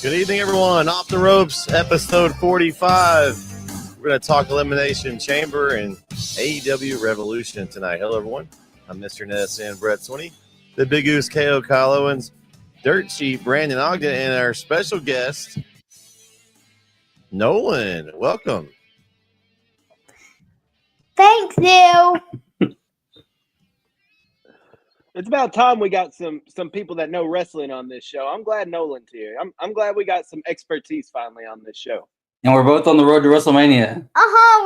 Good evening, everyone. Off the Ropes, episode 45. We're going to talk Elimination Chamber and AEW Revolution tonight. Hello, everyone. I'm Mr. Nedson, Bret Sweeney, the Big Goose, KO Kyle Owens, Dirt Sheet, Brandon Ogden, and our special guest, Nolan. Welcome. Thanks, you. It's about time we got some people that know wrestling on this show. I'm glad Nolan's here. I'm glad we got some expertise finally on this show. And we're both on the road to WrestleMania.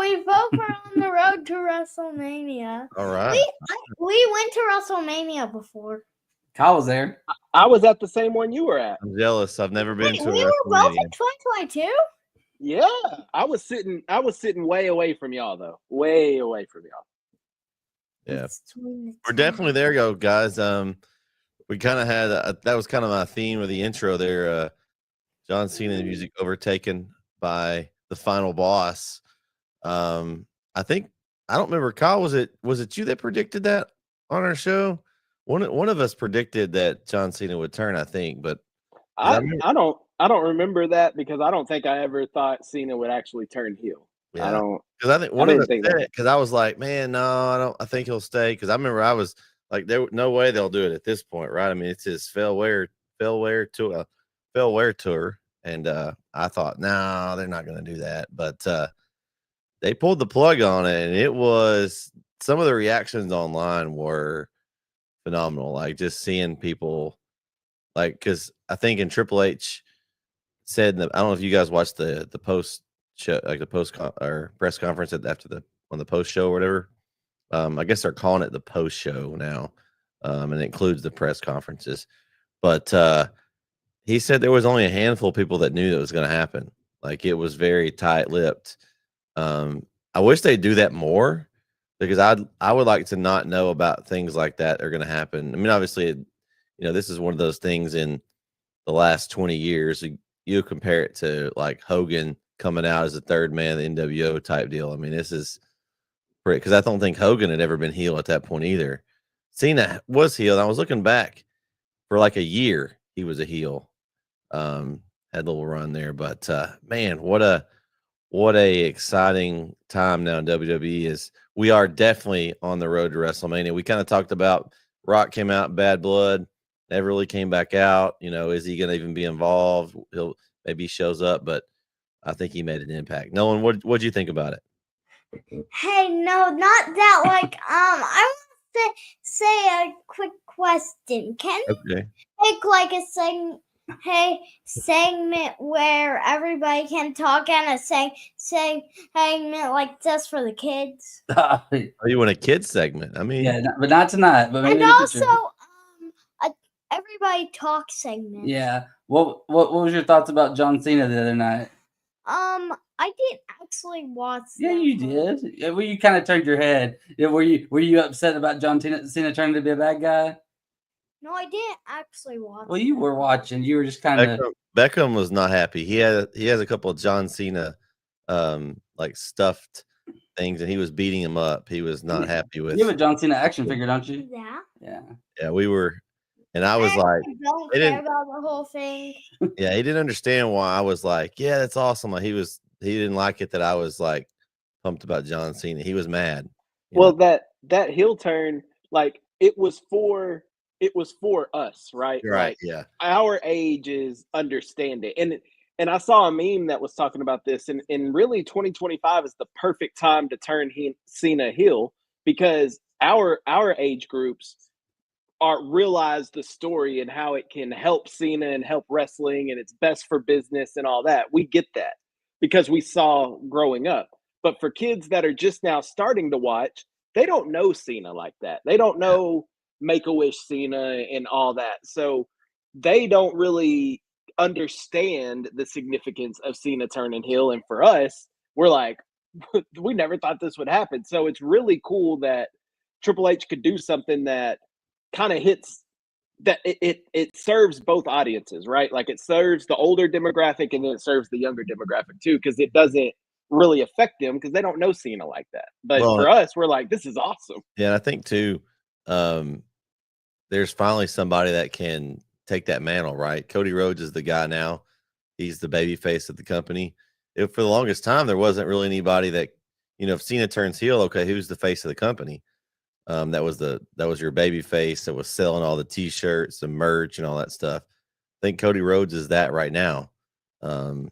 We both were on the road to WrestleMania. All right. We went to WrestleMania before. Kyle was there. I was at the same one you were at. I'm jealous. I've never been to We a were both WrestleMania. in 2022. Yeah, I was sitting way away from y'all though. Way away from y'all. Yeah, we're definitely there, guys. We kind of had that was kind of my theme of the intro there. John Cena music overtaken by the final boss. I think I don't remember. Kyle, was it you that predicted that on our show? One of us predicted that John Cena would turn, I think, but I don't remember that because I don't think I ever thought Cena would actually turn heel. yeah. I don't. Because I think one of us think said that. it because I was like, man, no, I don't. I think he'll stay because I remember I was like, no way they'll do it at this point, right? I mean, it's his farewell tour, and I thought, no, they're not going to do that, but they pulled the plug on it, and it was some of the reactions online were phenomenal. Like just seeing people, like because I think in Triple H said, I don't know if you guys watched the post show, like the or press conference on the post show or whatever. I guess they're calling it the post show now, and it includes the press conferences. But he said there was only a handful of people that knew that was going to happen. Like it was very tight-lipped. I wish they'd do that more because I would like to not know about things like that are going to happen. I mean, obviously, this is one of those things in the last 20 years. You compare it to like Hogan coming out as the third man of the NWO type deal. I mean, this is great because I don't think Hogan had ever been heel at that point either. Cena was heel. I was looking back for like a year. He was a heel. Had a little run there, but man, what a exciting time now in WWE is. We are definitely on the road to WrestleMania. We kind of talked about Rock came out Bad Blood, never really came back out. Is he going to even be involved? Maybe he shows up, but I think he made an impact. Nolan, what'd you think about it? Hey, no, not that. Like, I want to say a quick question. Can you make like a segment where everybody can talk and a segment like just for the kids? Oh, you want a kids segment? I mean, yeah, but not tonight. But maybe and also, everybody talk segment. Yeah. What was your thoughts about John Cena the other night? I didn't actually watch. Yeah, you did. Yeah, well, you kind of turned your head. Yeah, were you upset about John Cena turning to be a bad guy? No, I didn't actually watch. Well, you were watching. You were just kind of. Beckham was not happy. He has a couple of John Cena, like stuffed things, and he was beating him up. He was not happy with. You have a John Cena action figure, don't you? Yeah. Yeah, we were, and I was like, don't care about the whole thing. Yeah, he didn't understand why I was like, yeah, that's awesome. Like he didn't like it that I was like pumped about John Cena. He was mad. Well, that heel turn, like it was for us, right? Right. Like, yeah. Our ages understand it. And I saw a meme that was talking about this, and really 2025 is the perfect time to turn Cena heel because our age groups realize the story and how it can help Cena and help wrestling and it's best for business and all that. We get that because we saw growing up. But for kids that are just now starting to watch, they don't know Cena like that. They don't know Make-A-Wish Cena and all that. So they don't really understand the significance of Cena turning heel. And for us, we're like, we never thought this would happen. So it's really cool that Triple H could do something that kind of hits that it serves both audiences, right? Like it serves the older demographic and then it serves the younger demographic too, because it doesn't really affect them because they don't know Cena like that. But for us, we're like, this is awesome. Yeah, I think too, there's finally somebody that can take that mantle, right? Cody Rhodes is the guy now. he's the baby face of the company. For the longest time, there wasn't really anybody that, if Cena turns heel, okay, who's the face of the company? That was your baby face that was selling all the t-shirts, the merch, and all that stuff. I think Cody Rhodes is that right now. And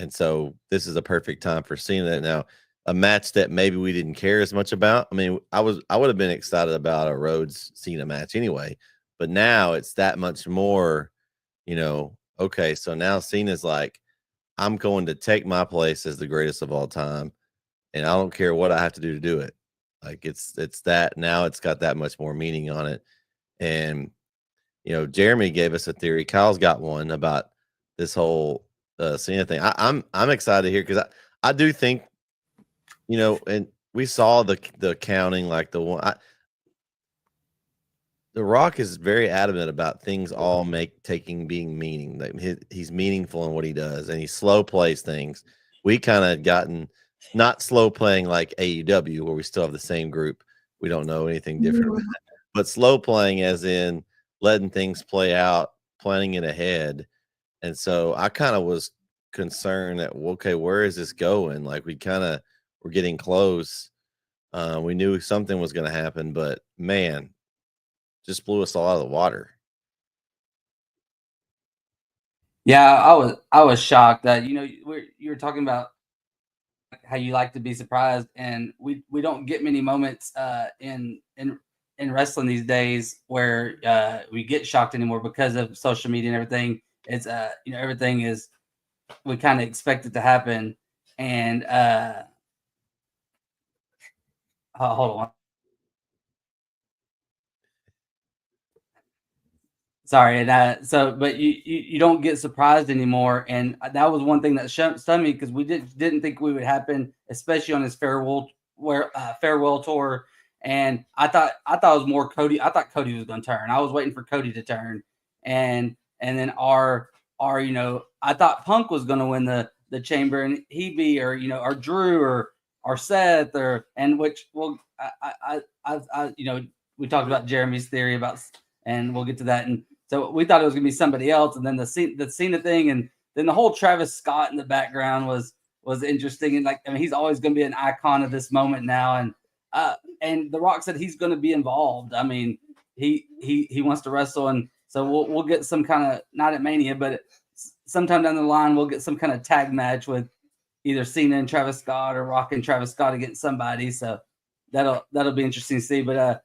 so this is a perfect time for Cena. Now, a match that maybe we didn't care as much about. I mean, I would have been excited about a Rhodes Cena match anyway, but now it's that much more, okay, so now Cena's like, I'm going to take my place as the greatest of all time, and I don't care what I have to do to do it. Like it's that now it's got that much more meaning on it. And Jereme gave us a theory. Kyle's got one about this whole Cena thing. I'm excited here because I do think, and we saw the counting, like the one. The Rock is very adamant about things all being meaning. Like he's meaningful in what he does, and he slow plays things. We kind of gotten not slow playing like AEW, where we still have the same group. We don't know anything different about that. But slow playing as in letting things play out, planning it ahead. And so I kind of was concerned that, okay, where is this going? Like we're getting close. We knew something was going to happen, but man, just blew us all out of the water. Yeah, I was shocked that you're talking about how you like to be surprised, and we don't get many moments in wrestling these days where we get shocked anymore because of social media and everything. It's everything is, we kind of expect it to happen, and hold on. Sorry, and but you don't get surprised anymore, and that was one thing that stunned me because we didn't think we would happen, especially on his farewell tour. And I thought it was more Cody. I thought Cody was going to turn. I was waiting for Cody to turn, and then our I thought Punk was going to win the chamber, and he be or Drew or Seth and which we talked about Jereme's theory about, and we'll get to that. And so we thought it was going to be somebody else, and then the Cena thing, and then the whole Travis Scott in the background was interesting. And he's always going to be an icon of this moment now. And The Rock said he's going to be involved. I mean, he wants to wrestle, and so we'll get some kind of, not at Mania, but sometime down the line we'll get some kind of tag match with either Cena and Travis Scott or Rock and Travis Scott against somebody. So that'll be interesting to see. But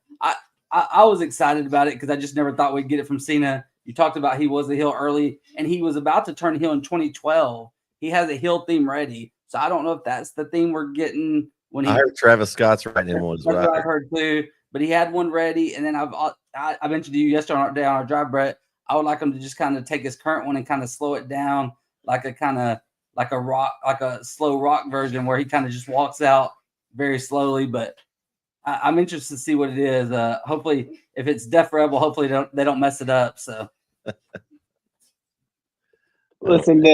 I was excited about it because I just never thought we'd get it from Cena. You talked about he was a heel early, and he was about to turn heel in 2012. He has a heel theme ready, so I don't know if that's the theme we're getting. I heard Travis Scott's writing in one. That's what I heard too. But he had one ready, and then I mentioned to you yesterday on our drive, Bret. I would like him to just kind of take his current one and kind of slow it down, like a slow rock version where he kind of just walks out very slowly, but. I'm interested to see what it is. Hopefully, if it's Def Rebel, hopefully they don't mess it up. So, listen,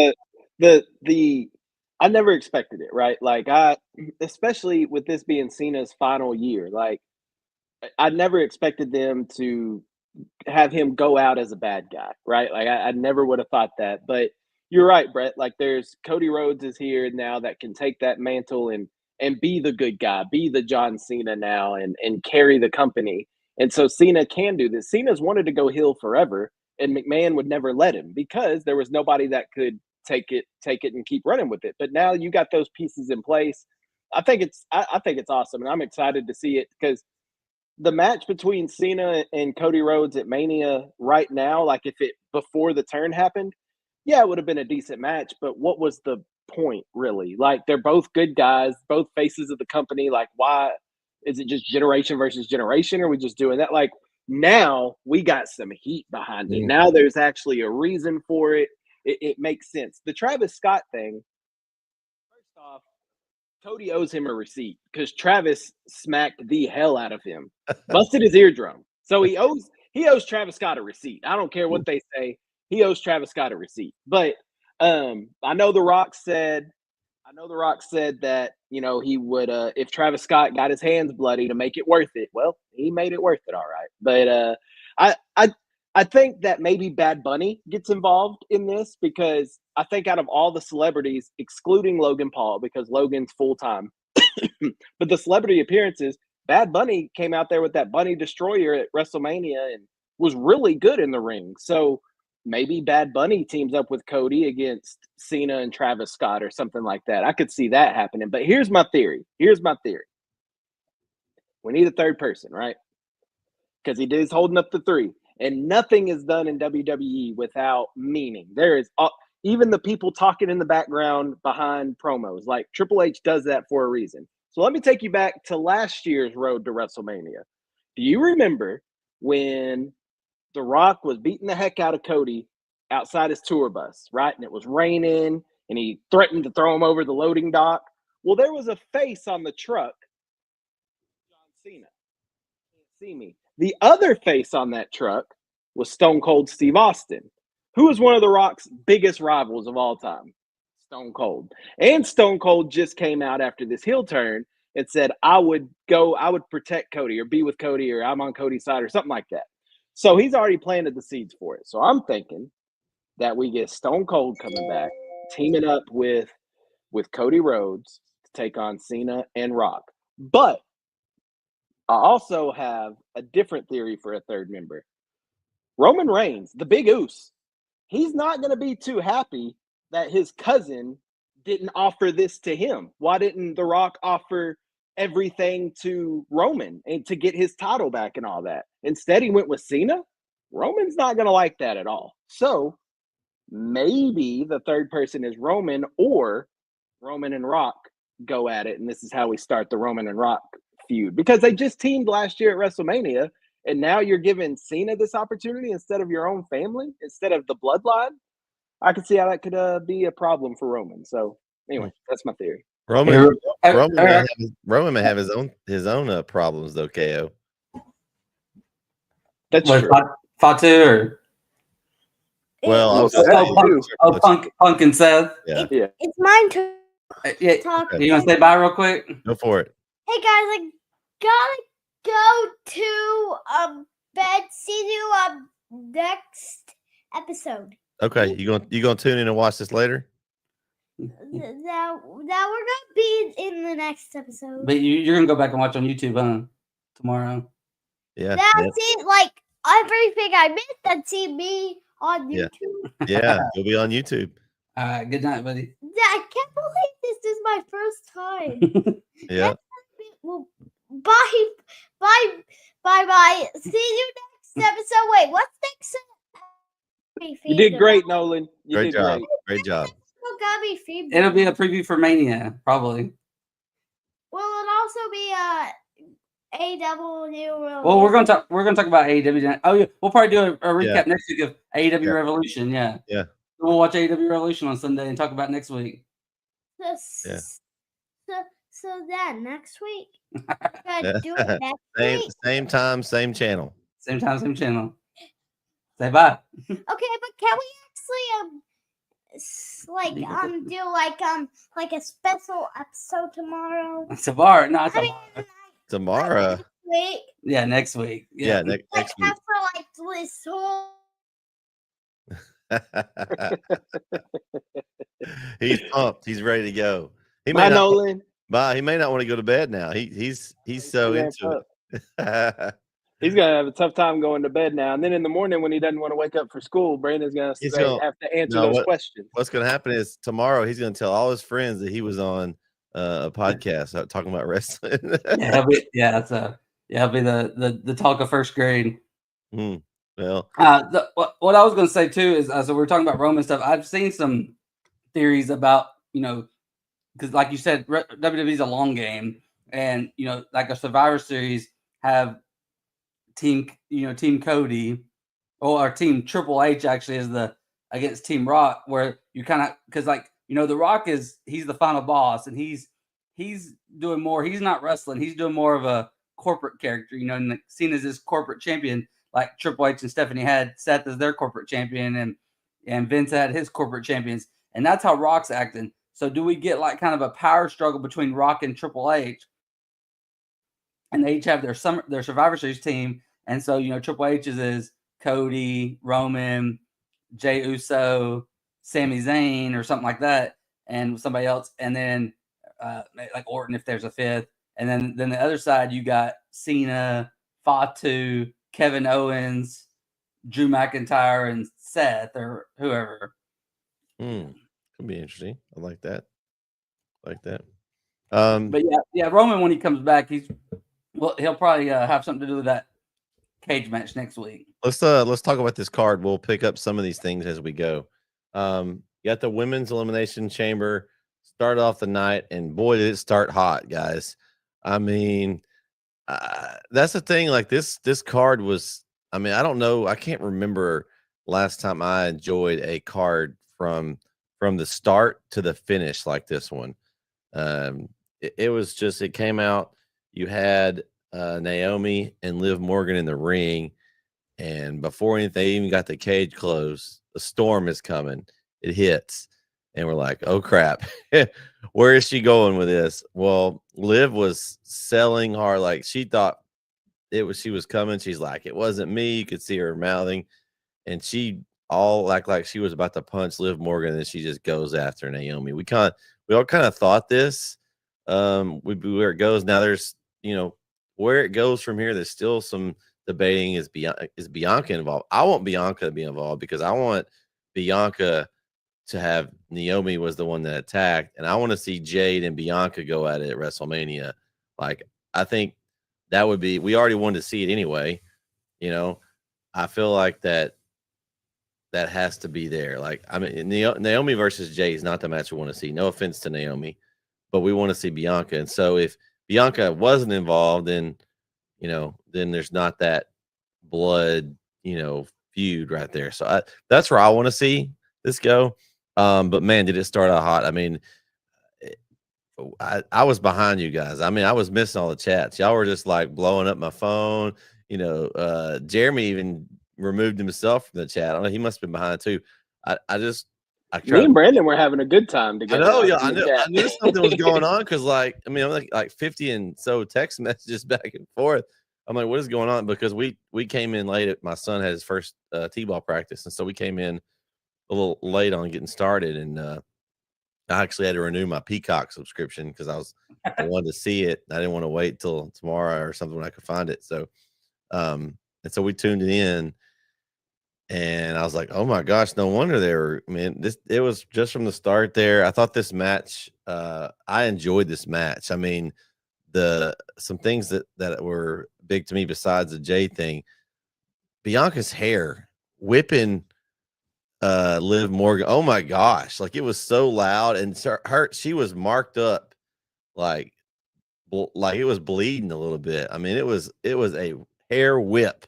I never expected it, right? Like especially with this being Cena's final year, like I never expected them to have him go out as a bad guy, right? Like I never would have thought that. But you're right, Bret. Like there's Cody Rhodes is here now that can take that mantle and be the good guy, be the John Cena now and carry the company. And so Cena can do this. Cena's wanted to go heel forever, and McMahon would never let him because there was nobody that could take it and keep running with it. But now you got those pieces in place. I think it's awesome, and I'm excited to see it because the match between Cena and Cody Rhodes at Mania right now, like if it before the turn happened, yeah, it would have been a decent match. But what was the point really? Like they're both good guys, both faces of the company. Like why is it just generation versus generation? Or are we just doing that? Like now we got some heat behind it. Now there's actually a reason for it. It makes sense. The Travis Scott thing, first off, Cody owes him a receipt because Travis smacked the hell out of him, busted his eardrum. So he owes Travis Scott a receipt. I don't care what they say. He owes Travis Scott a receipt. But I know The Rock said that, he would if Travis Scott got his hands bloody to make it worth it. Well, he made it worth it, all right. But I think that maybe Bad Bunny gets involved in this because I think out of all the celebrities, excluding Logan Paul, because Logan's full-time, but the celebrity appearances, Bad Bunny came out there with that Bunny Destroyer at WrestleMania and was really good in the ring. So maybe Bad Bunny teams up with Cody against Cena and Travis Scott or something like that. I could see that happening. But here's my theory. We need a third person, right? Because he is holding up the 3. And nothing is done in WWE without meaning. There is even the people talking in the background behind promos. Like Triple H does that for a reason. So let me take you back to last year's road to WrestleMania. Do you remember when The Rock was beating the heck out of Cody outside his tour bus, right? And it was raining, and he threatened to throw him over the loading dock. Well, there was a face on the truck. John Cena. Can't see me. The other face on that truck was Stone Cold Steve Austin, who is one of The Rock's biggest rivals of all time. Stone Cold. And Stone Cold just came out after this heel turn and said, I would protect Cody or be with Cody or I'm on Cody's side or something like that. So he's already planted the seeds for it. So I'm thinking that we get Stone Cold coming back, teaming up with Cody Rhodes to take on Cena and Rock. But I also have a different theory for a third member. Roman Reigns, the Big Oos, he's not going to be too happy that his cousin didn't offer this to him. Why didn't The Rock offer everything to Roman and to get his title back and all that? Instead, he went with Cena. Roman's not going to like that at all. So maybe the third person is Roman, or Roman and Rock go at it, and this is how we start the Roman and Rock feud, because they just teamed last year at WrestleMania, and now you're giving Cena this opportunity instead of your own family, instead of the bloodline. I could see how that could be a problem for Roman. So anyway, that's my theory. Roman may have his own problems though. KO. That's true. Fatu or well, Punk and Seth. Yeah. It's mine to talk. You want to say bye real quick? Go for it. Hey guys, I gotta go to bed. See you next episode. Okay, you gonna tune in and watch this later? That we're gonna be in the next episode. But you're gonna go back and watch on YouTube, tomorrow. Yeah. That's it. Like everything I missed, that's see me on YouTube. Yeah, you'll be on YouTube. All right. Good night, buddy. I can't believe this is my first time. Yeah. Well, bye. See you next episode. Wait, what's next? You did great, Nolan. Great job. Great job. It'll be a preview for Mania, probably. Will it also be AEW? Well, we're gonna talk about AEW. Oh yeah, we'll probably do a recap next week of AEW Revolution. Yeah. Yeah. We'll watch AEW Revolution on Sunday and talk about next week. Yeah. So then next week. Do it next week. Same time, same channel. Same time, same channel. Say bye. Okay, but can we actually do like a special episode tomorrow? Tomorrow, not tomorrow. Tomorrow. Next week. Yeah, next week. Yeah, next week. After this whole. He's pumped. He's ready to go. Bye, Nolan. Bye. He may not want to go to bed now. He's so into it. He's gonna have a tough time going to bed now. And then in the morning when he doesn't want to wake up for school, Brandon's gonna have to answer those questions. What's gonna happen is tomorrow he's gonna tell all his friends that he was on a podcast talking about wrestling. He'll be the talk of first grade. Well, what I was going to say too is, so we're talking about Roman stuff. I've seen some theories about, because like you said, WWE's a long game, and like a Survivor Series have team Cody or Team Triple H actually is against Team Rock, where you kind of, because The Rock he's the final boss, and he's doing more. He's not wrestling. He's doing more of a corporate character, and seen as this corporate champion. Like Triple H and Stephanie had Seth as their corporate champion, and Vince had his corporate champions, and that's how Rock's acting. So do we get like kind of a power struggle between Rock and Triple H, and they each have their Survivor Series team, and so Triple H is Cody, Roman, Jey Uso, Sami Zayn, or something like that, and somebody else, and then like Orton if there's a fifth, and then the other side you got Cena, Fatu, Kevin Owens, Drew McIntyre, and Seth or whoever. Could be interesting. I like that. But yeah, Roman when he comes back, he'll probably have something to do with that cage match next week. Let's talk about this card. We'll pick up some of these things as we go. You got the women's elimination chamber. Started off the night, and boy, did it start hot, guys. I mean, that's the thing. Like this card was. I mean, I don't know. I can't remember last time I enjoyed a card from the start to the finish like this one. It was just. It came out. You had Naomi and Liv Morgan in the ring, and before they even got the cage closed, the storm is coming. It hits. And we're like, oh, crap. Where is she going with this? Well, Liv was selling hard. Like she thought she was coming. She's like, it wasn't me. You could see her mouthing. And she all like she was about to punch Liv Morgan. And she just goes after Naomi. We all kind of thought this. Where it goes. Now there's, where it goes from here. There's still some debating. Is Bianca involved? I want Bianca to be involved because I want Bianca to have Naomi was the one that attacked, and I want to see Jade and Bianca go at it at WrestleMania. Like, I think that would be. We already wanted to see it anyway. I feel like that has to be there. Like, I mean, Naomi versus Jade is not the match we want to see. No offense to Naomi, but we want to see Bianca. And so if Bianca wasn't involved, then there's not that blood, feud right there. So that's where I want to see this go. But man, did it start out hot. I mean, I was behind you guys. I mean, I was missing all the chats. Y'all were just like blowing up my phone. Jereme even removed himself from the chat. I don't know. He must have been behind too. Me and Brandon were having a good time together. I know. Yeah, I knew something was going on because I'm like 50 and so text messages back and forth. I'm like, what is going on? Because we came in late. My son had his first T-ball practice, and so we came in a little late on getting started, and I actually had to renew my Peacock subscription because I wanted to see it. I didn't want to wait till tomorrow or something when I could find it. So, and so we tuned it in, and I was like, oh my gosh, no wonder it was just from the start there. I thought this match, I enjoyed this match. I mean, some things that were big to me besides the Jay thing, Bianca's hair whipping Liv Morgan. Oh my gosh, like it was so loud, and she was marked up like it was bleeding a little bit. I mean, it was a hair whip.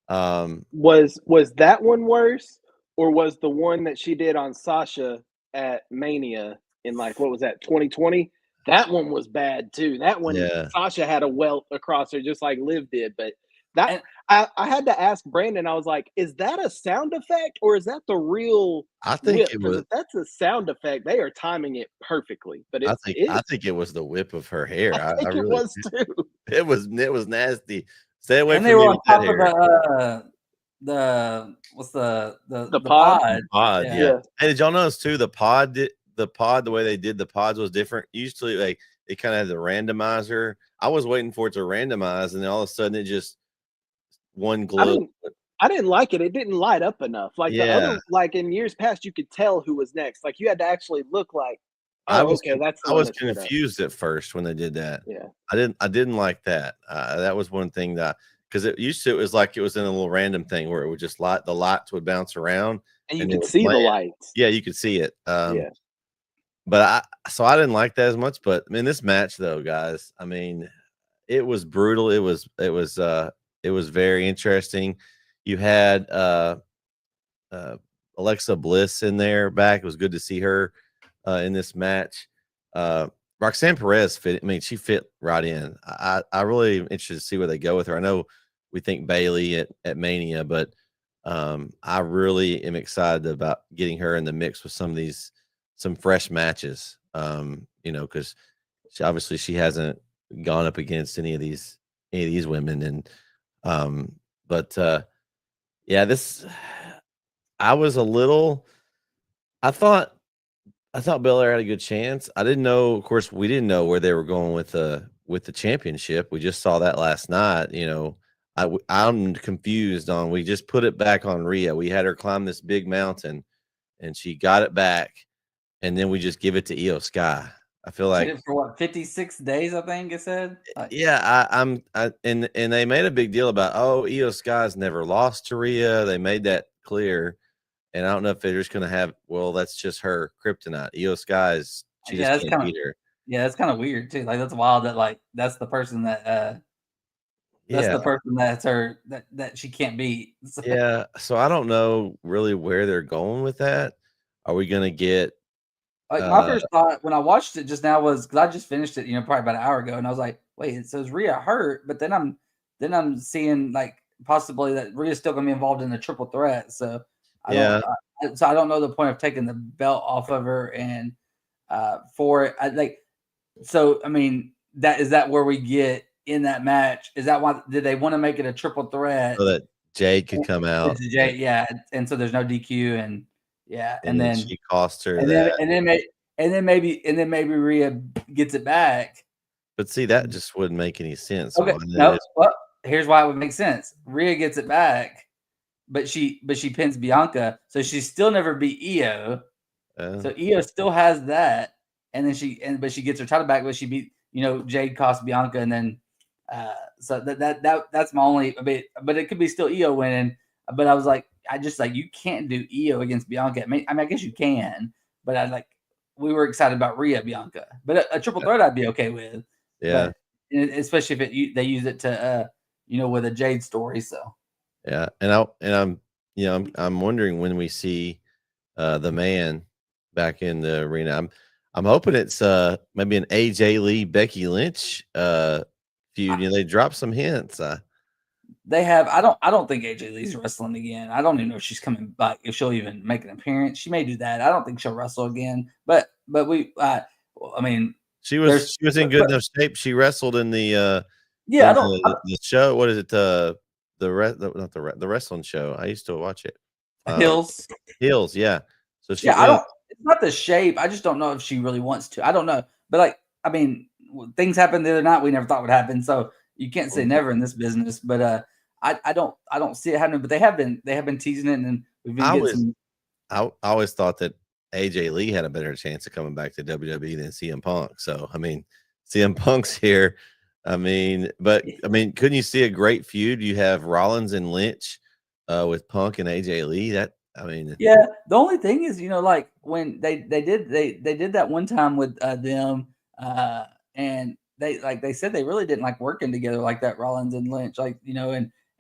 Was that one worse, or was the one that she did on Sasha at Mania in what was that, 2020? That one was bad too. That one, Sasha had a welt across her just like Liv did, but I had to ask Brandon. I was like, "Is that a sound effect or is that the real?" I think whip? It was. If that's a sound effect, they are timing it perfectly. But I think it was the whip of her hair. I think it was too. It was nasty. Stay away and from they me were with on that top hair. of the pod. Pod, yeah. And did y'all notice too? The pod, the way they did the pods was different. Usually, it kind of had the randomizer. I was waiting for it to randomize, and then all of a sudden, it just one glue. I didn't like it. It didn't light up enough. The other, in years past, you could tell who was next. You had to actually look like. I was confused at first when they did that. Yeah, I didn't like that. That was one thing because it was like it was in a little random thing where it would just the lights would bounce around and you could see the lights. Yeah, you could see it. Yeah. But I didn't like that as much. But I mean, this match though, guys, I mean, it was brutal. It was very interesting. You had Alexa Bliss in there back. It was good to see her in this match. Roxanne Perez fit. I mean, she fit right in. I really am interested to see where they go with her. I know we think Bayley at Mania, but I really am excited about getting her in the mix with some fresh matches. Because she hasn't gone up against any of these women, and but Yeah, I was a little. I thought Belair had a good chance. I didn't know. Of course, we didn't know where they were going with the championship. We just saw that last night. I'm confused on. We just put it back on Rhea. We had her climb this big mountain, and she got it back, and then we just give it to Io Sky. I feel She like did it for what 56 days, I think it said. yeah, and they made a big deal about Io Sky's never lost to Rhea. They made that clear. And I don't know if they're just going to have, well, that's just her kryptonite. Io Sky she just can't beat her. Yeah, that's kind of weird too. Like that's wild that like that's the person that that's the person that's her that she can't beat. So. Yeah. So I don't know really where they're going with that. Are we going to get like my first thought when I watched it just now was because I just finished it, probably about an hour ago, and I was like, wait, it says Rhea hurt, but then I'm seeing like possibly that Rhea's still gonna be involved in a triple threat. So I don't know the point of taking the belt off of her and for it. So I mean, is that where we get in that match? Is that why did they want to make it a triple threat so that Jade could come out? Jade, yeah, and so there's no DQ and and then she cost her and that. then maybe Rhea gets it back. But see, that just wouldn't make any sense. Okay, no. Well, here's why it would make sense. Rhea gets it back, but she pins Bianca, so she still never beat Io. So Io still has that, and then but she gets her title back, but she beat Jade cost Bianca, and then so that's my only bit. But it could be still Io winning. But I was like, you can't do Io against Bianca. I guess you can, but we were excited about Rhea Bianca, but a triple threat I'd be okay with. Yeah, but especially if they use it to with a Jade story. So yeah, and I'm wondering when we see the man back in the arena. I'm hoping it's maybe an AJ Lee Becky Lynch feud. They dropped some hints. They have. I don't think AJ Lee's wrestling again. I don't even know if she's coming back. If she'll even make an appearance, she may do that. I don't think she'll wrestle again. But we. I mean, she was in good enough shape. She wrestled in the the show. What is it? The wrestling show. I used to watch it. Hills, yeah. So she. Yeah, I don't. It's not the shape. I just don't know if she really wants to. I don't know. But things happened the other night we never thought would happen. So you can't say never in this business. But I don't see it happening. But they have been teasing it, and we've been getting I always thought that AJ Lee had a better chance of coming back to WWE than CM Punk. So CM Punk's here. But couldn't you see a great feud? You have Rollins and Lynch with Punk and AJ Lee. Yeah. The only thing is, when they did that one time with them, and they said they really didn't like working together like that, Rollins and Lynch,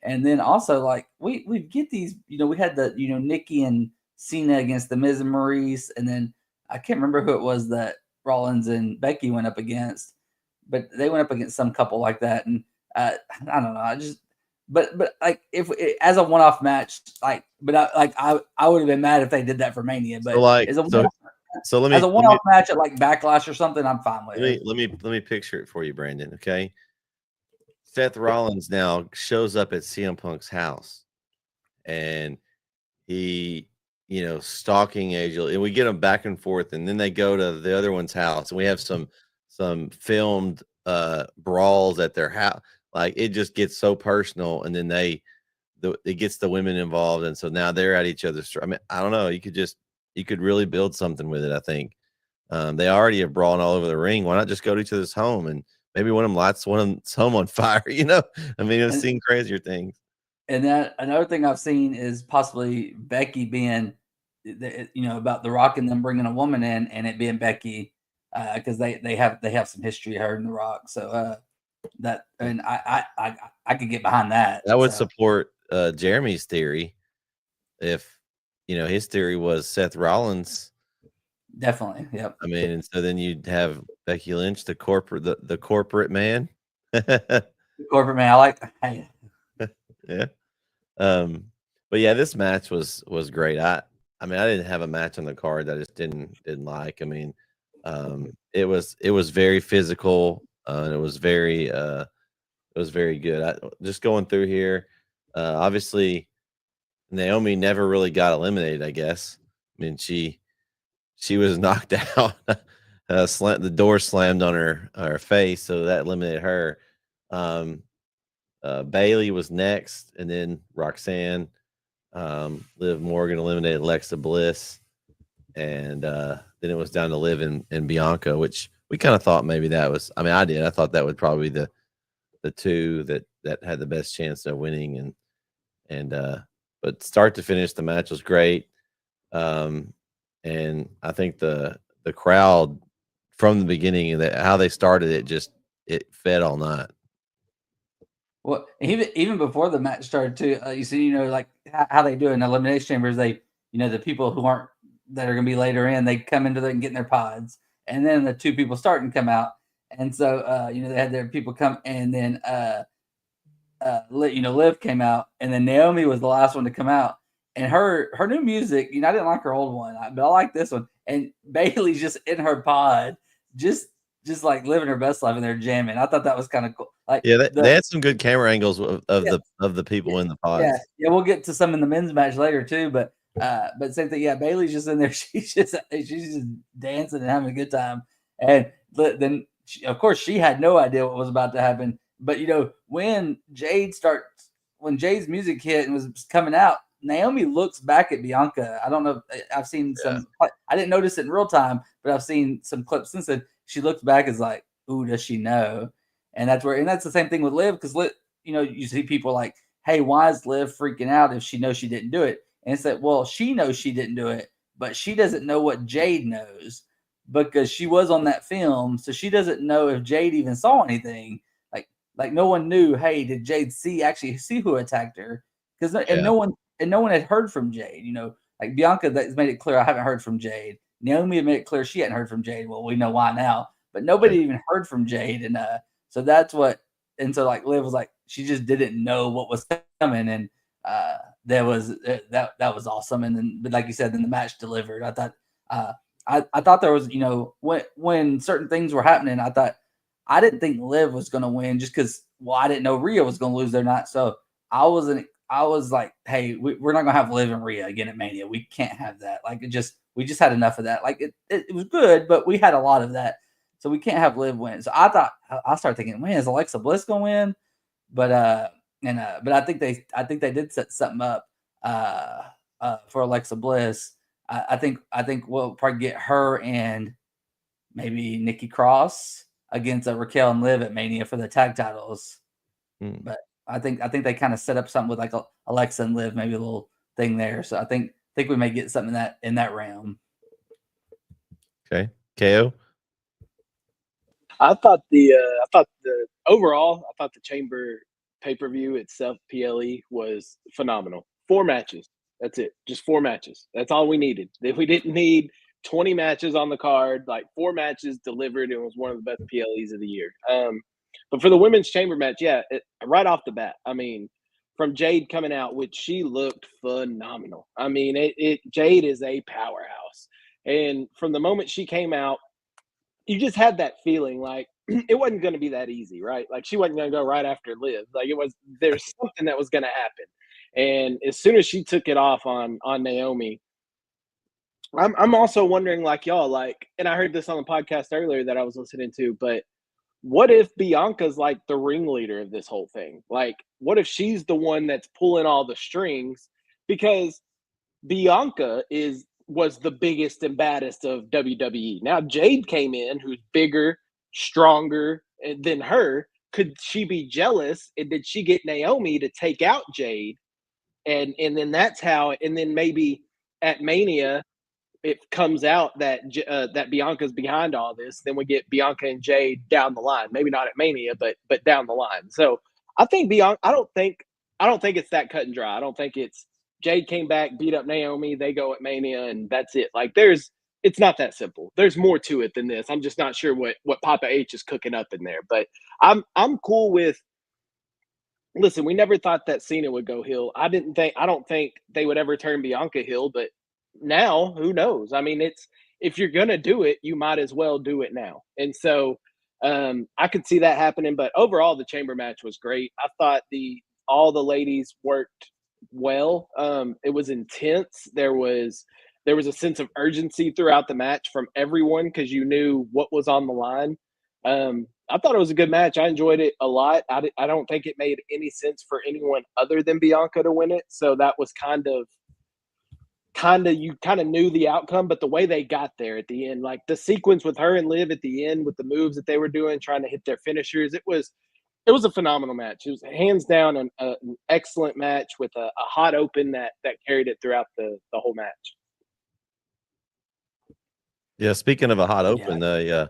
and then also we get these, we had the Nikki and Cena against the Miz and Maurice, and then I can't remember who it was that Rollins and Becky went up against, but they went up against some couple like that, and I don't know, but if as a one-off match, I would have been mad if they did that for Mania, but as a one-off match at Backlash or something, I'm fine with it. Let me picture it for you, Brandon. Okay, Seth Rollins now shows up at CM Punk's house, and he stalking AJ, and we get them back and forth, and then they go to the other one's house, and we have some filmed brawls at their house. It just gets so personal, and then it gets the women involved, and so now they're at each other's. I don't know. You could really build something with it. I think they already have brawling all over the ring. Why not just go to each other's home and maybe one of them lights one of them's home on fire? I've seen crazier things. And that another thing I've seen is possibly Becky being, about The Rock and them bringing a woman in and it being Becky, because they have some history of her and The Rock. So I could get behind that. That would support Jereme's theory. If his theory was Seth Rollins. Definitely, yep. And so then you'd have Becky Lynch, the corporate man. The corporate man, I like that. Yeah. But yeah, this match was great. I didn't have a match on the card that I just didn't like. It was very physical, and it was very good. Just going through here, obviously Naomi never really got eliminated, I guess. I mean, she was knocked out. The door slammed on her face, so that eliminated her. Bailey was next, and then Roxanne. Liv Morgan eliminated Alexa Bliss, and then it was down to Liv and Bianca, which we kind of thought maybe that was. I mean, I did. I thought that would probably be the two that had the best chance of winning, but start to finish, the match was great. And I think the crowd from the beginning and how they started it fed all night. Well, even before the match started too, you see, like how they do in elimination chambers, they, the people who aren't, that are going to be later in, they come into there and get in their pods, and then the two people start and come out. And so, they had their people come, and then, Liv came out, and then Naomi was the last one to come out. And her new music, I didn't like her old one, but I like this one. And Bailey's just in her pod, just like living her best life, and they're jamming. I thought that was kind of cool. Like, yeah, they had some good camera angles of the people in the pods. Yeah, we'll get to some in the men's match later too. But same thing. Yeah, Bailey's just in there. She's just dancing and having a good time. And then, of course, she had no idea what was about to happen. But when Jade's music hit and was coming out, Naomi looks back at Bianca. I don't know. I've seen some. I didn't notice it in real time, but I've seen some clips since then. She looks back as like, "Ooh, does she know?" And that's the same thing with Liv, because Liv, you see people like, "Hey, why is Liv freaking out if she knows she didn't do it?" And it's like, well, she knows she didn't do it, but she doesn't know what Jade knows, because she was on that film, so she doesn't know if Jade even saw anything. Like no one knew. Hey, did Jade actually see who attacked her? Because no one had heard from Jade. Like Bianca, that's made it clear, I haven't heard from Jade. Naomi had made it clear she hadn't heard from Jade. Well, we know why now, but nobody even heard from Jade, and so that's what. And so like Liv was like, she just didn't know what was coming, and that was awesome. And then, but like you said, then the match delivered. I thought, I thought there was, when certain things were happening, I didn't think Liv was going to win, just because, I didn't know Rhea was going to lose their night. So I was like, hey, we're not going to have Liv and Rhea again at Mania. We can't have that. Like, we just had enough of that. Like, it was good, but we had a lot of that. So we can't have Liv win. So I started thinking, man, is Alexa Bliss going to win? But I think they did set something up for Alexa Bliss. I think we'll probably get her and maybe Nikki Cross against Raquel and Liv at Mania for the tag titles. But I think they kind of set up something with like Alexa and Liv, maybe a little thing there. So I think we may get something in that realm. Okay, KO. I thought the Chamber pay-per-view itself, PLE, was phenomenal. 4 matches. That's it. Just 4 matches. That's all we needed. We didn't need 20 matches on the card. Like, 4 matches delivered. It was one of the best PLEs of the year. But for the women's chamber match, right off the bat, I mean, from Jade coming out, which she looked phenomenal. I mean, Jade is a powerhouse. And from the moment she came out, you just had that feeling like it wasn't going to be that easy, right? Like, she wasn't going to go right after Liv. Like, there's something that was going to happen. And as soon as she took it off on Naomi, I'm also wondering, like, y'all, like, and I heard this on the podcast earlier that I was listening to, but what if Bianca's like the ringleader of this whole thing? Like, what if she's the one that's pulling all the strings? Because Bianca was the biggest and baddest of WWE. Now Jade came in, who's bigger, stronger than her. Could she be jealous? And did she get Naomi to take out Jade? And then that's how. And then maybe at Mania, it comes out that that Bianca's behind all this. Then we get Bianca and Jade down the line. Maybe not at Mania, but down the line. So I think Bianca. I don't think it's that cut and dry. I don't think it's Jade came back, beat up Naomi, they go at Mania, and that's it. Like, it's not that simple. There's more to it than this. I'm just not sure what Papa H is cooking up in there. But I'm cool with. Listen, we never thought that Cena would go heel. I don't think they would ever turn Bianca heel, but now who knows? I mean, if you're gonna do it, you might as well do it now. And so I could see that happening. But overall, the chamber match was great. I thought all the ladies worked well. It was intense. There was a sense of urgency throughout the match from everyone because you knew what was on the line. I thought it was a good match. I enjoyed it a lot. I don't think it made any sense for anyone other than Bianca to win it. So that was kind of you kind of knew the outcome, but the way they got there at the end, like the sequence with her and Liv at the end with the moves that they were doing, trying to hit their finishers, it was a phenomenal match. It was hands down an excellent match with a hot open that carried it throughout the whole match. Yeah, speaking of a hot open, I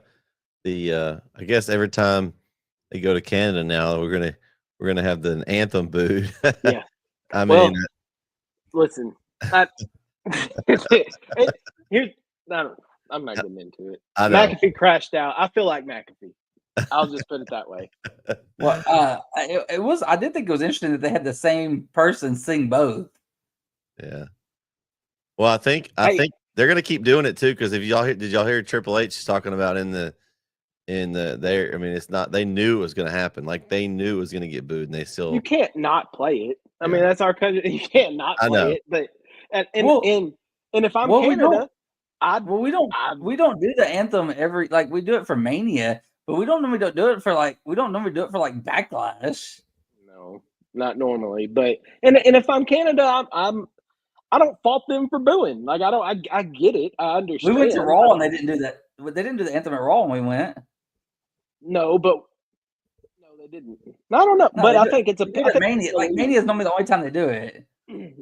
guess every time they go to Canada now, we're gonna have the anthem booed. Yeah, I mean, listen, here's I'm not getting into it. McAfee crashed out. I feel like McAfee. I'll just put it that way. Well, it was. I did think it was interesting that they had the same person sing both. Yeah. Well, I think they're gonna keep doing it too, because did y'all hear Triple H talking about in the there? I mean, it's not. They knew it was gonna happen. Like they knew it was gonna get booed, and they still. You can't not play it. I mean, that's our country. You can't not play it. But and if I'm Canada, we don't do the anthem every, like we do it for Mania, but we don't normally do it for Backlash. No, not normally. But and if I'm Canada, I don't fault them for booing. Like I get it. I understand. We went to Raw and they didn't do that. They didn't do the anthem at Raw when we went. No, they didn't. I don't know, but I think it's Mania. Like Mania is normally the only time they do it.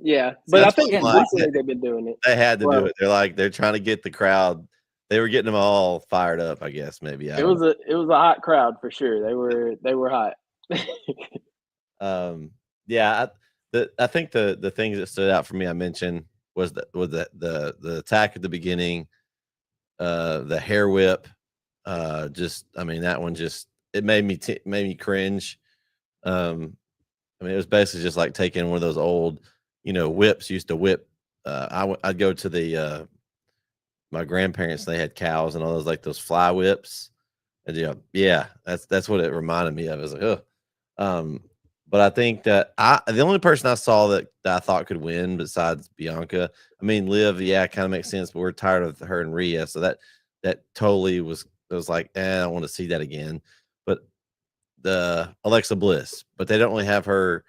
Yeah, but I think recently they've been doing it. They had to do it. They're trying to get the crowd. They were getting them all fired up, I guess. Maybe it was a hot crowd for sure. They were hot. Yeah. I think the things that stood out for me, I mentioned, was the attack at the beginning, the hair whip. That one it made me cringe. I mean, it was basically just like taking one of those old, whips used to whip. I'd go to my grandparents. They had cows and all those, like those fly whips. And that's what it reminded me of. I was like, oh. But I think that the only person I saw that I thought could win besides Bianca, I mean, Liv, kind of makes sense, but we're tired of her and Rhea, so that totally was like, I don't want to see that again. But the Alexa Bliss, but they don't really have her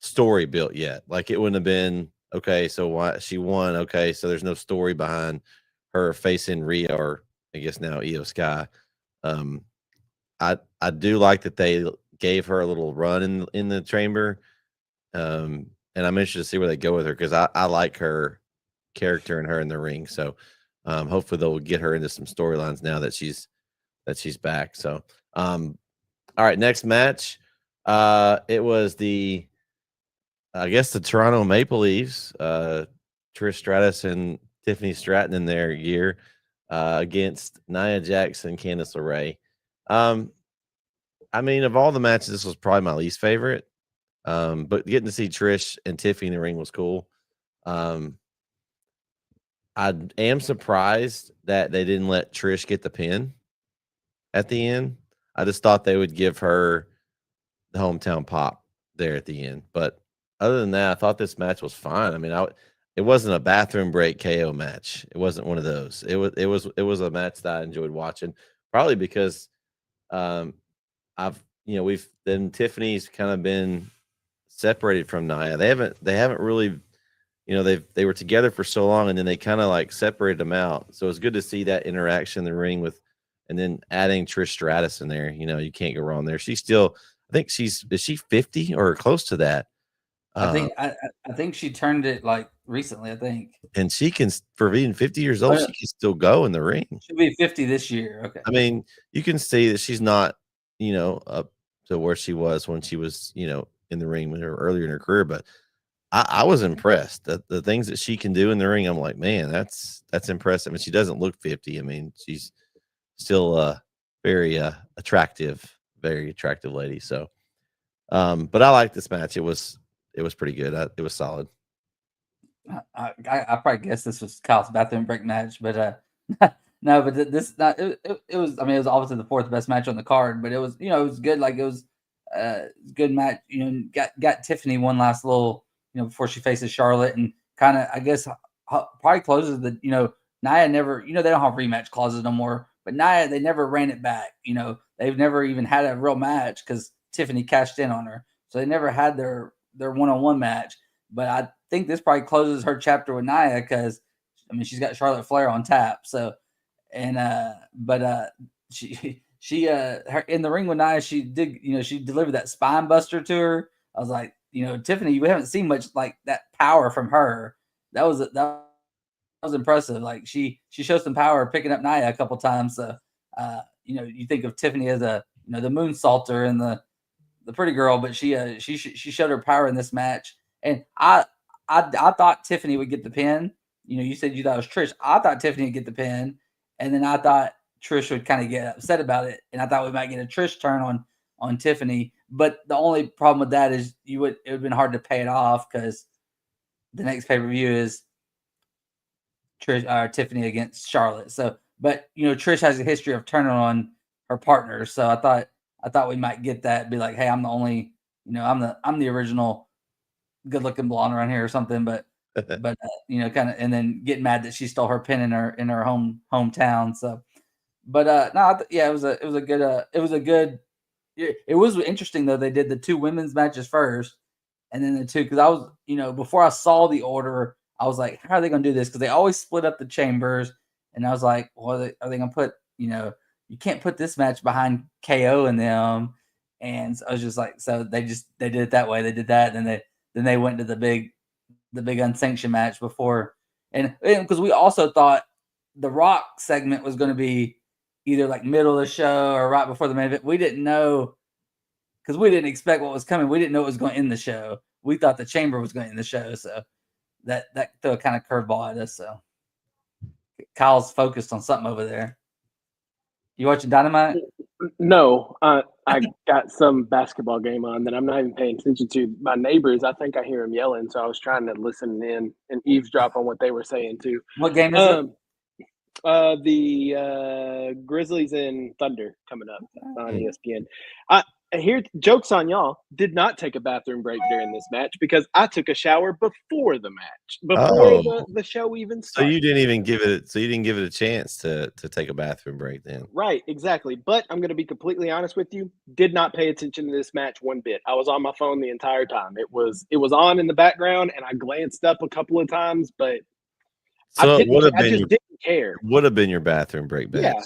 story built yet. Like it wouldn't have been okay. So why she won? Okay, so there's no story behind her facing Rhea, or I guess now Io Sky. I do like that they gave her a little run in the chamber, and I'm interested to see where they go with her, because I like her character and her in the ring. So hopefully they'll get her into some storylines now that she's back. So all right, next match. It was the Toronto Maple Leafs, Trish Stratus and Tiffany Stratton in their gear, against Nia Jax and Candice LeRae. I mean, of all the matches, this was probably my least favorite. But getting to see Trish and Tiffany in the ring was cool. I am surprised that they didn't let Trish get the pin at the end. I just thought they would give her the hometown pop there at the end. But other than that, I thought this match was fine. I mean, it wasn't a bathroom break KO match. It wasn't one of those. It was a match that I enjoyed watching, probably because Tiffany's kind of been separated from Nia. They haven't really, they were together for so long, and then they kind of like separated them out. So it's good to see that interaction in the ring and then adding Trish Stratus in there. You can't go wrong there. She's still, I think is she 50 or close to that? I think she turned it like recently, I think. And she can, for being 50 years old, she can still go in the ring. She'll be 50 this year. Okay. I mean, you can see that she's not, up to where she was when she was, in the ring earlier in her career. But I was impressed that the things that she can do in the ring. I'm like, man, that's impressive. And she doesn't look 50. I mean, she's still very attractive, very attractive lady. So, but I like this match. It was pretty good. It was solid. I probably guess this was Kyle's bathroom break match, but no, but it was. I mean, it was obviously the fourth best match on the card, but it was, it was good. Like it was a good match. Got Tiffany one last little before she faces Charlotte, and kind of, I guess, probably closes the, Nia never, they don't have rematch clauses no more, but Nia, they never ran it back. They've never even had a real match because Tiffany cashed in on her. So they never had their one-on-one match. But I think this probably closes her chapter with Nia because, she's got Charlotte Flair on tap. So, and, she her in the ring with Nia, she did, she delivered that spine buster to her. I was like, Tiffany, we haven't seen much like that power from her. That was impressive. Like she showed some power picking up Nia a couple times. So, you think of Tiffany as the moonsaulter and the pretty girl, but she showed her power in this match. And I thought Tiffany would get the pin. You said you thought it was Trish. I thought Tiffany would get the pin, and then I thought Trish would kind of get upset about it, and I thought we might get a Trish turn on Tiffany. But the only problem with that is it would have been hard to pay it off because the next pay-per-view is Tiffany against Charlotte. So, but Trish has a history of turning on her partners, so I thought we might get that. Be like, hey, I'm the only, I'm the original good-looking blonde around here or something. But kind of, and then getting mad that she stole her pin in her hometown. So, but no, it was a good. It was interesting though. They did the 2 women's matches first, and then the 2 because I was before I saw the order, I was like, how are they going to do this? Because they always split up the chambers, and I was like, well, are they going to put you can't put this match behind KO and them, and so I was just like, so they did it that way. They did that, and then they went to the big unsanctioned match before, and because we also thought the Rock segment was going to be either like middle of the show or right before the main event. We didn't know because we didn't expect what was coming. We didn't know it was going to end the show. We thought the chamber was going to end the show, so that threw a kind of curveball at us. So Kyle's focused on something over there. You watching Dynamite? No, I got some basketball game on that I'm not even paying attention to. My neighbors, I think I hear them yelling, so I was trying to listen in and eavesdrop on what they were saying too. What game is it? The Grizzlies and Thunder coming up on ESPN. Here, jokes on y'all. Did not take a bathroom break during this match because I took a shower before the match, before the show even started. So you didn't even give it. So you didn't give it a chance to take a bathroom break then. Right, exactly. But I'm going to be completely honest with you. Did not pay attention to this match one bit. I was on my phone the entire time. It was on in the background, and I glanced up a couple of times, but so I just didn't care. Would have been your bathroom break back.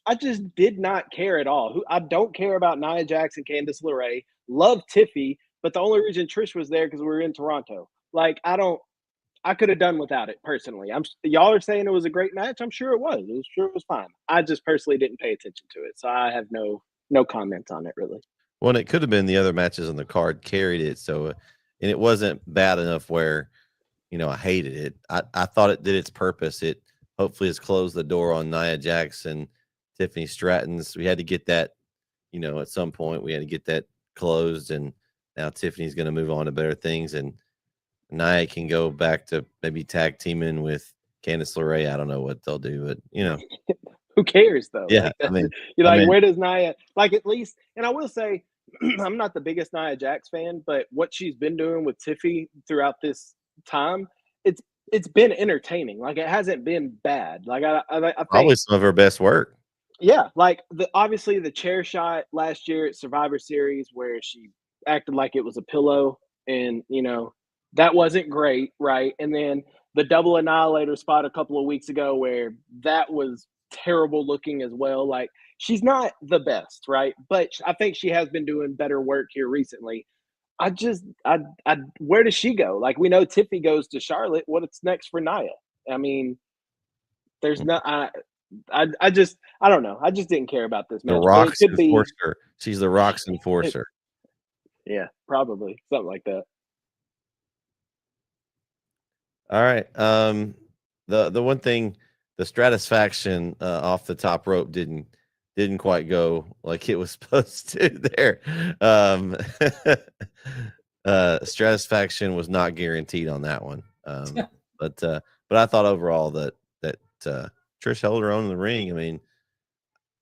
I just did not care at all. I don't care about Nia Jax and Candice LeRae. Love Tiffy, but the only reason Trish was there because we were in Toronto. Like I could have done without it personally. Y'all are saying it was a great match. I'm sure it was. It was fine. I just personally didn't pay attention to it, so I have no comments on it really. Well, and it could have been the other matches on the card carried it, so and it wasn't bad enough where I hated it. I thought it did its purpose. It hopefully has closed the door on Nia Jax and Tiffany Stratton's. We had to get that, at some point we had to get that closed, and now Tiffany's going to move on to better things, and Nia can go back to maybe tag teaming with Candice LeRae. I don't know what they'll do, but who cares though? Yeah, where does Nia at least? And I will say, I'm not the biggest Nia Jax fan, but what she's been doing with Tiffy throughout this time, it's been entertaining. Like it hasn't been bad. Like I think probably some of her best work. Yeah, like obviously the chair shot last year at Survivor Series where she acted like it was a pillow, and that wasn't great, right? And then the double annihilator spot a couple of weeks ago where that was terrible looking as well. Like she's not the best, right? But I think she has been doing better work here recently. Where does she go? Like we know Tiffy goes to Charlotte. What's next for Nia? I mean, there's no. I don't know. I just didn't care about this match. The Rock's enforcer. She's the Rock's enforcer. Yeah, probably something like that. All right. The one thing, the Stratusfaction off the top rope didn't quite go like it was supposed to there. Stratusfaction was not guaranteed on that one. But I thought overall that Trish held her own in the ring. I mean,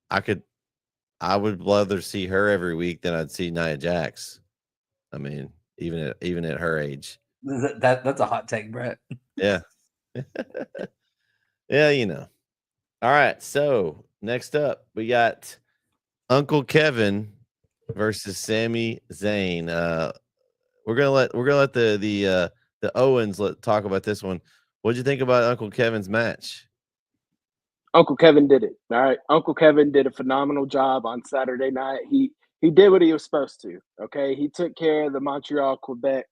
I would rather see her every week than I'd see Nia Jax. I mean, even at her age. That's a hot take, Bret. Yeah. Yeah, you know. All right, so next up we got Uncle Kevin versus Sami Zayn. We're gonna let the Owens talk about this one. What'd you think about Uncle Kevin's match? Uncle Kevin did it. All right. Uncle Kevin did a phenomenal job on Saturday night. He did what he was supposed to. Okay. He took care of the Montreal, Quebec,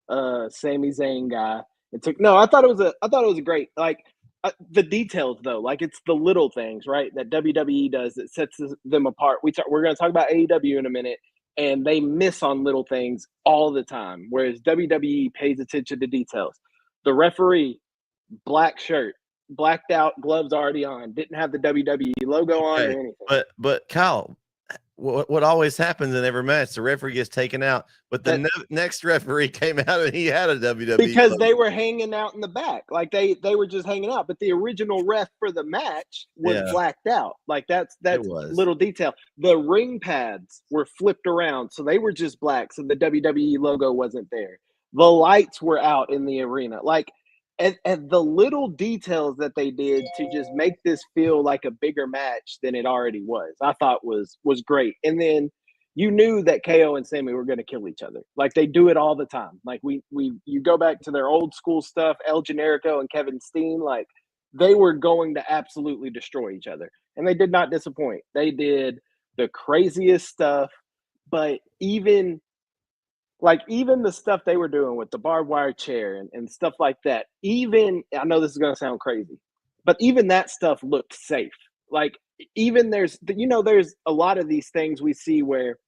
Sami Zayn guy. I thought it was a great, like, the details though, like it's the little things, right, that WWE does that sets them apart. We're going to talk about AEW in a minute, and they miss on little things all the time, whereas WWE pays attention to details. The referee, black shirt, blacked out, gloves already on, didn't have the WWE logo on or anything. But Kyle, what always happens in every match, the referee gets taken out, but the next referee came out and he had a WWE because logo. They were hanging out in the back, like they were just hanging out. But the original ref for the match was blacked out. Like that's little detail. The ring pads were flipped around, so they were just black, so the WWE logo wasn't there. The lights were out in the arena, like. And the little details that they did to just make this feel like a bigger match than it already was, I thought was great. And then you knew that KO and Sami were going to kill each other. Like they do it all the time. Like you go back to their old school stuff, El Generico and Kevin Steen, like they were going to absolutely destroy each other. And they did not disappoint. They did the craziest stuff, but even the stuff they were doing with the barbed wire chair and stuff like that, even, I know this is going to sound crazy, but even that stuff looked safe. Like even there's a lot of these things we see where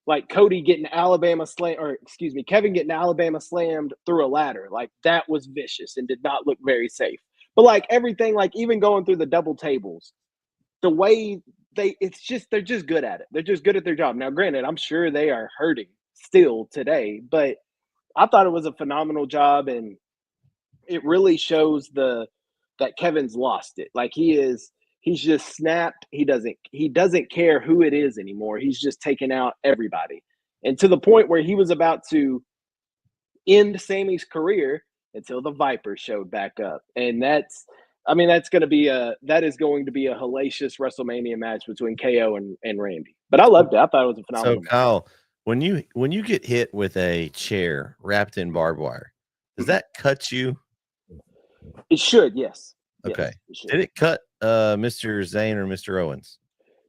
like Kevin getting Alabama slammed through a ladder. Like that was vicious and did not look very safe. But like everything, like even going through the double tables, the way they're just good at it. They're just good at their job. Now, granted, I'm sure they are hurting still today, but I thought it was a phenomenal job, and it really shows that Kevin's lost it. Like he's just snapped. He doesn't care who it is anymore. He's just taking out everybody, and to the point where he was about to end Sami's career until the Vipers showed back up, and that is going to be a hellacious WrestleMania match between KO and Randy. But I loved it. I thought it was a phenomenal match. Kyle, when you get hit with a chair wrapped in barbed wire, does that cut you? It should, yes. Okay. Yes, did it cut Mr. Zayn or Mr. Owens?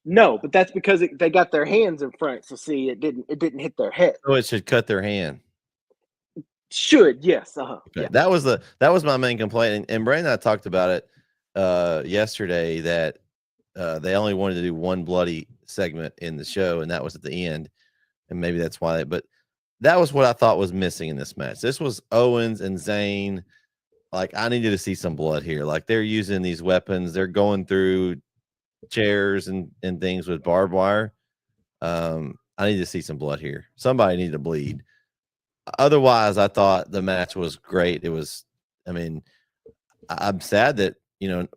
No, but that's because they got their hands in front, so see, it didn't hit their head. So it should cut their hand. Should, yes. Okay. Yeah. That was my main complaint, and Brandon and I talked about it yesterday, that they only wanted to do one bloody segment in the show, and that was at the end. And maybe that's why, but that was what I thought was missing in this match. This was Owens and Zayn. Like, I needed to see some blood here. Like, they're using these weapons. They're going through chairs and things with barbed wire. I need to see some blood here. Somebody needed to bleed. Otherwise, I thought the match was great. It was, I'm sad that,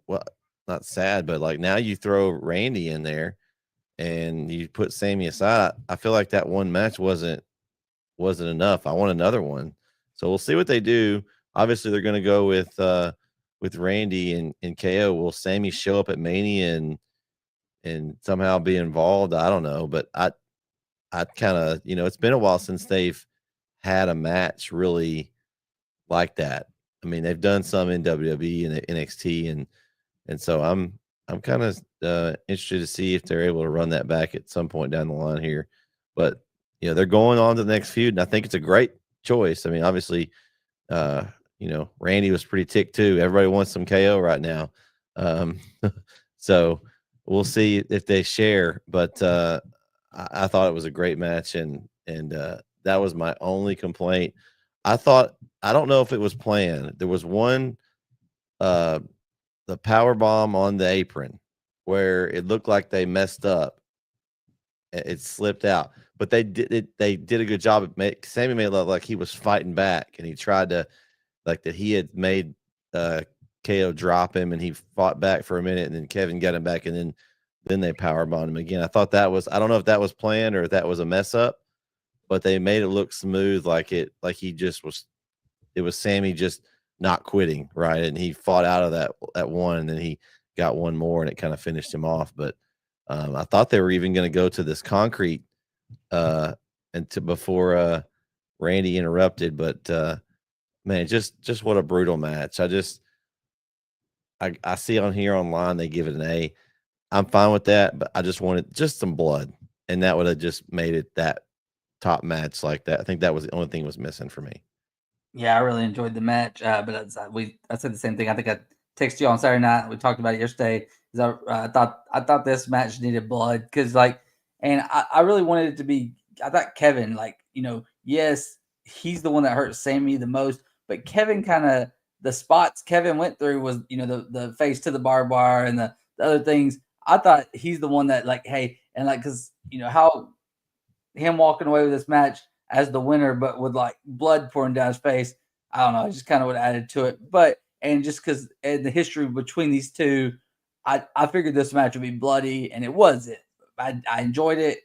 well, not sad, but like now you throw Randy in there and you put Sami aside. I feel like that one match wasn't enough. I want another one. So we'll see what they do. Obviously, they're going to go with Randy and KO. Will Sami show up at Mania and somehow be involved? I don't know, but I kind of, it's been a while since they've had a match really like that. I mean, they've done some in WWE and NXT, and so I'm kind of interested to see if they're able to run that back at some point down the line here. But they're going on to the next feud, and I think it's a great choice. I mean, obviously, Randy was pretty ticked too. Everybody wants some KO right now, so we'll see if they share. But I thought it was a great match, and that was my only complaint. I don't know if it was planned. There was one, the power bomb on the apron where it looked like they messed up. It slipped out, but they did a good job. Sami made it look like he was fighting back, and he tried to, like, that he had made KO drop him, and he fought back for a minute, and then Kevin got him back, and then they power bombed him again. I thought that was, I don't know if that was planned or if that was a mess up, but they made it look smooth, like he just was. It was Sammy just not quitting, right? And he fought out of that one, and then he got one more, and it kind of finished him off. But I thought they were even going to go to this concrete before Randy interrupted. But man, just what a brutal match. I see on here online they give it an A. I'm fine with that, but I just wanted just some blood, and that would have just made it that top match like that. I think that was the only thing was missing for me. Yeah, I really enjoyed the match, but I said the same thing. I think I texted you on Saturday night. We talked about it yesterday. I thought this match needed blood because and I really wanted it to be. I thought Kevin, yes, he's the one that hurt Sammy the most, but Kevin kind of the spots Kevin went through was the face to the barbed wire and the other things. I thought he's the one that because how him walking away with this match as the winner, but with blood pouring down his face. I don't know. I just kind of would have added to it. And just because in the history between these two, I figured this match would be bloody, and it wasn't. I enjoyed it,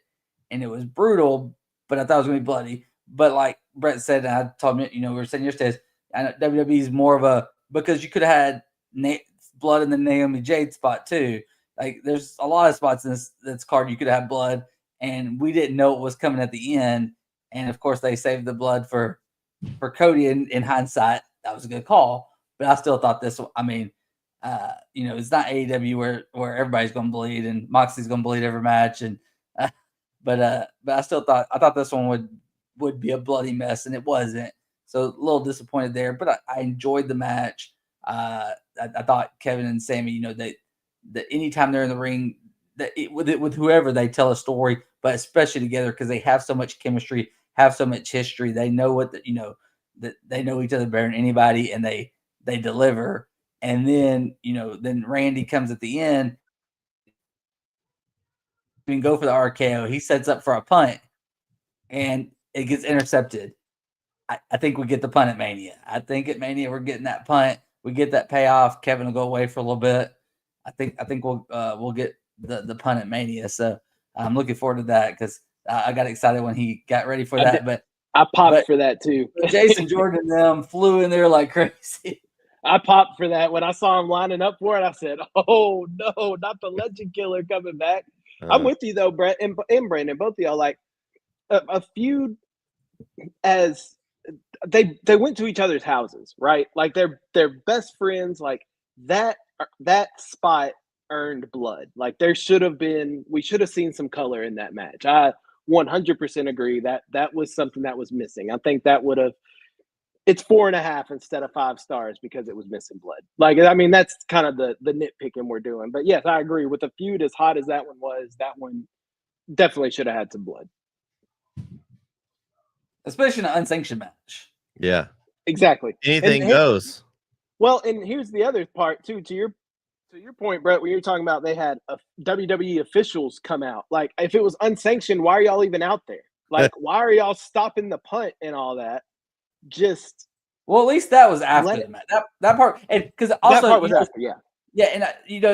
and it was brutal, but I thought it was going to be bloody. But like Bret said, and I told him, we were saying yesterday, I know WWE is more of because you could have had blood in the Naomi Jade spot too. Like there's a lot of spots in this card you could have blood, and we didn't know it was coming at the end. And of course, they saved the blood for Cody. In hindsight, that was a good call. But I still thought this. I mean, it's not AEW where everybody's going to bleed and Moxley's going to bleed every match. And but I still thought this one would be a bloody mess, and it wasn't. So a little disappointed there. But I enjoyed the match. I thought Kevin and Sammy, that anytime they're in the ring, with whoever, they tell a story, but especially together because they have so much chemistry, have so much history. They know that they know each other better than anybody, and they deliver. And then then Randy comes at the end and go for the RKO. He sets up for a punt, and it gets intercepted. I think we get the punt at Mania. I think at Mania we're getting that punt. We get that payoff. Kevin will go away for a little bit. I think we'll get the punt at Mania. So I'm looking forward to that because I got excited when he got ready for that. But I popped for that too. Jason Jordan and them flew in there like crazy. I popped for that when I saw him lining up for it. I said, "Oh no, not the Legend Killer coming back." I'm with you though, Bret and Brandon, both of y'all. Like a feud as they went to each other's houses, right? Like they're best friends. Like that spot earned blood. Like we should have seen some color in that match. I 100% agree that was something that was missing. I think that would have. It's 4.5 instead of 5 stars because it was missing blood. Like, I mean, that's kind of the nitpicking we're doing. But yes, I agree with a feud as hot as that one was. That one definitely should have had some blood, especially in an unsanctioned match. Yeah, exactly. Anything goes. Well, and here's the other part too. To your point, Bret, when you're talking about they had WWE officials come out. Like, if it was unsanctioned, why are y'all even out there? Like, why are y'all stopping the punt and all that? Well, at least that was after the match. That part, and because also that part was after, and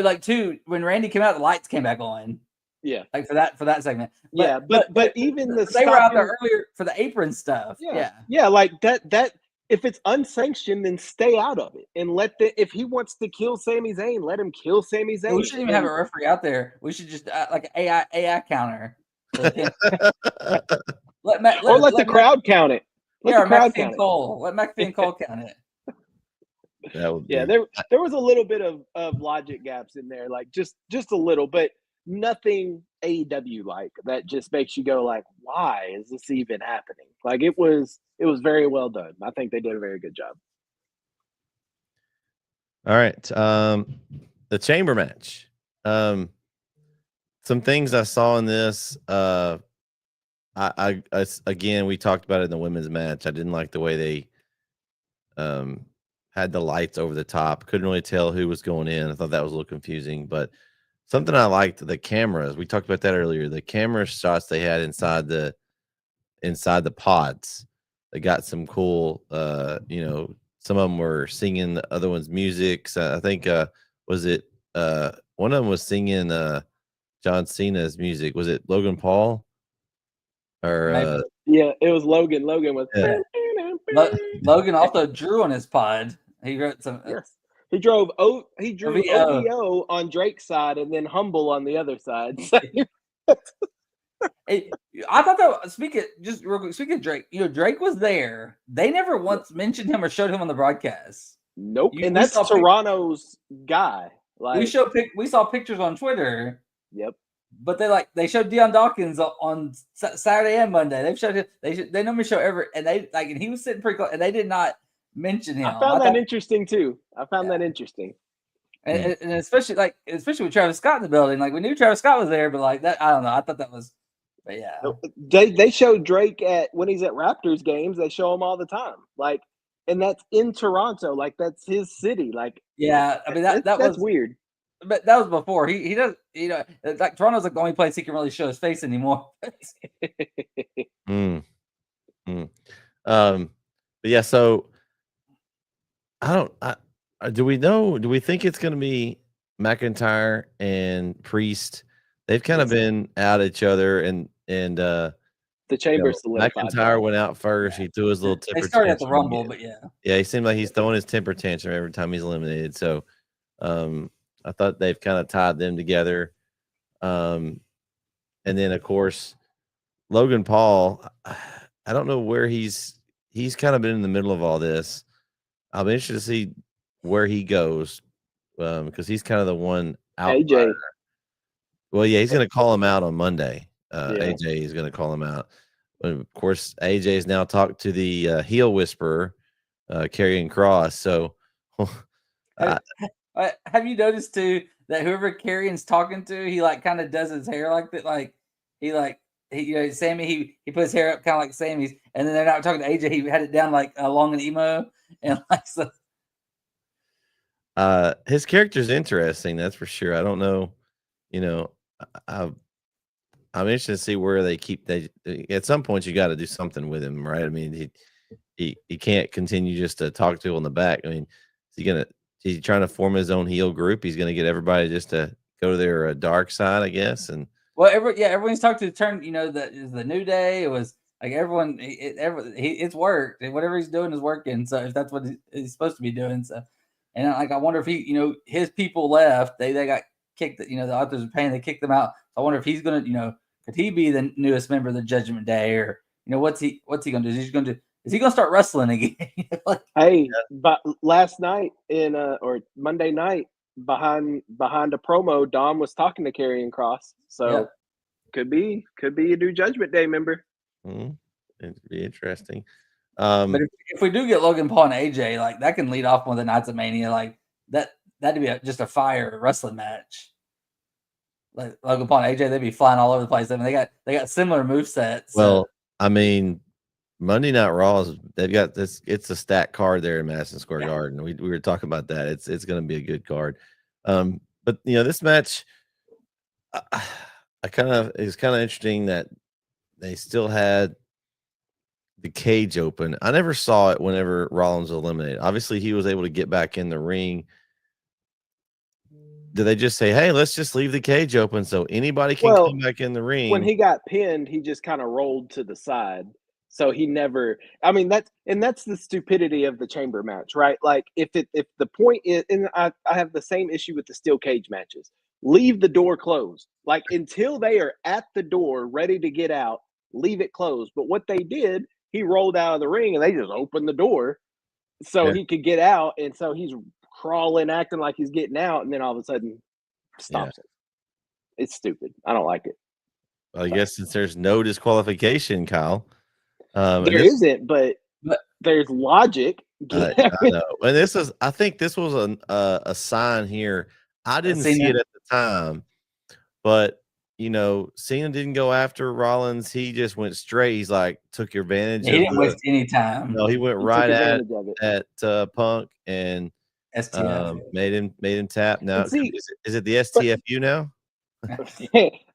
like too, when Randy came out, the lights came back on. Yeah, like for that segment. But even they were out there earlier for the apron stuff. Yeah, like that. If it's unsanctioned, then stay out of it and if he wants to kill Sami Zayn, let him kill Sami Zayn. We shouldn't even have a referee out there. We should just like an AI counter. let the crowd count it. Let McAfee and Cole count it. There was a little bit of logic gaps in there, like just a little, but nothing AEW like that just makes you go like, why is this even happening? Like it was very well done. I think they did a very good job. All right. The chamber match. Some things I saw in this, I again, we talked about it in the women's match. I didn't like the way they had the lights over the top. Couldn't really tell who was going in. I thought that was a little confusing. But something I liked, the cameras. We talked about that earlier. The camera shots they had inside the pods. They got some cool. Some of them were singing the other one's music. So I think was it one of them was singing John Cena's music. Was it Logan Paul? Or Yeah, it was Logan. Logan was. Yeah. Logan also drew on his pod. He wrote some. Yes, he drew OVO. OVO on Drake's side and then Humble on the other side. Hey, I thought that speaking of Drake, Drake was there. They never once mentioned him or showed him on the broadcast. Nope, and that's Toronto's guy. Like we saw pictures on Twitter. Yep. But they showed Deion Dawkins on Saturday and Monday. They've showed him. They normally show and he was sitting pretty close, and they did not mention him. I found that interesting too. That interesting. And especially with Travis Scott in the building, we knew Travis Scott was there, but that I don't know. I thought that was, but yeah. They show Drake when he's at Raptors games. They show him all the time, and that's in Toronto. That's his city. Yeah, I mean that's was weird. But that was before he does. Toronto's the only place he can really show his face anymore. But yeah, so do we think it's going to be McIntyre and Priest? They've kind of been at each other, and the Chamber McIntyre went out first. He threw his little temper. They started at the Rumble, but yeah, he seemed like he's throwing his temper tantrum every time he's eliminated. So, I thought they've kind of tied them together. And then of course, Logan Paul, I don't know where he's kind of been in the middle of all this. I'll be interested to see where he goes, because he's kind of the one out. AJ. Well, yeah, he's going to call him out on Monday. AJ is going to call him out. But of course, AJ's now talked to the heel whisperer, Karrion Kross. So, have you noticed too that whoever Karrion's talking to, he kind of does his hair like that, Sammy, he put his hair up kind of like Sammy's, and then they're not talking to AJ. He had it down long and emo, and so. His character's interesting, that's for sure. I don't know, I'm interested to see where they keep. At some point, you got to do something with him, right? I mean, he can't continue just to talk to on the back. I mean, is he trying to form his own heel group? He's going to get everybody just to go to their dark side, I guess. And everyone's talked to the turn. The New Day. It was everyone. It's worked. Whatever he's doing is working. So if that's what he's supposed to be doing, so and I wonder if he, his people left. They got kicked. The authors of pain. They kicked them out. So I wonder if he's gonna, could he be the newest member of the Judgment Day, or what's he gonna do? Is he gonna start wrestling again? But last night or Monday night behind a promo, Dom was talking to Karrion Kross, so could be a new Judgment Day member. It'd be interesting. But if we do get Logan Paul and AJ, that can lead off one of the Nights of Mania, that'd be just a fire wrestling match. Logan Paul and AJ, they'd be flying all over the place. I mean, they got similar movesets. So. Well, I mean, Monday Night Raw they've got this. It's a stacked card there in Madison Square Garden. We were talking about that. It's going to be a good card. But this match, it's kind of interesting that they still had the cage open. I never saw it whenever Rollins was eliminated. Obviously, he was able to get back in the ring. Did they just say, "Hey, let's just leave the cage open so anybody can come back in the ring"? When he got pinned, he just kind of rolled to the side. So he never. I mean, that's the stupidity of the chamber match, right? If the point is, and I have the same issue with the steel cage matches. Leave the door closed, until they are at the door ready to get out. Leave it closed. But what they did, he rolled out of the ring and they just opened the door so he could get out, and so he's crawling, acting like he's getting out, and then all of a sudden stops it. It's stupid. I don't like it. Well, I guess since there's no disqualification, Kyle. There isn't, but there's logic. I know. And I think this was a sign here. I didn't see it at the time, but Cena didn't go after Rollins. He just went straight. He's took your advantage. He didn't waste any time. No, he went right at Punk and STF. made him tap. Now is it the STFU now?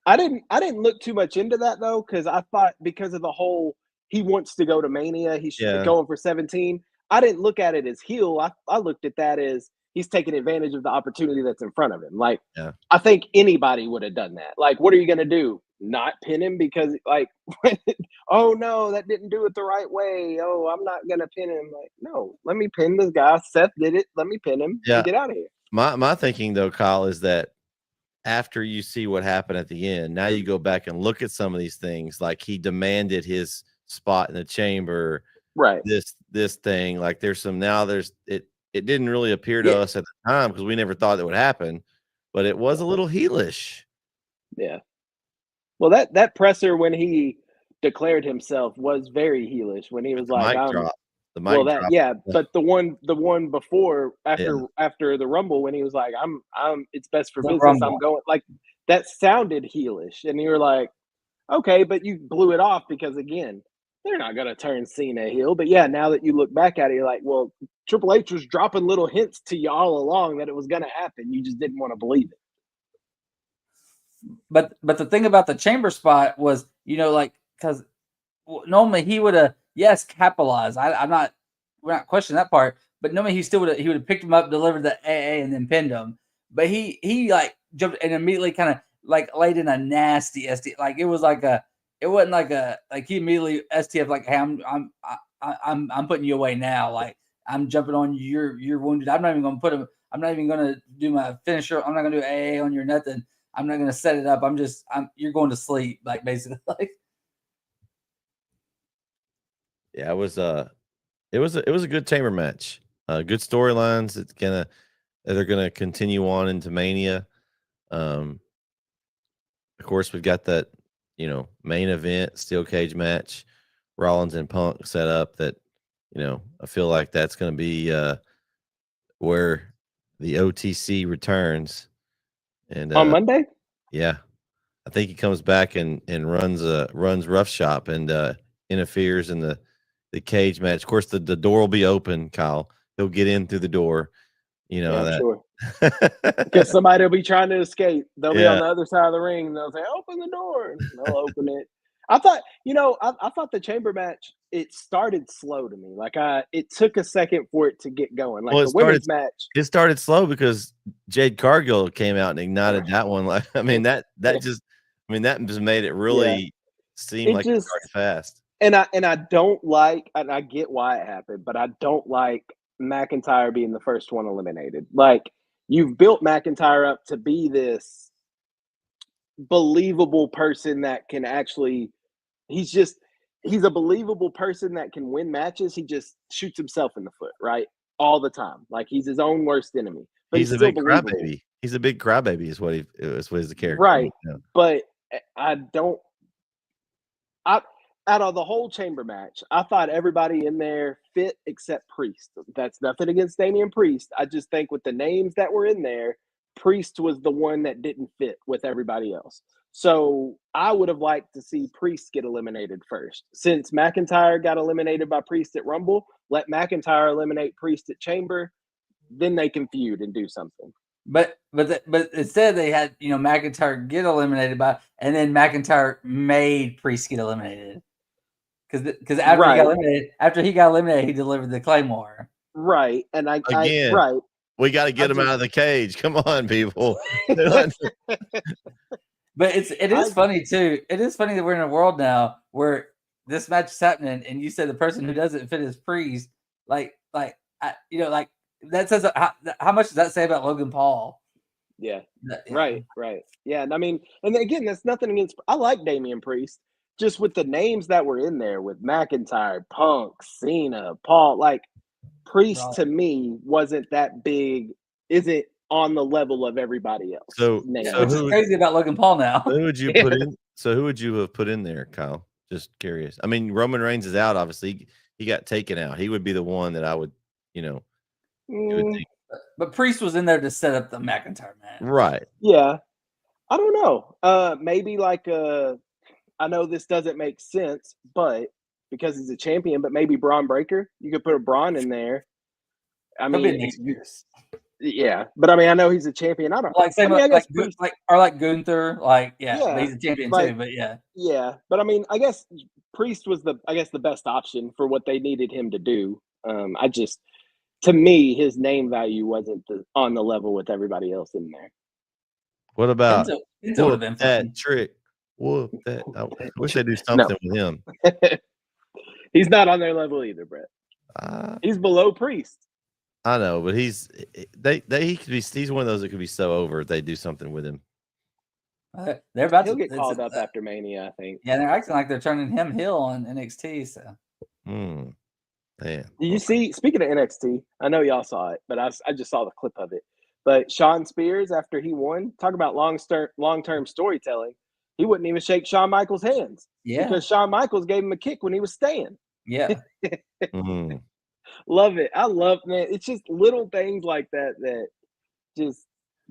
I didn't look too much into that though, because I thought because of the whole he wants to go to Mania, he should be going for 17. I didn't look at it as heel. I looked at that as he's taking advantage of the opportunity that's in front of him. I think anybody would have done that. What are you going to do? not pin him because like, oh no, that didn't do it the right way. Oh, I'm not gonna pin him. Like, no, let me pin this guy. Seth did it. Let me pin him. Yeah. And get out of here. My thinking though, Kyle, is that after you see what happened at the end, now you go back and look at some of these things. Like he demanded his spot in the chamber. Right. This thing. Like there's it didn't really appear to us at the time because we never thought that would happen, but it was a little heelish. Yeah. Well, that presser when he declared himself was very heelish when he was like, the mic drop. Yeah, but the one before after the Rumble when he was like, I'm it's best for business. Rumble. I'm going like that sounded heelish, and you were like, okay, but you blew it off because again, they're not gonna turn Cena heel. But yeah, now that you look back at it, you're like, well, Triple H was dropping little hints to you all along that it was gonna happen. You just didn't want to believe it. But the thing about the chamber spot was, like, because normally he would have capitalized. We're not questioning that part. But normally he would have picked him up, delivered the AA, and then pinned him. But he like jumped and immediately kind of like laid in a nasty STF. Like it wasn't like he immediately STF like, hey, I'm putting you away now. Like I'm jumping on you. You're wounded. I'm not even gonna put him. I'm not even gonna do my finisher. I'm not gonna do AA on you or nothing. I'm not going to set it up. You're going to sleep, like basically. Yeah, it was a good chamber match. Good storylines. They're gonna continue on into Mania. Of course, we've got that main event steel cage match, Rollins and Punk set up. That I feel like that's going to be where the OTC returns. And on Monday, yeah, I think he comes back and runs rough shop and interferes in the cage match. Of course, the door will be open. Kyle, he'll get in through the door. Sure. Because somebody will be trying to escape. They'll be on the other side of the ring. And they'll say, "Open the door." And they'll open it. I thought, I thought the chamber match, it started slow to me. Like it took a second for it to get going. Like the women's match, it started slow because Jade Cargill came out and ignited that one. Like that just made it really seem like it started fast. And I don't like, and I get why it happened, but I don't like McIntyre being the first one eliminated. Like you've built McIntyre up to be this believable person that can actually. He's a believable person that can win matches. He just shoots himself in the foot, right? All the time. Like he's his own worst enemy. But he's a big crybaby. He's a big crybaby is what is the character. Right. But out of the whole chamber match, I thought everybody in there fit except Priest. That's nothing against Damian Priest. I just think with the names that were in there, Priest was the one that didn't fit with everybody else. So I would have liked to see Priest get eliminated first. Since McIntyre got eliminated by Priest at Rumble, let McIntyre eliminate Priest at Chamber, then they can feud and do something. But instead they had McIntyre get eliminated and then McIntyre made Priest get eliminated because after he got eliminated, he delivered the Claymore. Right, and we got to get him out of the cage. Come on, people. But it is funny too. It is funny that we're in a world now where this match is happening, and you said the person who doesn't fit is Priest. Like that says how much does that say about Logan Paul? Yeah. Right. Yeah, and I mean, and again, that's nothing against. I like Damian Priest, just with the names that were in there with McIntyre, Punk, Cena, Paul. Like Priest to me wasn't that big. Isn't on the level of everybody else. So which is crazy about Logan Paul now. Who would you put in? So who would you have put in there, Kyle? Just curious. I mean, Roman Reigns is out. Obviously, he got taken out. He would be the one that I would, But Priest was in there to set up the McIntyre match, right? Yeah, I don't know. Maybe like I know this doesn't make sense, but because he's a champion, but maybe Braun Breaker. You could put a Braun in there. I mean, yeah, but I mean, I know he's a champion. I don't like like Gunther, he's a champion too. But yeah. But I mean, I guess Priest was the best option for what they needed him to do. To me, his name value wasn't on the level with everybody else in there. What about that trick? whoop that. I wish they do something with him. He's not on their level either, Bret. He's below Priest. I know, but he could be. He's one of those that could be so over if they do something with him. They're about He'll to get called up after Mania, I think. Yeah, they're acting like they're turning him heel on NXT. So, Man. Did you see? Speaking of NXT, I know y'all saw it, but I just saw the clip of it. But Shawn Spears, after he won, talk about long-term storytelling. He wouldn't even shake Shawn Michaels' hands. Yeah, because Shawn Michaels gave him a kick when he was staying. Yeah. Love it. I love, man. It's just little things like that just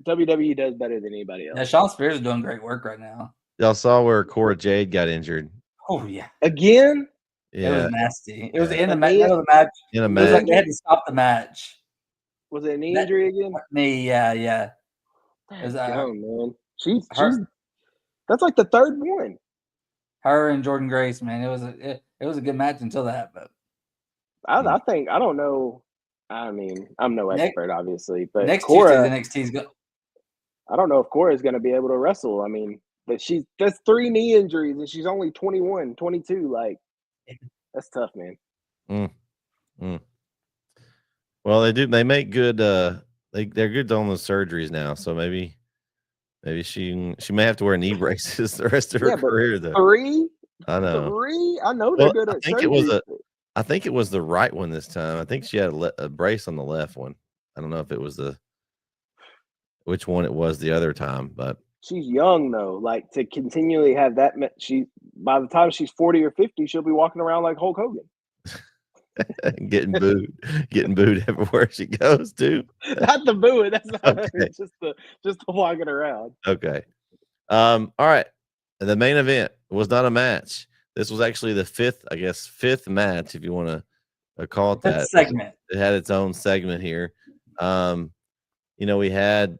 WWE does better than anybody else. Yeah, Shawn Spears is doing great work right now. Y'all saw where Cora Jade got injured. Oh yeah. Again? Yeah. It was nasty. It was in the match. In a match. In a It match. was like they had to stop the match. Was it a knee injury again? Knee, yeah. It was, man. She's that's like the third one. Her and Jordan Grace, man. It was a good match until that, but I think I don't know. I mean, I'm no expert, obviously, but next Cora, Tuesday's NXT's good. I don't know if Cora is going to be able to wrestle. I mean, but that's 3 knee injuries and she's only 21, 22. Like, that's tough, man. Well, they make good. They're good on the surgeries now, so maybe she may have to wear knee braces the rest of her career. Though 3, I know 3. I know they're good at. I think it was the right one this time. I think she had a brace on the left one. I don't know if it was which one it was the other time, but she's young though. Like to continually have that. By the time she's 40 or 50, she'll be walking around like Hulk Hogan. getting booed everywhere she goes too. Not the booing. That's not okay. just the walking around. Okay. All right. The main event was not a match. This was actually the fifth match, if you want to call it that. Segment. It had its own segment here. We had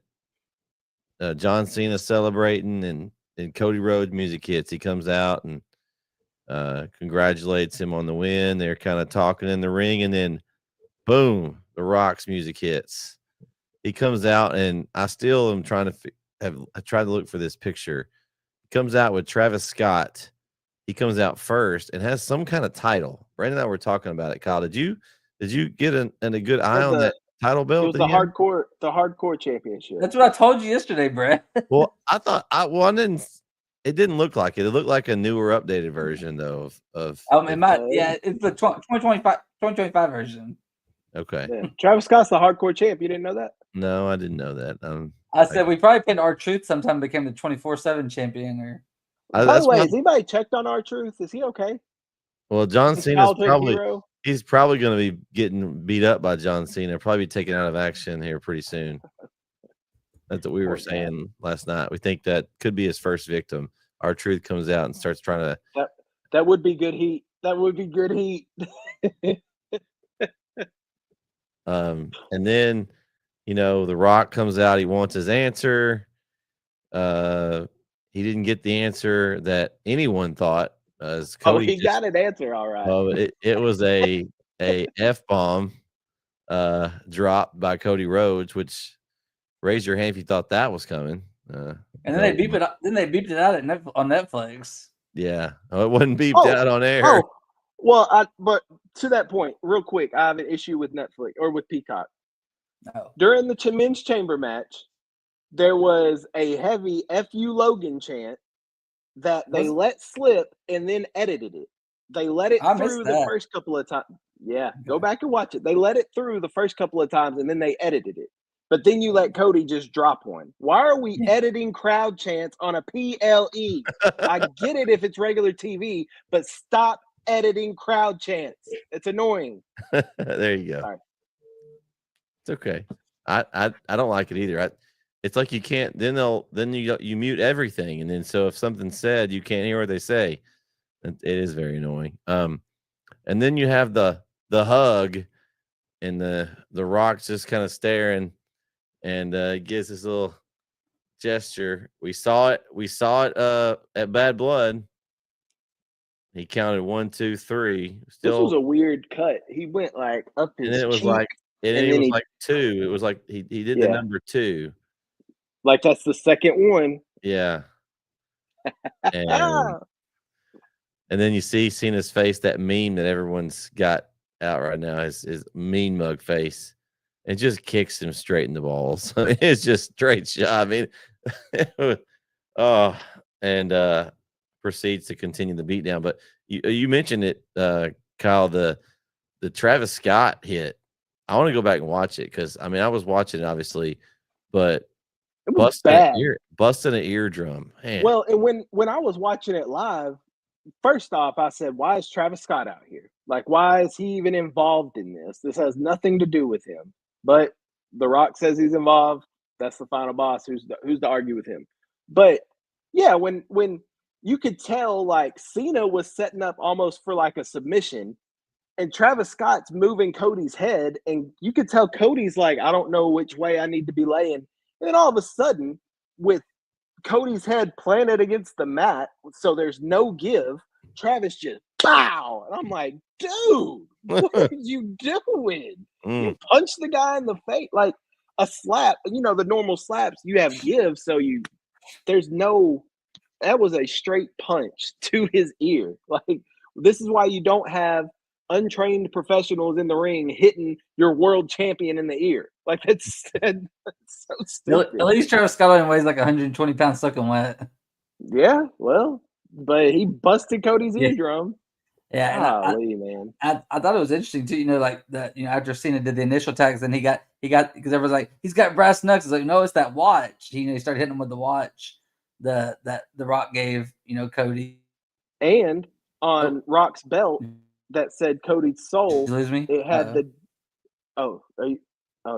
John Cena celebrating and Cody Rhodes music hits. He comes out and congratulates him on the win. They're kind of talking in the ring, and then boom, The Rock's music hits. He comes out, and I still am trying to I tried to look for this picture. He comes out with Travis Scott. He comes out first and has some kind of title. Brandon and I were talking about it. Kyle, did you get a good eye on that title belt? It was the hardcore championship. That's what I told you yesterday, Brett. Well, I thought it didn't look like it. It looked like a newer, updated version though of it's the 2025 version. Okay. Yeah. Travis Scott's the hardcore champ. You didn't know that? No, I didn't know that. I said we probably pinned R-Truth sometime became the 24/7 champion or. By the way, has anybody checked on R-Truth? Is he okay? Well, John Cena's he's probably going to be getting beat up by John Cena, probably taken out of action here pretty soon. That's what we were saying last night. We think that could be his first victim. R-Truth comes out and starts trying to. That would be good heat. That would be good heat. And then, The Rock comes out. He wants his answer. He didn't get the answer that anyone thought. He got an answer, all right. It was a F-bomb drop by Cody Rhodes, which raise your hand if you thought that was coming. And then they beeped it. Then they beeped it out on Netflix. Yeah, it wasn't beeped out on air. Well, but to that point, real quick, I have an issue with Netflix or with Peacock. No. During the men's chamber match, there was a heavy "F-U Logan" chant that they let slip and then edited it. They let it through the first couple of times. Yeah, go back and watch it. They let it through the first couple of times and then they edited it. But then you let Cody just drop one. Why are we editing crowd chants on a PLE? I get it if it's regular TV, but stop editing crowd chants. It's annoying. There you go. Sorry. It's okay. I don't like it either. It's like you can't. Then you mute everything, and then so if something's said, you can't hear what they say. It is very annoying. And then you have the hug, and the Rock's just kind of staring, and gives this little gesture. We saw it at Bad Blood. He counted 1, 2, 3. This was a weird cut. He went like up his and then it was cheek, like, it was like 2. It was like he did the number 2. Like that's the second one. Yeah. and then you see Cena's face, that meme that everyone's got out right now, his mean mug face, and just kicks him straight in the balls. It's just straight shot. I mean, oh, and proceeds to continue the beatdown. But you mentioned it, Kyle, the Travis Scott hit. I want to go back and watch it because I mean I was watching it obviously, but it was busting an eardrum. Man. Well, and when I was watching it live, first off, I said, why is Travis Scott out here? Like, why is he even involved in this? This has nothing to do with him. But The Rock says he's involved. That's the final boss. Who's to argue with him? But yeah, when you could tell, like, Cena was setting up almost for like a submission, and Travis Scott's moving Cody's head, and you could tell Cody's like, I don't know which way I need to be laying. And then all of a sudden, with Cody's head planted against the mat, so there's no give, Travis just pow. And I'm like, dude, what are you doing? You punch the guy in the face. Like a slap, you know, the normal slaps, you have give, so that was a straight punch to his ear. Like, this is why you don't have untrained professionals in the ring hitting your world champion in the ear. Like, that's so stupid. At least Travis Scott only weighs like 120 pounds soaking wet. Yeah, well, but he busted Cody's eardrum. Yeah, man. I thought it was interesting too. You know, like that. You know, after Cena did the initial tags, then he got because everyone's like, he's got brass knucks. It's like, no, it's that watch. He started hitting him with the watch that The Rock gave Cody, and on Rock's belt that said Cody's soul. Did you lose me? It had the. Oh,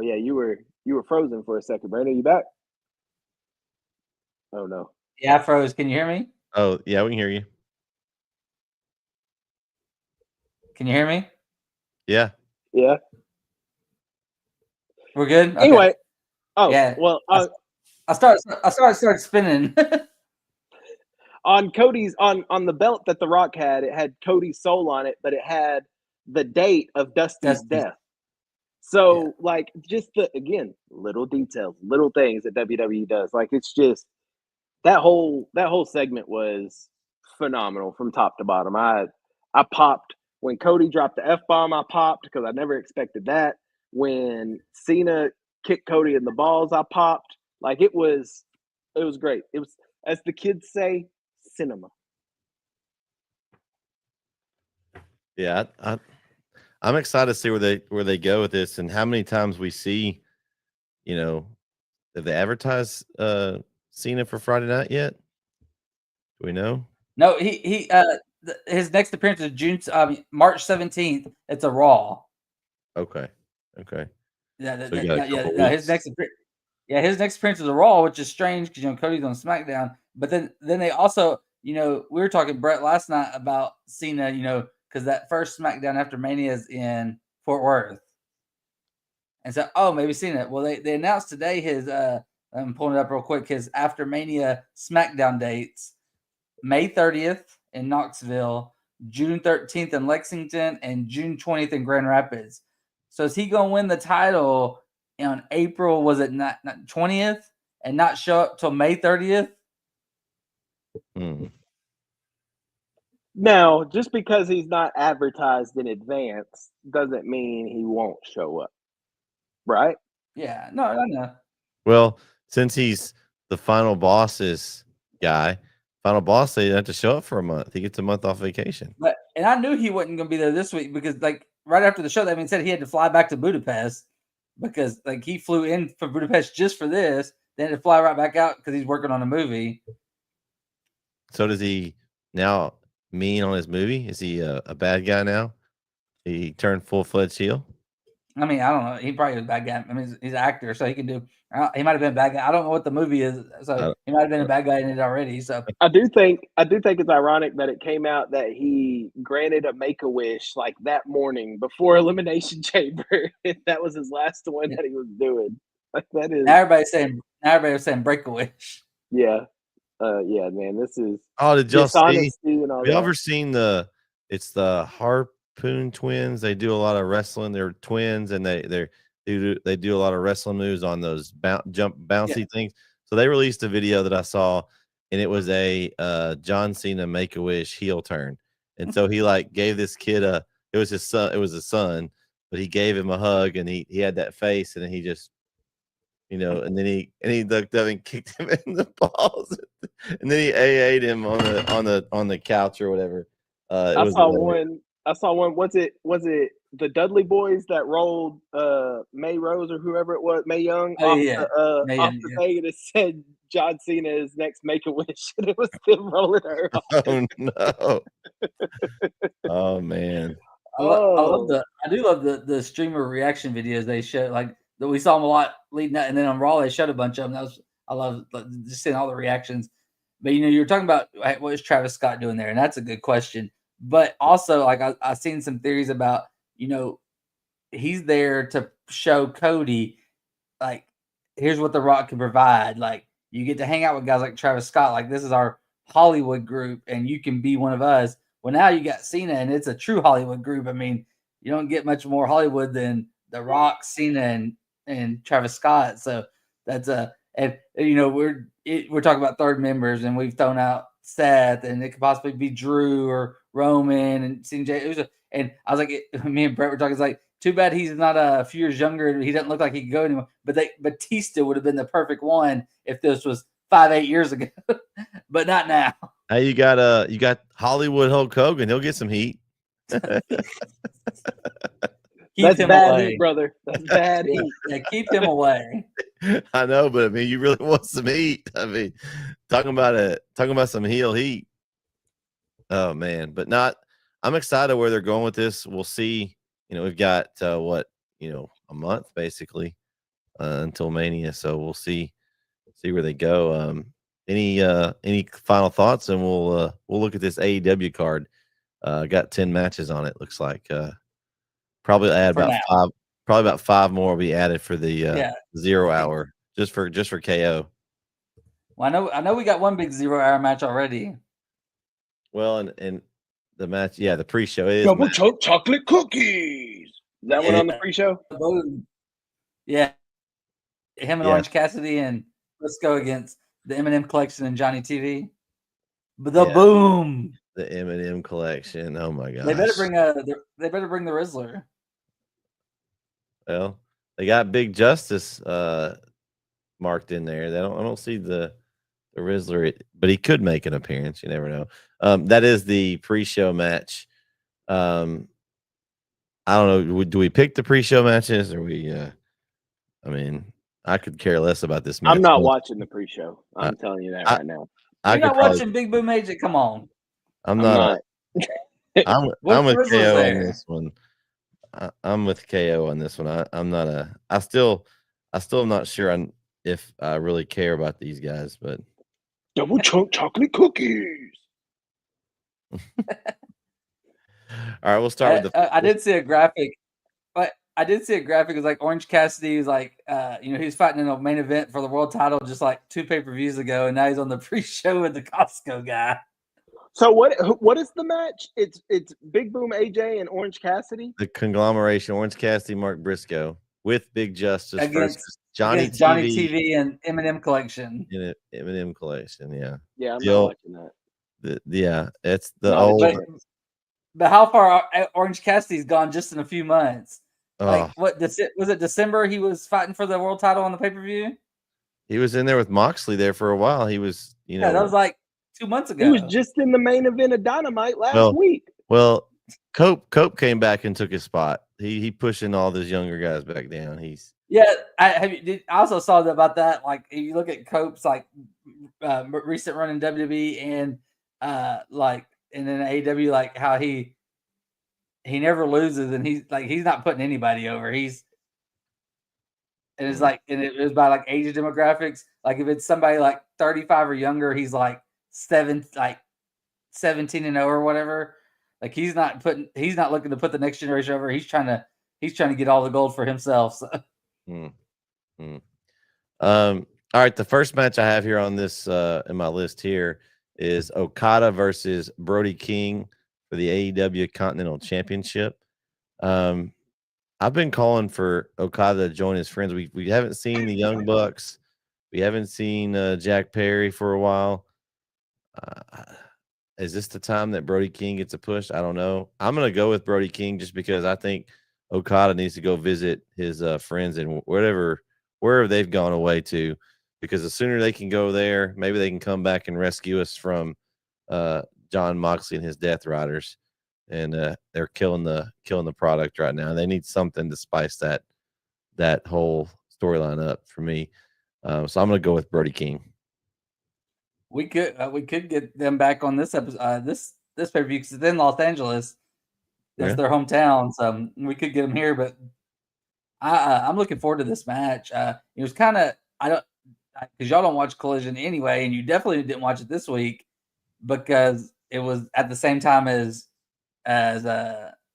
yeah, you were frozen for a second, Brandon. Are you back? Oh no. Yeah, I froze. Can you hear me? Oh yeah, we can hear you. Can you hear me? Yeah. Yeah. We're good. Okay. Anyway. Oh yeah. Well, I started spinning. On Cody's on the belt that The Rock had, it had Cody's soul on it, but it had the date of Dusty's death. So like, just little details, little things that WWE does. Like, it's just that whole segment was phenomenal from top to bottom. I popped when Cody dropped the F-bomb. I popped because I never expected that. When Cena kicked Cody in the balls, I popped. Like, it was great. It was, as the kids say, cinema. Yeah, I'm excited to see where they go with this and how many times we see, have they advertised Cena for Friday night yet? Do we know? No, he his next appearance is March 17th. It's a Raw. Okay. Yeah, his next appearance is a Raw, which is strange because Cody's on SmackDown. But then they also, we were talking Bret last night about Cena, because that first SmackDown after Mania is in Fort Worth. And so, maybe Cena. Well, they announced today his I'm pulling it up real quick, his after Mania SmackDown dates: May 30th in Knoxville, June 13th in Lexington, and June 20th in Grand Rapids. So is he gonna win the title on April? Was it not 20th and not show up till May 30th? Now, just because he's not advertised in advance doesn't mean he won't show up, right? Yeah, no. Well, since he's the final boss's guy, final boss, they have to show up for a month. He gets a month off vacation. And I knew he wasn't going to be there this week because, like, right after the show, they said he had to fly back to Budapest because, like, he flew in from Budapest just for this, then to fly right back out because he's working on a movie. So does he now mean on his movie? Is he a bad guy now? He turned full-fledged heel? I mean, I don't know. He probably was a bad guy. I mean, he's an actor, so he can do. He might have been a bad guy. I don't know what the movie is, so he might have been a bad guy in it already. So I do think it's ironic that it came out that he granted a Make-A-Wish like that morning before Elimination Chamber. That was his last one that he was doing. Like, that is. Everybody's saying break a wish. Yeah, yeah, man. This is. Oh, did y'all see? Have you ever seen it's the Harpoon twins? They do a lot of wrestling. They're twins, and they do a lot of wrestling moves on those bouncy things. So they released a video that I saw, and it was a John Cena Make-A-Wish heel turn. And so he like gave this kid it was his son, it was his son, but he gave him a hug, and he had that face, and he just, and then he looked up and kicked him in the balls, and then he AA'd him on the couch or whatever. I saw one. Was it the Dudley Boys that rolled May Rose or whoever it was, May Young, off the thing, and it said John Cena is next Make-A-Wish, and it was them rolling her off. Oh no! Oh man! I do love the streamer reaction videos they show. Like we saw them a lot leading up, and then on Raw they showed a bunch of them. I love just seeing all the reactions. But you were talking about what is Travis Scott doing there, and that's a good question. But also, like I've seen some theories about, he's there to show Cody, like, here's what The Rock can provide. Like, you get to hang out with guys like Travis Scott. Like, this is our Hollywood group, and you can be one of us. Well, now you got Cena, and it's a true Hollywood group. I mean, you don't get much more Hollywood than The Rock, Cena, and Travis Scott. So that's we're talking about third members, and we've thrown out Seth, and it could possibly be Drew or Roman and CJ. And I was like, me and Bret were talking. It's like, too bad he's not a few years younger. He doesn't look like he could go anymore. But Batista would have been the perfect one if this was 5-8 years ago, but not now. Hey, you got Hollywood Hulk Hogan. He'll get some heat. That's bad heat, brother. That's bad heat. Yeah, keep him away. I know, but I mean, you really want some heat. I mean, talking about some heel heat. Oh man, but not. I'm excited where they're going with this. We'll see. We've got a month basically until Mania, so we'll see where they go. Any final thoughts, and we'll look at this AEW card. Got 10 matches on it. Looks like probably add about five. Probably about 5 more will be added for the 0 hour, just for KO. Well, I know we got one big 0 hour match already. Well, and the match, the pre-show is double chocolate cookies. Is that one on the pre-show? Yeah, him and Orange Cassidy and Briscoe against the Eminem Collection and Johnny TV. But boom, the Eminem Collection. Oh my gosh! They better bring the Rizzler. Well, they got Big Justice marked in there. I don't see the Rizzler, but he could make an appearance. You never know. That is the pre-show match. I don't know. Do we pick the pre-show matches, or we? I mean, I could care less about this match. I'm not watching the pre-show. I'm telling you that right now. You're not watching Big Boom Agent? Come on. I'm not. I'm with KO on this one. I'm with KO on this one. I'm not I still am not sure if I really care about these guys, but double chocolate cookies. All right, we'll start with I did see a graphic, but I did see a graphic. It was like Orange Cassidy was like, he was fighting in a main event for the world title just like 2 pay-per-views ago, and now he's on the pre-show with the Costco guy. So what is the match? It's Big Boom AJ and Orange Cassidy. The conglomeration: Orange Cassidy, Mark Briscoe with Big Justice against Johnny TV and Eminem Collection. Eminem Collection, yeah. Yeah, I'm not watching that. It's the old. But how far Orange Cassidy's gone just in a few months? Like what? Was it December? He was fighting for the world title on the pay-per-view. He was in there with Moxley there for a while. He was, that was like 2 months ago. He was just in the main event of Dynamite last week. Well, Cope came back and took his spot. He pushing all those younger guys back down. I also saw about that. Like, if you look at Cope's like recent run in WWE and and then AEW, like how he never loses, and he's not putting anybody over. And it's like, and it was by like age demographics. Like if it's somebody like 35 or younger, he's like 17 and over or whatever. Like he's not looking to put the next generation over. He's trying to get all the gold for himself. So. All right, the first match I have here on this in my list here is Okada versus Brody King for the AEW Continental Championship. I've been calling for Okada to join his friends. We haven't seen the Young Bucks. We haven't seen Jack Perry for a while. Is this the time that Brody King gets a push? I don't know. I'm going to go with Brody King just because I think Okada needs to go visit his friends and wherever they've gone away to, because the sooner they can go there, maybe they can come back and rescue us from John Moxley and his Death Riders. And they're killing the product right now. They need something to spice that whole storyline up for me. So I'm going to go with Brody King. We could get them back on this episode, this pay-per-view, because it's in Los Angeles. That's their hometown, so we could get them here. But I'm looking forward to this match. It was kind of because y'all don't watch Collision anyway, and you definitely didn't watch it this week because it was at the same time as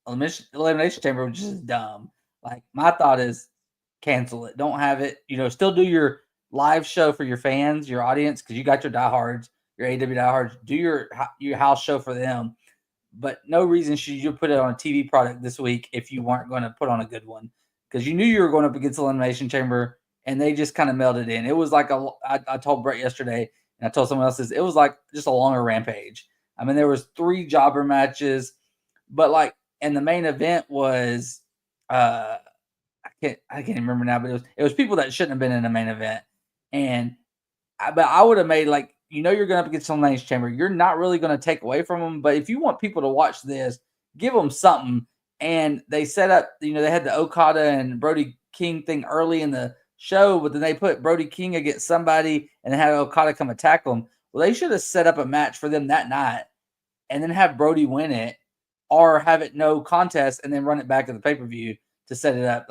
Elimination Chamber, which is dumb. Like, my thought is cancel it. Don't have it. Still do your live show for your fans, your audience, because you got your diehards, your AEW diehards. Do your house show for them, but no reason should you put it on a TV product this week if you weren't going to put on a good one, because you knew you were going up against Elimination Chamber, and they just kind of melded in. It was like I told Bret yesterday, and I told someone else this. It was like just a longer Rampage. I mean, there was 3 jobber matches, but and the main event was I can't even remember now, but it was people that shouldn't have been in the main event. But I would have made you're going up against Elimination Chamber. You're not really going to take away from them. But if you want people to watch this, give them something. And they set up, they had the Okada and Brody King thing early in the show, but then they put Brody King against somebody and had Okada come attack them. Well, they should have set up a match for them that night and then have Brody win it, or have it no contest and then run it back to the pay-per-view to set it up.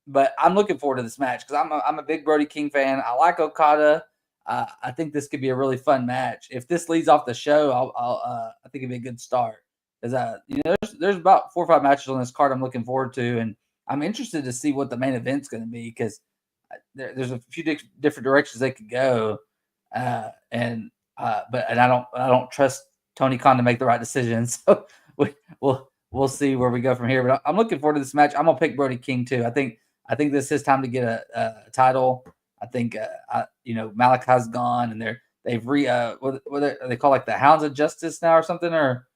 But I'm looking forward to this match because I'm a big Brody King fan. I like Okada. I think this could be a really fun match. If this leads off the show, I think it'd be a good start. Because there's about 4 or 5 matches on this card I'm looking forward to, and I'm interested to see what the main event's going to be because there's a few different directions they could go, but I don't trust Tony Khan to make the right decisions. So we'll see where we go from here. But I'm looking forward to this match. I'm gonna pick Brody King too. I think this is his time to get a title. I think Malachi's gone, and they've what they call the Hounds of Justice now or something, or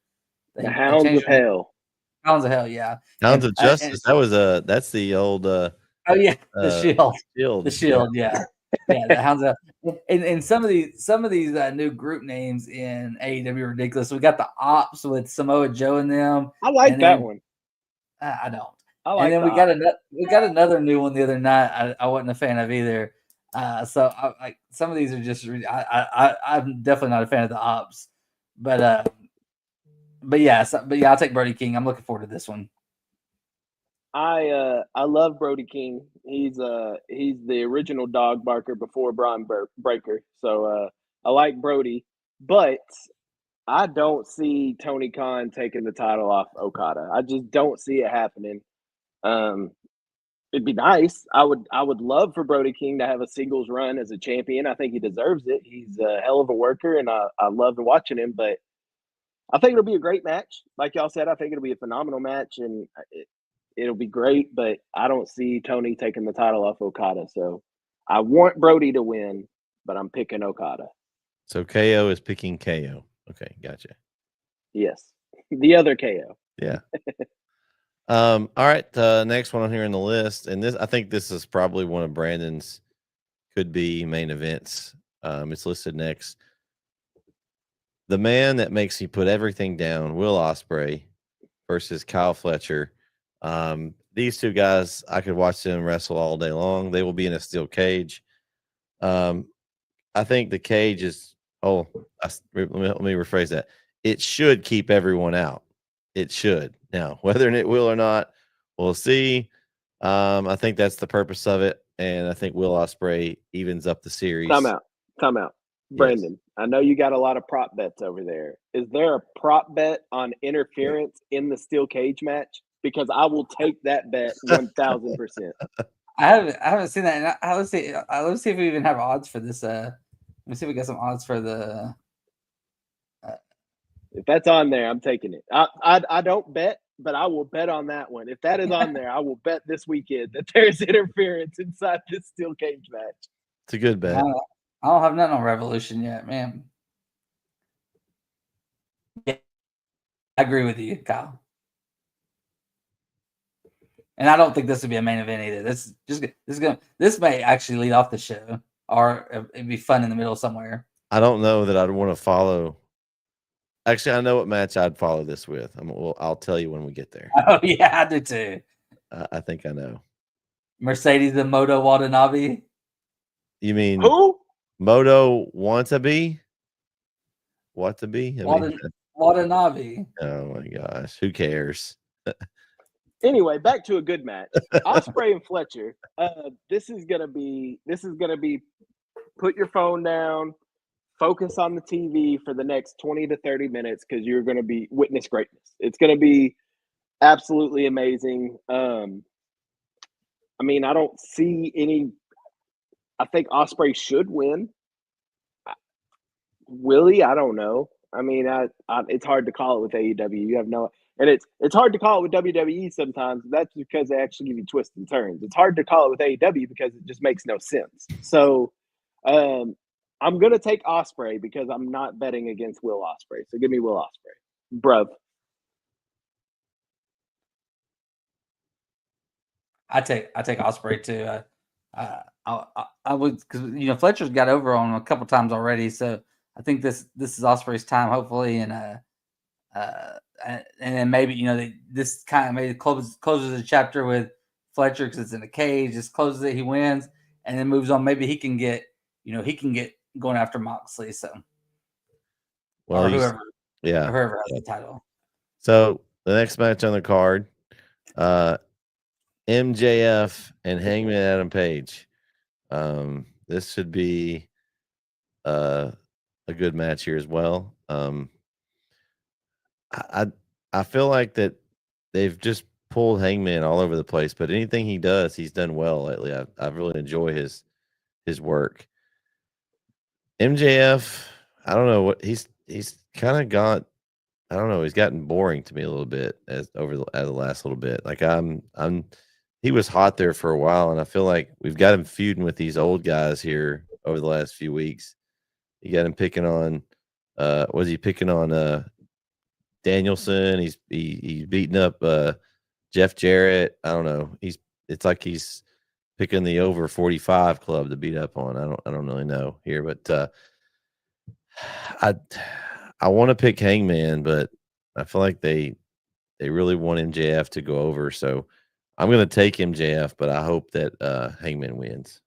the Hounds of Hell. Hounds of Hell, yeah. Hounds of Justice. That's the old. The Shield. The Shield, yeah. Yeah, the Hounds of Hell. And some of these new group names in AEW are ridiculous. We got the Ops with Samoa Joe in them. I like that one. I don't. And then we got another new one the other night. I wasn't a fan of either. So some of these are just. I'm definitely not a fan of the Ops, but yeah, I'll take Brody King. I'm looking forward to this one. I love Brody King. He's the original dog barker before Braun Breaker. So I like Brody, but I don't see Tony Khan taking the title off Okada. I just don't see it happening. It'd be nice. I would love for Brody King to have a singles run as a champion. I think he deserves it. He's a hell of a worker, and I love watching him. But I think it'll be a great match. Like y'all said, I think it'll be a phenomenal match, and it'll be great. But I don't see Tony taking the title off Okada. So I want Brody to win, but I'm picking Okada. So KO is picking KO. Okay, gotcha. Yes, the other KO. Yeah. All right. Next one on here in the list, and I think this is probably one of Brandon's could be main events. It's listed next. The man that makes you put everything down, Will Ospreay versus Kyle Fletcher. These two guys, I could watch them wrestle all day long. They will be in a steel cage. I think the cage is. Let me rephrase that. It should keep everyone out. It should. Now, whether it will or not, we'll see. I think that's the purpose of it, and I think Will Ospreay evens up the series. Time out. Brandon, yes. I know you got a lot of prop bets over there. Is there a prop bet on interference in the steel cage match? Because I will take that bet 1,000%. I haven't seen that. Let's see if we even have odds for this. Let me see if we got some odds for the. If that's on there, I'm taking it. I don't bet, but I will bet on that one. If that is on there, I will bet this weekend that there's interference inside this steel cage match. It's a good bet. I don't have nothing on Revolution yet, man. Yeah, I agree with you, Kyle. And I don't think this would be a main event either. This may actually lead off the show, or it'd be fun in the middle somewhere. I don't know that I'd want to follow. Actually, I know what match I'd follow this with. I'll tell you when we get there. Oh yeah, I do too. I think I know. Mercedes and Moto Watanabe. You mean Who? Moto Watanabe? Watanabe? Watanabe. Oh my gosh, who cares? Anyway, back to a good match. Ospreay and Fletcher. This is gonna be. Put your phone down. Focus on the TV for the next 20 to 30 minutes because you're gonna be witness greatness. It's gonna be absolutely amazing. I mean, I don't see any. I think Ospreay should win. Will he? I don't know. I mean, it's hard to call it with AEW. You have no, and it's hard to call it with WWE sometimes. That's because they actually give you twists and turns. It's hard to call it with AEW because it just makes no sense. So, I'm gonna take Ospreay because I'm not betting against Will Ospreay. So give me Will Ospreay, bruv. I take Ospreay too. I would, because Fletcher's got over on him a couple times already, so I think this is Ospreay's time, hopefully, and then maybe this kind of maybe closes the chapter with Fletcher because it's in a cage, just closes it, he wins, and then moves on. Maybe he can get going after Moxley, so or whoever has the title. So the next match on the card, MJF and Hangman Adam Page. This should be a good match here as well. I feel like that they've just pulled Hangman all over the place, but anything he does, he's done well lately. I really enjoy his work. MJF, I don't know what he's kind of got. I don't know. He's gotten boring to me a little bit as the last little bit. Like he was hot there for a while, and I feel like we've got him feuding with these old guys here over the last few weeks. You got him picking on, was he picking on Danielson? He's beating up Jeff Jarrett. I don't know. It's like he's picking the over 45 club to beat up on. I don't really know here, but I want to pick Hangman, but I feel like they really want MJF to go over, so I'm going to take MJF, but I hope that Hangman wins.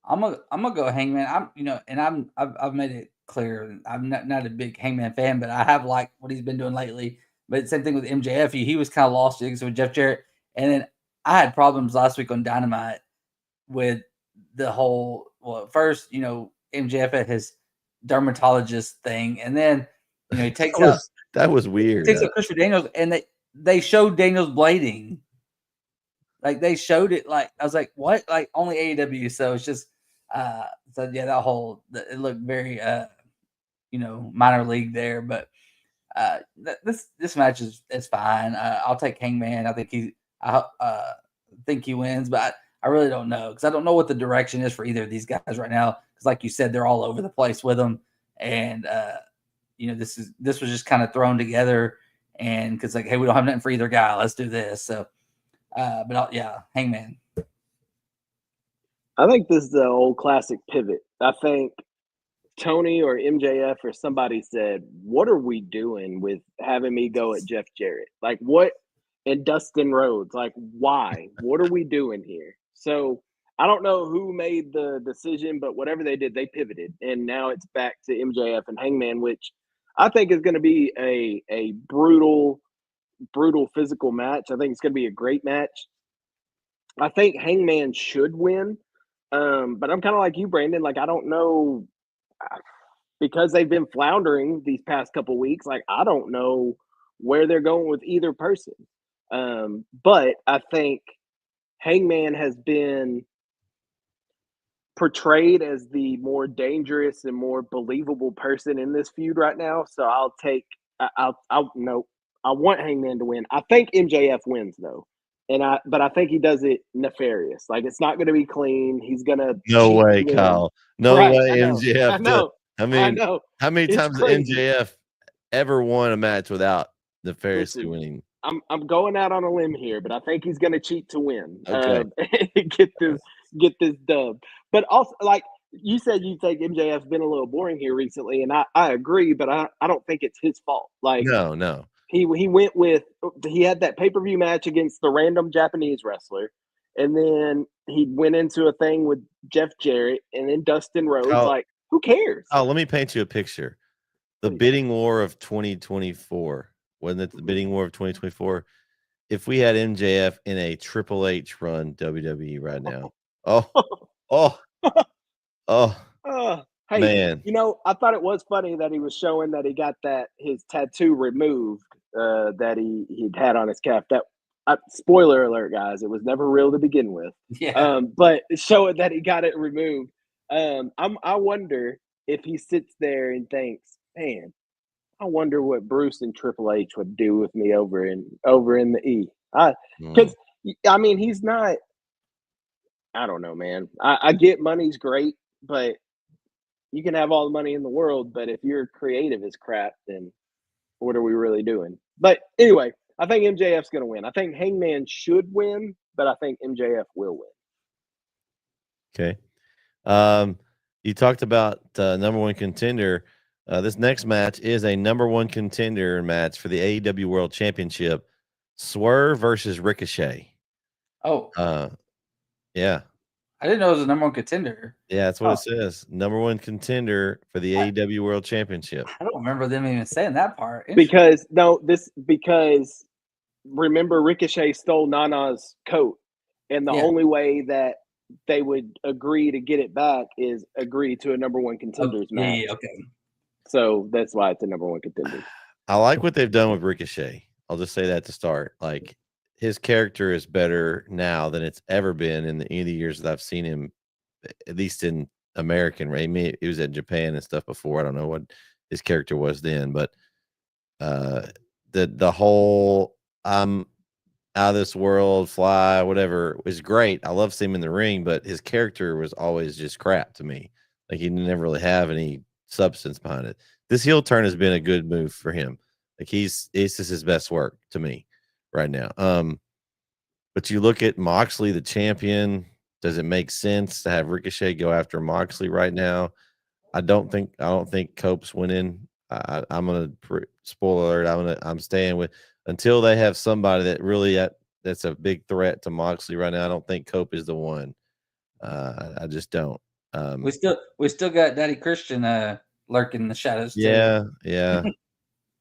I'm gonna go Hangman. I've made it clear I'm not a big Hangman fan, but I have liked what he's been doing lately. But same thing with MJF. He was kind of lost with Jeff Jarrett, and then I had problems last week on Dynamite with the whole. Well, first, MJF had his dermatologist thing, and then he takes that was weird. Takes up Christopher Daniels, and they showed Daniels blading. Like they showed it, like I was like, what? Like only AEW, so it's just so yeah, it looked very minor league there, but this match is fine. I'll take Hangman. I think he wins, but I really don't know because I don't know what the direction is for either of these guys right now. Because like you said, they're all over the place with them, and this was just kind of thrown together, and because like, hey, we don't have nothing for either guy, let's do this. So. Hangman. I think this is the old classic pivot. I think Tony or MJF or somebody said, "What are we doing with having me go at Jeff Jarrett? Like what?" And Dustin Rhodes, like why? What are we doing here? So I don't know who made the decision, but whatever they did, they pivoted, and now it's back to MJF and Hangman, which I think is going to be a brutal physical match. I think it's going to be a great match. I think Hangman should win, but I'm kind of like you, Brandon. Like I don't know because they've been floundering these past couple weeks. Like I don't know where they're going with either person. But I think Hangman has been portrayed as the more dangerous and more believable person in this feud right now. So I want Hangman to win. I think MJF wins though. But I think he does it nefarious. Like it's not going to be clean. He's going to No way, Kyle. No way, MJF. I know. I mean, I know. how many times MJF ever won a match without nefariously Listen, winning. I'm going out on a limb here, but I think he's going to cheat to win. Okay. Get this dub. But also, like you said, you think MJF's been a little boring here recently, and I agree, but I don't think it's his fault. Like No. he went with he had that pay-per-view match against the random Japanese wrestler, and then he went into a thing with Jeff Jarrett and then Dustin Rhodes. Like, who cares? Oh, let me paint you a picture. The bidding war of 2024. Wasn't it the bidding war of 2024? If we had MJF in a Triple H run WWE right now. Hey, man. You know, I thought it was funny that he was showing that he got his tattoo removed that he'd had on his calf. That spoiler alert, guys, it was never real to begin with. Yeah. But showing that he got it removed. I wonder if he sits there and thinks, man, I wonder what Bruce and Triple H would do with me over in the E. Because I mean, he's not. I don't know, man. I get money's great, but you can have all the money in the world, but if your creative is crap, then what are we really doing? But anyway, I think MJF's going to win. I think Hangman should win, but I think MJF will Okay. win. You talked about number one contender. This next match is a number one contender match for the AEW World Championship. Swerve versus Ricochet. Oh. Yeah. I didn't know it was a number one contender. Yeah, that's what it says. Number one contender for the AEW World Championship. I don't remember them even saying that part. Because remember Ricochet stole Nana's coat, and the only way that they would agree to get it back is agree to a number one contenders match. Yeah, okay. So that's why it's a number one contender. I like what they've done with Ricochet. I'll just say that to start. Like, his character is better now than it's ever been in any of the years that I've seen him, at least in American. Right? He was in Japan and stuff before. I don't know what his character was then, but the whole out of this world, fly, whatever, was great. I love seeing him in the ring, but his character was always just crap to me. Like, he never really have any substance behind it. This heel turn has been a good move for him. Like, this is his best work to me right now. But you look at Moxley, the champion. Does it make sense to have Ricochet go after Moxley right now? I don't think Cope's winning. I'm gonna spoiler alert. I'm staying with until they have somebody that really that's a big threat to Moxley right now. I don't think Cope is the one. I just don't. We still got Daddy Christian lurking in the shadows too. Yeah.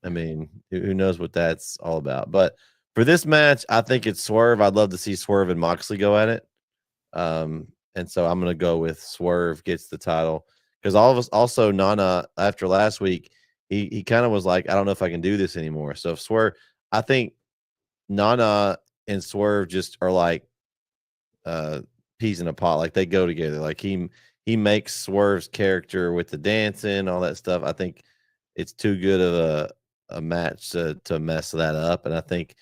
I mean, who knows what that's all about? But for this match, I think it's Swerve. I'd love to see Swerve and Moxley go at it. And so I'm going to go with Swerve gets the title, because all of us also Nana after last week, he kind of was like, I don't know if I can do this anymore. So if Swerve, I think Nana and Swerve just are like peas in a pot. Like, they go together. Like, he makes Swerve's character with the dancing, all that stuff. I think it's too good of a match to mess that up. And I think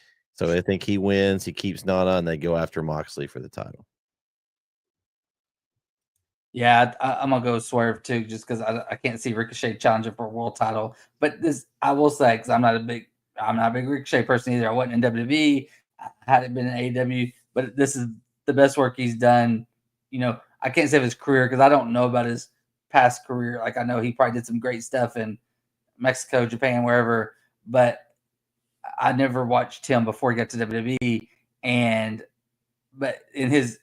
he wins, he keeps Nana, and they go after Moxley for the title. Yeah, I'm gonna go Swerve too, just because I can't see Ricochet challenging for a world title. But this, I will say, because I'm not a big Ricochet person either. I wasn't in WWE, I hadn't been in AEW, but this is the best work he's done. You know, I can't say of his career because I don't know about his past career. Like, I know he probably did some great stuff in Mexico, Japan, wherever, but I never watched him before he got to WWE. But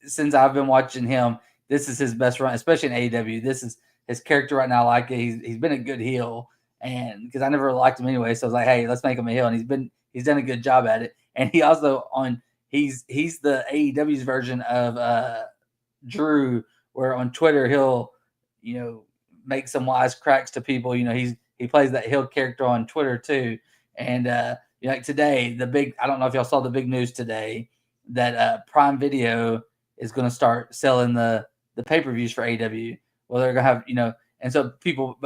since I've been watching him, this is his best run, especially in AEW. This is his character right now. I like it. He's been a good heel, and because I never liked him anyway, so I was like, hey, let's make him a heel, and he's done a good job at it. And he also he's the AEW's version of Drew, where on Twitter he'll make some wise cracks to people. He plays that heel character on Twitter too. And like today, I don't know if y'all saw the big news today that Prime Video is going to start selling the pay-per-views for AEW. Well, they're going to have, and so people's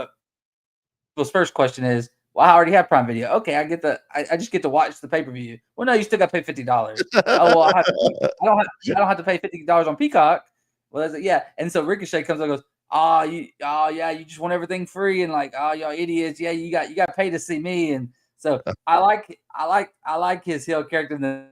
first question is, well, I already have Prime Video. Okay, I just get to watch the pay-per-view. Well, no, you still got to pay $50. Oh, well, I don't have to pay $50 on Peacock. Well, yeah. And so Ricochet comes and goes, you just want everything free, and like, oh, y'all idiots, yeah, you got to pay to see me, and so I like his heel character.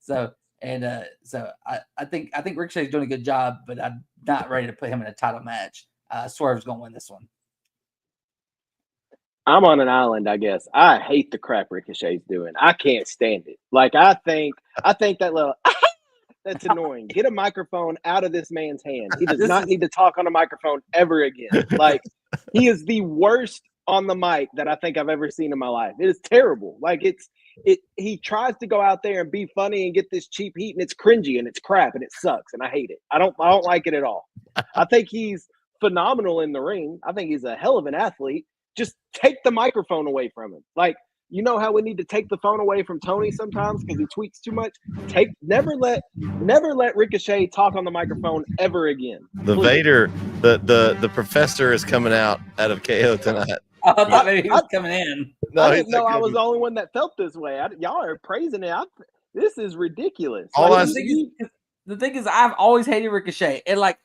So I think Ricochet's doing a good job, but I'm not ready to put him in a title match. Swerve's gonna win this one. I'm on an island, I guess. I hate the crap Ricochet's doing. I can't stand it. Like I think that little that's annoying. Get a microphone out of this man's hand. He does not need to talk on a microphone ever again. Like he is the worst on the mic that I think I've ever seen in my life. It is terrible. Like he tries to go out there and be funny and get this cheap heat, and it's cringy and it's crap and it sucks and I hate it. I don't like it at all. I think he's phenomenal in the ring. I think he's a hell of an athlete. Just take the microphone away from him. Like, you know how we need to take the phone away from Tony sometimes because he tweets too much? Never let Ricochet talk on the microphone ever again. The please. Vader, the professor is coming out of KO tonight. I thought maybe he was coming in. No, I didn't know I was the only one that felt this way. Y'all are praising it. This is ridiculous. The thing is, I've always hated Ricochet. And like,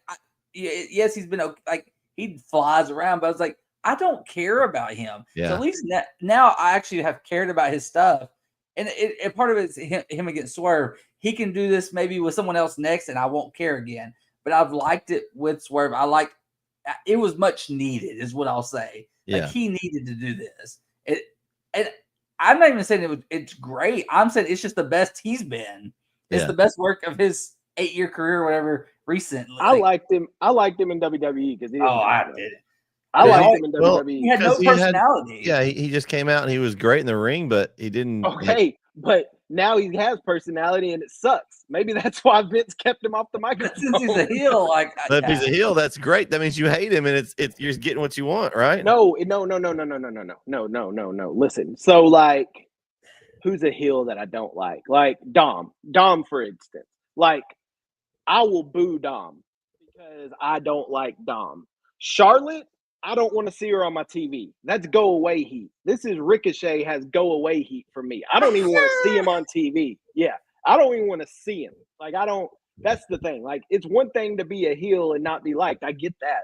yes, he's been like, he flies around, but I was like, I don't care about him. Yeah. So at least now I actually have cared about his stuff. And part of it is him against Swerve. He can do this maybe with someone else next, and I won't care again. But I've liked it with Swerve. It was much needed, is what I'll say. Yeah. Like he needed to do this. And I'm not even saying it's great. I'm saying it's just the best he's been. It's the best work of his 8-year career or whatever recently. I liked him in WWE because he didn't. I did. I liked him in WWE. He had no personality. He just came out and he was great in the ring, but he didn't. Okay, but now he has personality and it sucks. Maybe that's why Vince kept him off the microphone. Since he's a heel, if he's a heel, that's great. That means you hate him, and it's you're getting what you want, right? No. Listen, so like, who's a heel that I don't like? Like Dom, for instance. Like, I will boo Dom because I don't like Dom. Charlotte, I don't want to see her on my TV. That's go away heat. This is Ricochet has go away heat for me. I don't even want to see him on TV. Yeah, I don't even want to see him. Like, I don't. That's the thing. Like, it's one thing to be a heel and not be liked. I get that,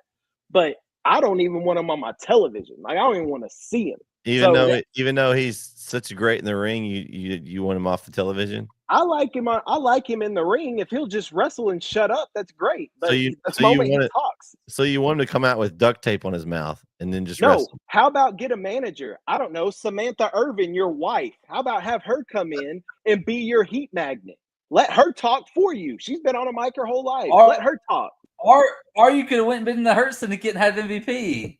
but I don't even want him on my television. Like, I don't even want to see him. Even though he's such great in the ring, you want him off the television. I like him in the ring. If he'll just wrestle and shut up, that's great. But he talks. So you want him to come out with duct tape on his mouth and then just wrestle? How about get a manager? I don't know, Samantha Irvin, your wife. How about have her come in and be your heat magnet? Let her talk for you. She's been on a mic her whole life. Let her talk. Or you could have went and been in the Hurt Syndicate and had MVP.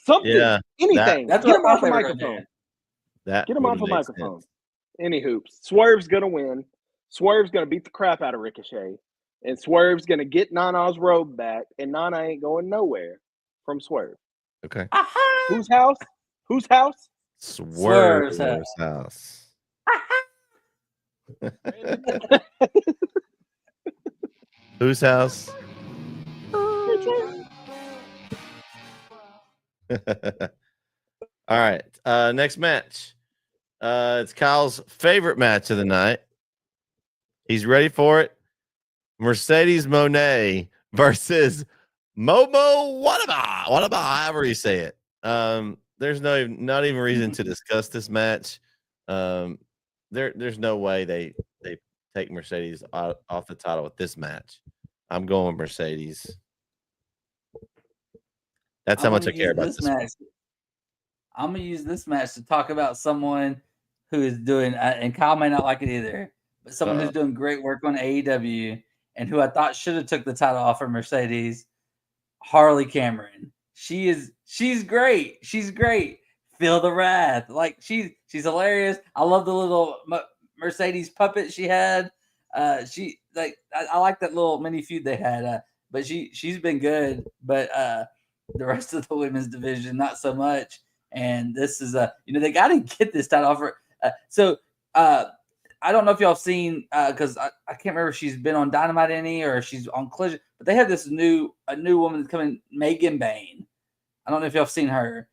Something, anything. That's get what him off the microphone. Get him off the microphone. Any hoops. Swerve's gonna win. Swerve's gonna beat the crap out of Ricochet, and Swerve's gonna get Nana's robe back, and Nana ain't going nowhere from Swerve. Okay. Whose house? Whose house? Swerve's house. Whose house? All right. Next match. It's Kyle's favorite match of the night. He's ready for it. Mercedes Moné versus Momo Whatever, however you say it. There's not even reason to discuss this match. There's no way they take Mercedes off the title with this match. I'm going Mercedes. That's how much I care about this match. I'm going to use this match to talk about someone who is doing, and Kyle may not like it either, but someone who's doing great work on AEW and who I thought should have took the title off of Mercedes, Harley Cameron. She's great. She's great. Feel the wrath. Like she's hilarious. I love the little Mercedes puppet she had. I like that little mini feud they had. But she's been good. But the rest of the women's division, not so much. And this is they got to get this title off her. I don't know if y'all have seen because I can't remember if she's been on Dynamite or she's on Collision, but they have this a new woman that's coming, Megan Bain. I don't know if y'all have seen her.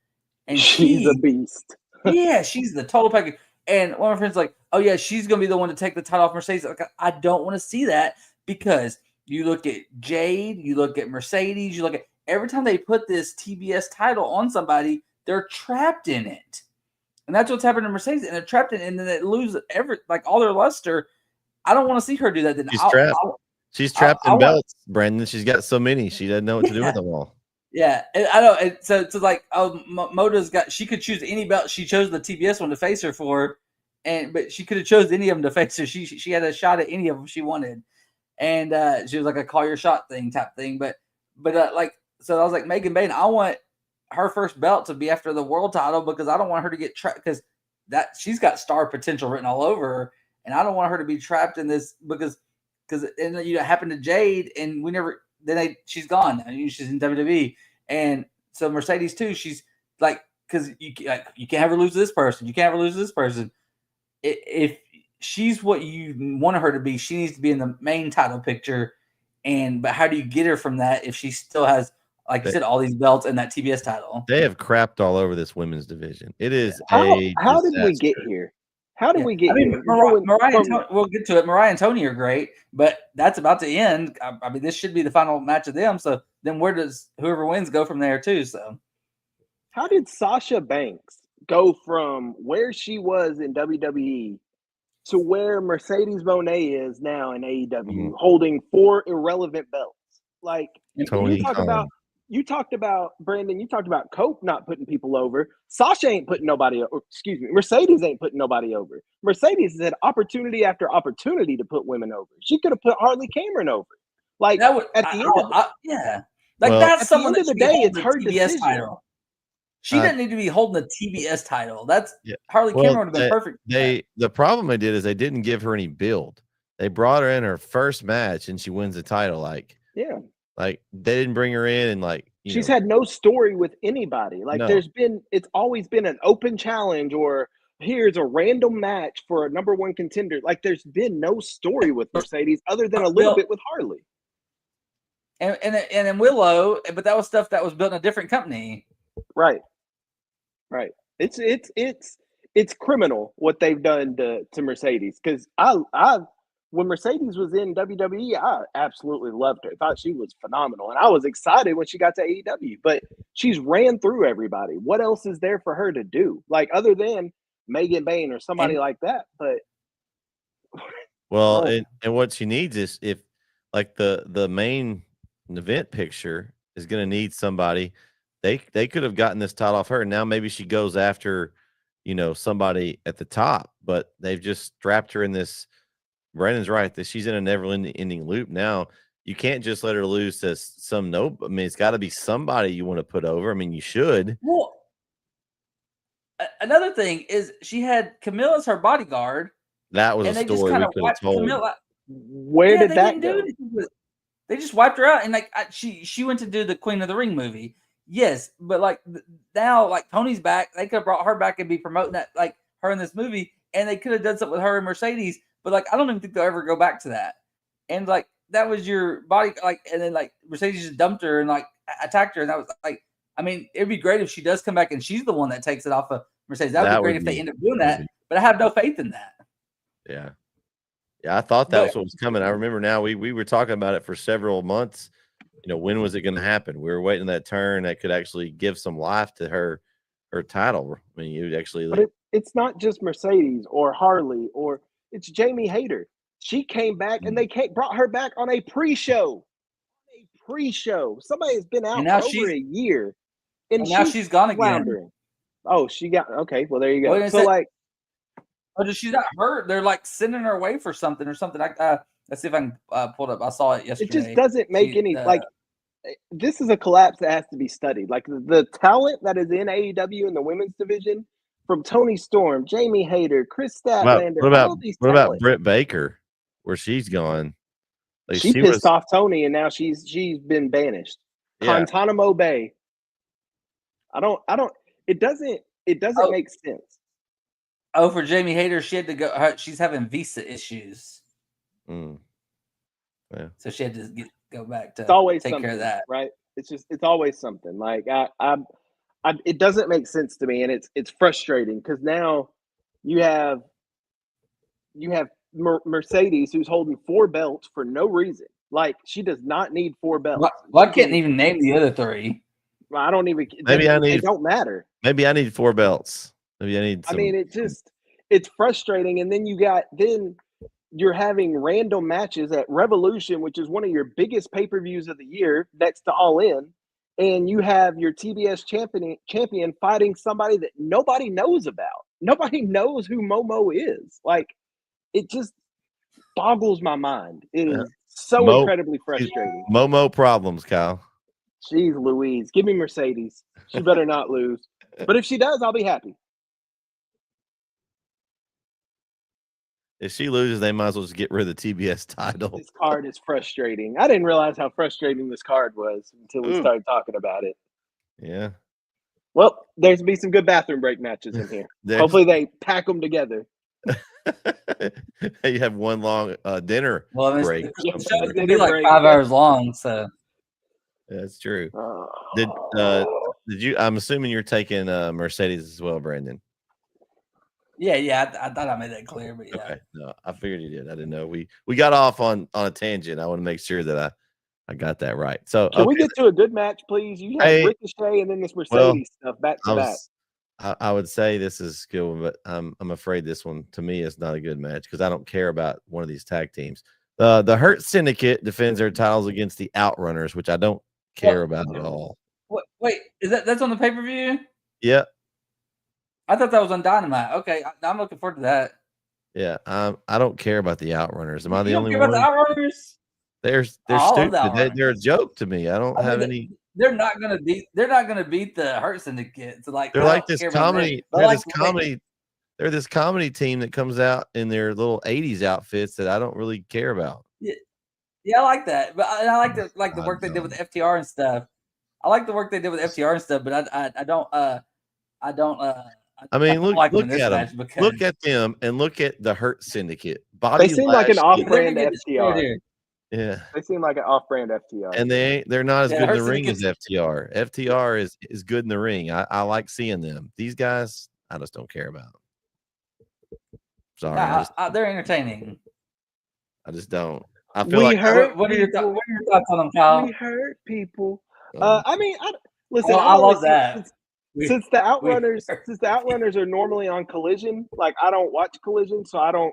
And she's a beast. Yeah, she's the total package. And one of my friends like, oh yeah, she's gonna be the one to take the title off Mercedes. Like, I don't want to see that because you look at Jade, you look at Mercedes, you look at every time they put this TBS title on somebody, they're trapped in it. And that's what's happened to Mercedes. And they're trapped in it, and then they lose all their luster. I don't want to see her do that. Then She's trapped in belts, Brandon. She's got so many. She doesn't know what to do with them all. Yeah, and I know. And so like, Moda's got. She could choose any belt. She chose the TBS one to face her for, but she could have chose any of them to face her. She had a shot at any of them she wanted, and she was like a call your shot type thing. But like, so I was like, Megan Bayne, I want her first belt to be after the world title because I don't want her to get trapped because that she's got star potential written all over her, and I don't want her to be trapped in this because it happened to Jade, and we never. She's gone. She's in WWE, and so Mercedes too. She's like, because you can't have her lose to this person. You can't have her lose to this person. If she's what you wanted her to be, she needs to be in the main title picture. But how do you get her from that if she still has, like you said, all these belts and that TBS title? They have crapped all over this women's division. It is how did we get here? How did we get here? We'll get to it. Mariah and Tony are great, but that's about to end. I mean, this should be the final match of them. So then where does whoever wins go from there too? So how did Sasha Banks go from where she was in WWE to where Mercedes Moné is now in AEW, holding 4 irrelevant belts? Like, you talked about Brandon. You talked about Cope not putting people over. Sasha ain't putting nobody over. Excuse me, Mercedes ain't putting nobody over. Mercedes has had opportunity after opportunity to put women over. She could have put Harley Cameron over. Like that's someone at the end of the day, it's her TBS title. She didn't need to be holding the TBS title. Harley Cameron would have been perfect. The problem they did is they didn't give her any build. They brought her in her first match and she wins the title. Like they didn't bring her in and she's had no story with anybody. Like it's always been an open challenge or here's a random match for a number 1 contender. Like there's been no story with Mercedes other than a little bit with Harley. And in Willow, but that was stuff that was built in a different company. Right. It's criminal what they've done to Mercedes because when Mercedes was in WWE, I absolutely loved her. I thought she was phenomenal. And I was excited when she got to AEW. But she's ran through everybody. What else is there for her to do? Like, other than Megan Bayne or somebody like that. But and what she needs is if, like, the main event picture is going to need somebody. They could have gotten this title off her. Now maybe she goes after, somebody at the top. But they've just strapped her in this. Brandon's right that she's in a never-ending loop now. You can't just let her lose to some I mean, it's got to be somebody you want to put over. I mean, you should. Well, another thing is she had Camille as her bodyguard. That was a story we could have told. Where did that go? They just wiped her out, and she went to do the Queen of the Ring movie. Yes, but now Tony's back. They could have brought her back and be promoting that her in this movie, and they could have done something with her and Mercedes. But I don't even think they'll ever go back to that. And that was your body, and then Mercedes just dumped her and attacked her, and that was I mean, it'd be great if she does come back and she's the one that takes it off of Mercedes. That would be great if they end up doing that. But I have no faith in that. Yeah, I thought that was what was coming. I remember now we were talking about it for several months. When was it going to happen? We were waiting that turn that could actually give some life to her title. I mean, you actually. But it's not just Mercedes or Harley or. It's Jamie Hayter. She came back and they brought her back on a pre-show. Somebody has been out for over a year. And now she's gone floundering. Again. Oh, she got okay. Well, there you go. So she's not hurt. They're sending her away for something or something. Let's see if I can pull it up. I saw it yesterday. It just doesn't make any this is a collapse that has to be studied. The talent that is in AEW in the women's division. From Tony Storm, Jamie Hayter, Chris Statlander. What about Britt Baker? Where she's gone? She pissed off Tony, and now she's been banished. Yeah. Guantanamo Bay. I don't. It doesn't make sense. Oh, for Jamie Hayter, she had to go. She's having visa issues. Yeah. So she had to go back to take care of that. Right? It's always something. It doesn't make sense to me, and it's frustrating because now you have Mercedes, who's holding 4 belts for no reason. Like, she does not need 4 belts. Well, I can't even name the other 3. I don't even. They don't matter. Maybe I need 4 belts. Maybe I need. I mean, it's frustrating, and then you're having random matches at Revolution, which is one of your biggest pay-per-views of the year, next to All In, and you have your TBS champion fighting somebody that nobody knows about. Nobody knows who Momo is. Like, it just boggles my mind. It is so incredibly frustrating. Momo problems, Kyle. Jeez Louise. Give me Mercedes. She better not lose. But if she does, I'll be happy. If she loses, they might as well just get rid of the TBS title. This card is frustrating. I didn't realize how frustrating this card was until we started talking about it. Yeah. Well, there's be some good bathroom break matches in here. Hopefully they pack them together. You have one long dinner break. It'll be like 5 hours long, so that's true. Did you? I'm assuming you're taking Mercedes as well, Brandon. Yeah. I thought I made that clear, but yeah. Okay. No, I figured you did. I didn't know. We got off on a tangent. I want to make sure that I got that right. So can we get to a good match, please? You have Ricochet and then this Mercedes stuff back to back. I would say this is a good one, but I'm afraid this one to me is not a good match because I don't care about one of these tag teams. The Hurt Syndicate defends their titles against the Outrunners, which I don't care about at all. Wait, that's on the pay-per-view? Yeah. I thought that was on Dynamite. Okay, I'm looking forward to that. Yeah, I don't care about the Outrunners. Am I the only one? About the Outrunners? They're stupid. They're a joke to me. I don't have any. They're not gonna beat the Hurt Syndicate. So like they're like this comedy. They're this comedy team that comes out in their little 80s outfits that I don't really care about. Yeah, I like that. But I like the work they did with FTR and stuff. I like the work they did with FTR and stuff, but I don't. I mean, look at them. Look at them and look at the Hurt Syndicate. Bobby they seem like an off-brand FTR. Yeah, they seem like an off-brand FTR, and they're not as good in the ring as FTR. FTR is good in the ring. I like seeing them. These guys, I just don't care about. Sorry, they're entertaining. I just don't. I feel like. What are your thoughts on them, Kyle? We hurt people. I mean, listen. I love that. Since the Outrunners are normally on Collision, like I don't watch Collision, so I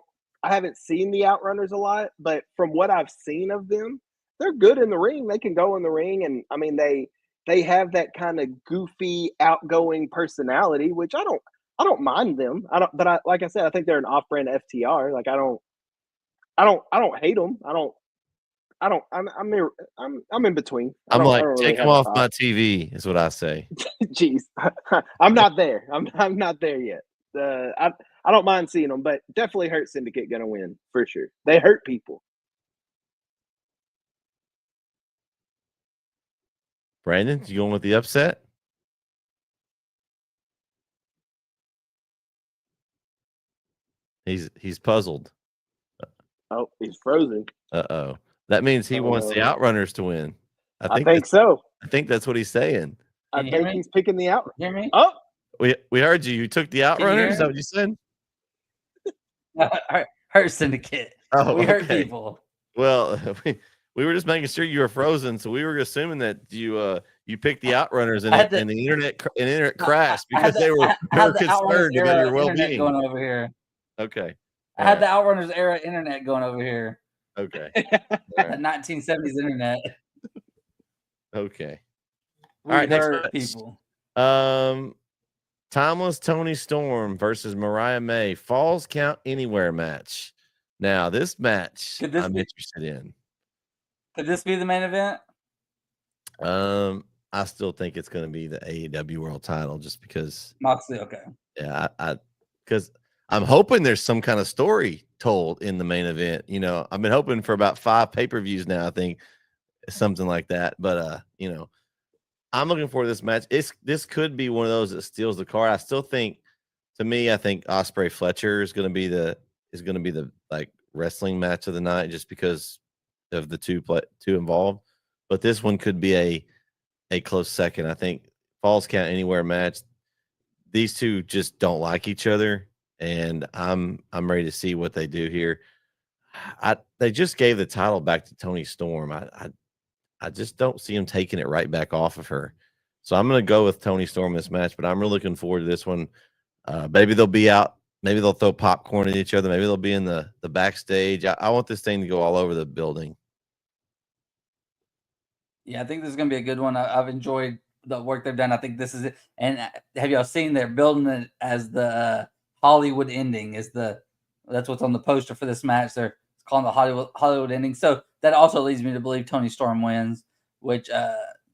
haven't seen the Outrunners a lot, but from what I've seen of them, they're good in the ring. They can go in the ring, and I mean they have that kind of goofy, outgoing personality, which I don't mind them. But like I said, I think they're an off-brand FTR. Like I don't hate them. I'm in between. I'm like, take them off my TV is what I say. Jeez, I'm not there. I'm not there yet. I don't mind seeing them, but definitely Hurt Syndicate gonna win for sure. They hurt people. Brandon, you going with the upset? He's puzzled. Oh, he's frozen. Uh-oh. That means he wants the Outrunners to win. I think so. I think that's what he's saying. I think he's picking the Outrunners. Oh, we heard you. You took the Outrunners. Is that what you said? Hurt Syndicate. Oh, we hurt people. Well, we were just making sure you were frozen, so we were assuming that you picked the Outrunners and the internet crashed because they were concerned about your well-being. Going over here. Okay. I had the Outrunners era internet going over here. Okay. Right. 1970s internet. Okay. All right, next people. Timeless Tony Storm versus Mariah May Falls Count Anywhere match. Now, this match I'm interested in. Could this be the main event? I still think it's going to be the AEW World Title just because. Moxley, okay. Yeah, because I'm hoping there's some kind of story told in the main event. You know, I've been hoping for about 5 pay-per-views now, I think, something like that. But you know, I'm looking for this match. This could be one of those that steals the card. I still think, to me, I think Ospreay Fletcher is going to be the like wrestling match of the night just because of the two involved. But this one could be a close second. I think Falls Count Anywhere match. These two just don't like each other, and I'm ready to see what they do here. They just gave the title back to Toni Storm. I just don't see him taking it right back off of her. So I'm going to go with Toni Storm in this match, but I'm really looking forward to this one. Maybe they'll be out. Maybe they'll throw popcorn at each other. Maybe they'll be in the backstage. I want this thing to go all over the building. Yeah, I think this is going to be a good one. I've enjoyed the work they've done. I think this is it. And have y'all seen they're building it as the Hollywood ending? That's what's on the poster for this match. They're calling the Hollywood ending. So that also leads me to believe Toni Storm wins. Which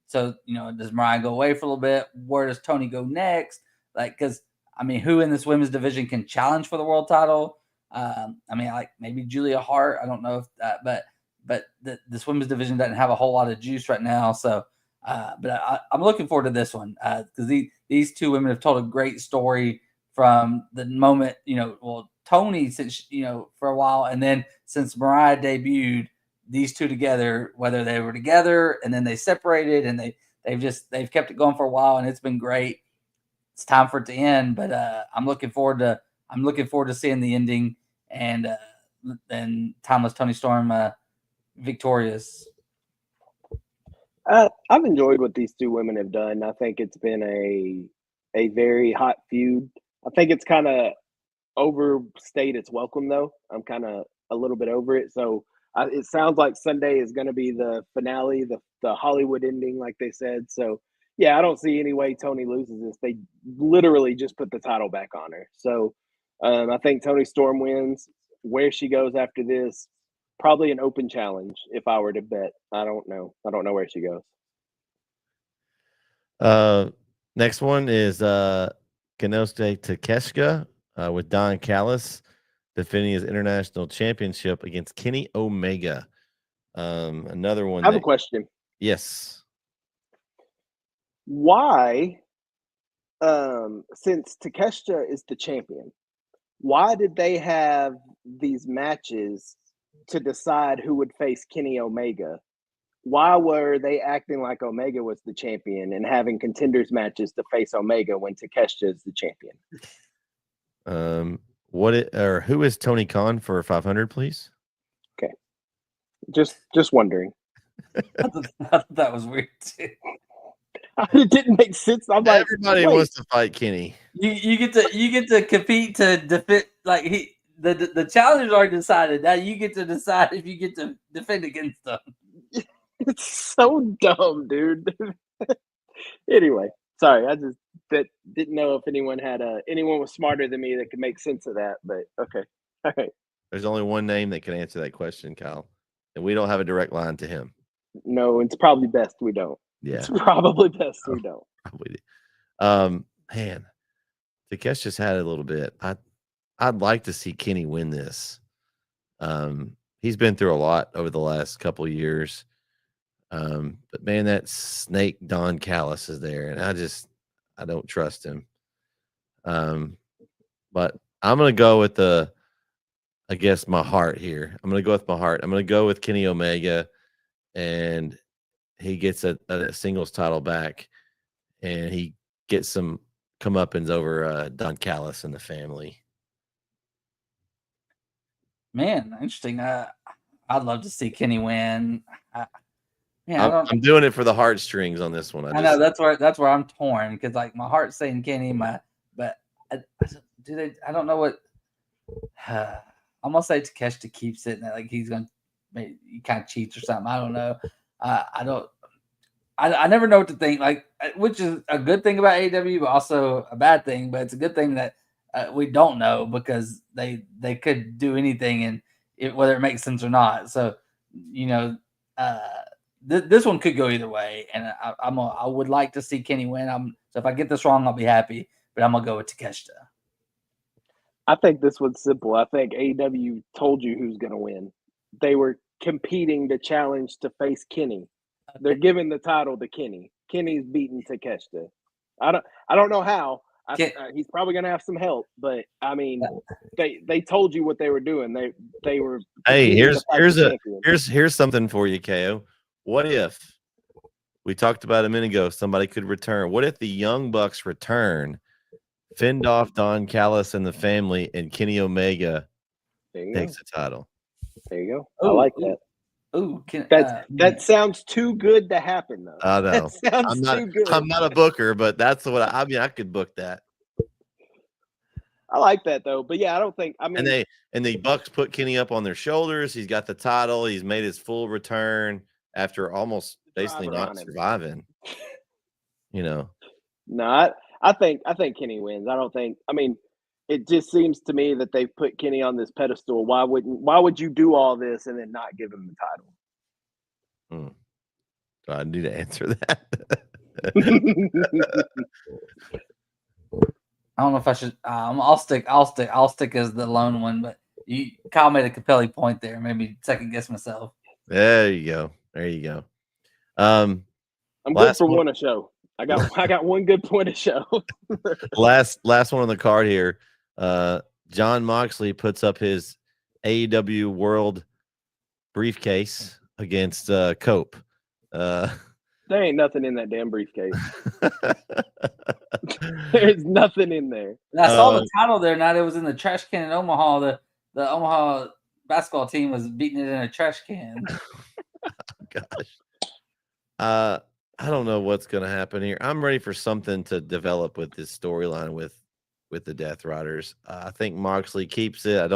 so does Mariah go away for a little bit? Where does Toni go next? Like, because I mean, who in this women's division can challenge for the world title? I mean, like maybe Julia Hart. I don't know if that, but this women's division doesn't have a whole lot of juice right now. So, but I'm looking forward to this one because these two women have told a great story from the moment, Toni since, for a while. And then since Mariah debuted, these two together, whether they were together and then they separated and they've kept it going for a while and it's been great. It's time for it to end, but I'm looking forward to seeing the ending and timeless Toni Storm victorious. I've enjoyed what these two women have done. I think it's been a very hot feud. I think it's kind of overstayed its welcome, though. I'm kind of a little bit over it. So it sounds like Sunday is going to be the finale, the Hollywood ending, like they said. So, yeah, I don't see any way Toni loses this. They literally just put the title back on her. So I think Toni Storm wins. Where she goes after this, probably an open challenge if I were to bet. I don't know. I don't know where she goes. Next one is Kenosuke Takeshita with Don Callis defending his international championship against Kenny Omega. Another one. I have a question. Yes. Why, since Takeshita is the champion, why did they have these matches to decide who would face Kenny Omega? Why were they acting like Omega was the champion and having contenders matches to face Omega when Takeshita is the champion? Who is Tony Khan for 500, please? Okay, just wondering. I thought that was weird too. It didn't make sense. I'm like, everybody wants to fight Kenny. You get to compete to defend. Like the challengers are decided. Now you get to decide if you get to defend against them. It's so dumb, dude. Anyway, sorry. I just didn't know if anyone was smarter than me that could make sense of that. But okay, all right. There's only one name that can answer that question, Kyle, and we don't have a direct line to him. No, it's probably best we don't. Yeah, it's probably best we don't. Probably. Man, Takeshi's had it a little bit. I'd like to see Kenny win this. He's been through a lot over the last couple of years. But man, that snake Don Callis is there, and I don't trust him. But I'm gonna go with my heart here. I'm gonna go with my heart. I'm gonna go with Kenny Omega, and he gets a singles title back, and he gets some comeuppance over Don Callis and the family. Man, interesting. I'd love to see Kenny win. I'm doing it for the heartstrings on this one. I know that's where I'm torn because like my heart's saying Kenny, but I don't know what. I'm gonna say Takeshita keeps it, and like he's gonna maybe he kind of cheats or something. I don't know. I never know what to think. Like, which is a good thing about AEW, but also a bad thing. But it's a good thing that we don't know because they could do anything and whether it makes sense or not. So this one could go either way, and I would like to see Kenny win. So if I get this wrong, I'll be happy. But I'm gonna go with Takeshita. I think this one's simple. I think AEW told you who's gonna win. They were competing to challenge to face Kenny. They're giving the title to Kenny. Kenny's beating Takeshita. I don't know how. He's probably gonna have some help, but I mean, they told you what they were doing. They were. Hey, here's something for you, KO. What if we talked about a minute ago? Somebody could return. What if the Young Bucks return, fend off Don Callis and the family, and Kenny Omega takes the title? There you go. I like that. Ooh, that sounds too good to happen, though. I know. That sounds too good. I'm not a booker, but that's what I mean. I could book that. I like that though, but yeah, I don't think. I mean, and the Bucks put Kenny up on their shoulders. He's got the title. He's made his full return after almost basically not surviving. You know. No, I think Kenny wins. I don't think. I mean, it just seems to me that they've put Kenny on this pedestal. Why would you do all this and then not give him the title? So I need to answer that. I don't know if I should. I'll stick as the lone one. But Kyle made a compelling point there. Maybe second guess myself. There you go. I'm good for one a show. I got one good point a show. last one on the card here. John Moxley puts up his AEW World briefcase against Cope. There ain't nothing in that damn briefcase. There's nothing in there. And I saw the title there. Now it was in the trash can in Omaha. The Omaha basketball team was beating it in a trash can. Gosh. I don't know what's going to happen here. I'm ready for something to develop with this storyline with the Death Riders. I think Moxley keeps it.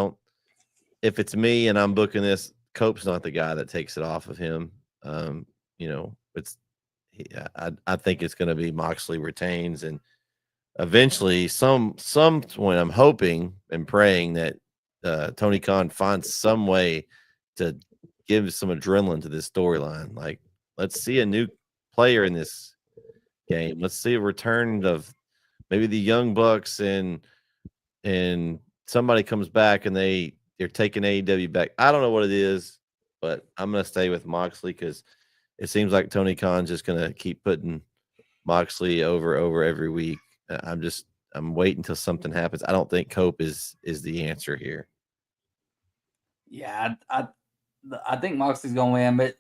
If it's me and I'm booking this, Cope's not the guy that takes it off of him. I think it's going to be Moxley retains, and eventually some point I'm hoping and praying that Tony Khan finds some way to give some adrenaline to this storyline. Like, let's see a new player in this game. Let's see a return of maybe the Young Bucks and somebody comes back and they're taking AEW back. I don't know what it is, but I'm going to stay with Moxley because it seems like Tony Khan's just going to keep putting Moxley over every week. I'm waiting until something happens. I don't think Cope is the answer here. Yeah, I think Moxley's going to win, but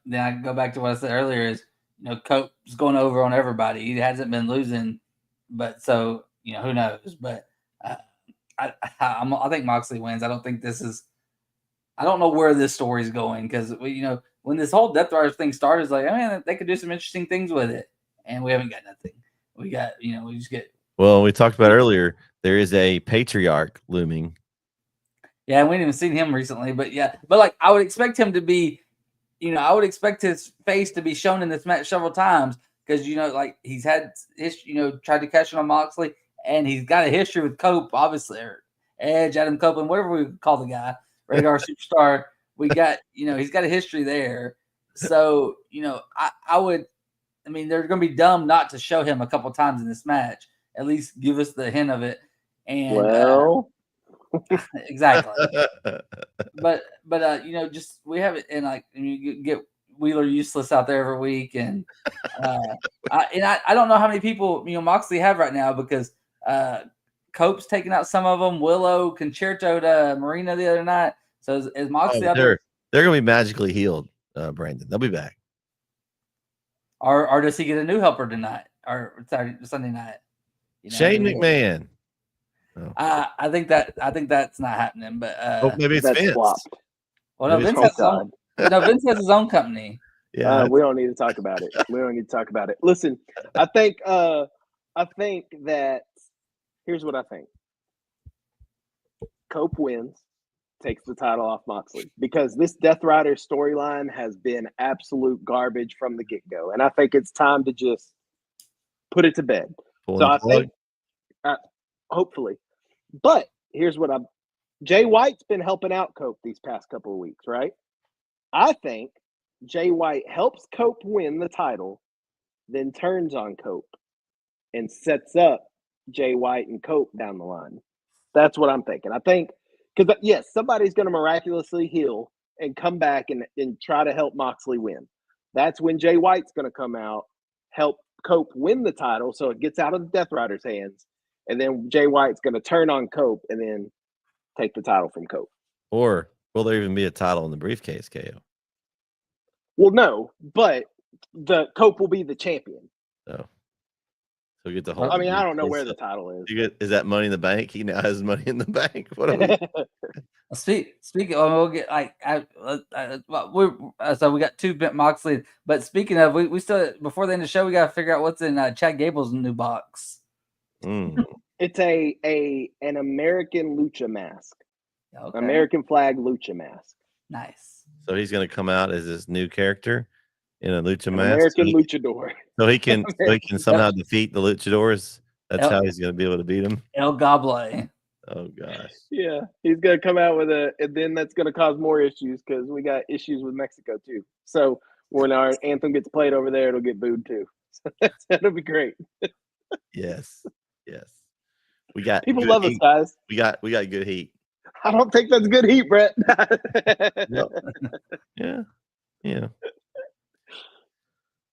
then I go back to what I said earlier is Cope's going over on everybody. He hasn't been losing, but so who knows? But I think Moxley wins. I don't think this is. I don't know where this story's going because when this whole Death Riders thing started, it's like, they could do some interesting things with it, and we haven't got nothing. We got we just get. Well, we talked about earlier. There is a patriarch looming. Yeah, we haven't even seen him recently, but like I would expect him to be. I would expect his face to be shown in this match several times because like he's had tried to cash in on Moxley, and he's got a history with Cope, obviously, or Edge, Adam Copeland, whatever we call the guy, Radar Superstar. We got he's got a history there, so I would. I mean, they're going to be dumb not to show him a couple times in this match. At least give us the hint of it. And exactly. But just we have it, and like you get Wheeler Useless out there every week, and I don't know how many people Moxley have right now because Cope's taking out some of them. Willow Concerto to Marina the other night. So is Moxley out there? They're going to be magically healed, Brandon. They'll be back. Or does he get a new helper tonight or Sunday night? Shane McMahon. Oh. I think that's not happening, but maybe it's Vince. Flopped. Well, no, Vince has his own company. Yeah, we don't need to talk about it. Listen, I think that here's what I think. Cope wins, takes the title off Moxley because this Death Rider storyline has been absolute garbage from the get-go, and I think it's time to just put it to bed. I think, hopefully, but here's what Jay White's been helping out Cope these past couple of weeks, right? I think Jay White helps Cope win the title, then turns on Cope and sets up Jay White and Cope down the line. That's what I'm thinking. I think because yes, somebody's going to miraculously heal and come back and try to help Moxley win. That's when Jay White's going to come out, help Cope win the title, so it gets out of the Death Rider's hands, and then Jay White's going to turn on Cope and then take the title from Cope. Or will there even be a title in the briefcase, KO? Well, no, but the Cope will be the champion. Oh. So get the whole. I mean, I don't know where the title is. Is that Money in the Bank? He now has Money in the Bank. What are Speaking, we'll get so we got 2 Moxley. But speaking of, we still before the end of the show, we got to figure out what's in Chad Gable's new box. It's an American lucha mask, Okay. American flag lucha mask. Nice. So he's going to come out as this new character in a lucha mask, American luchador. So he can somehow defeat the luchadors. That's how he's going to be able to beat them. El Gable. Oh gosh. Yeah, he's gonna come out with and then that's gonna cause more issues because we got issues with Mexico too. So when our anthem gets played over there, it'll get booed too. So that'll be great. Yes. We got people love heat. us, guys. We got good heat. I don't think that's good heat, Bret. No. Yeah.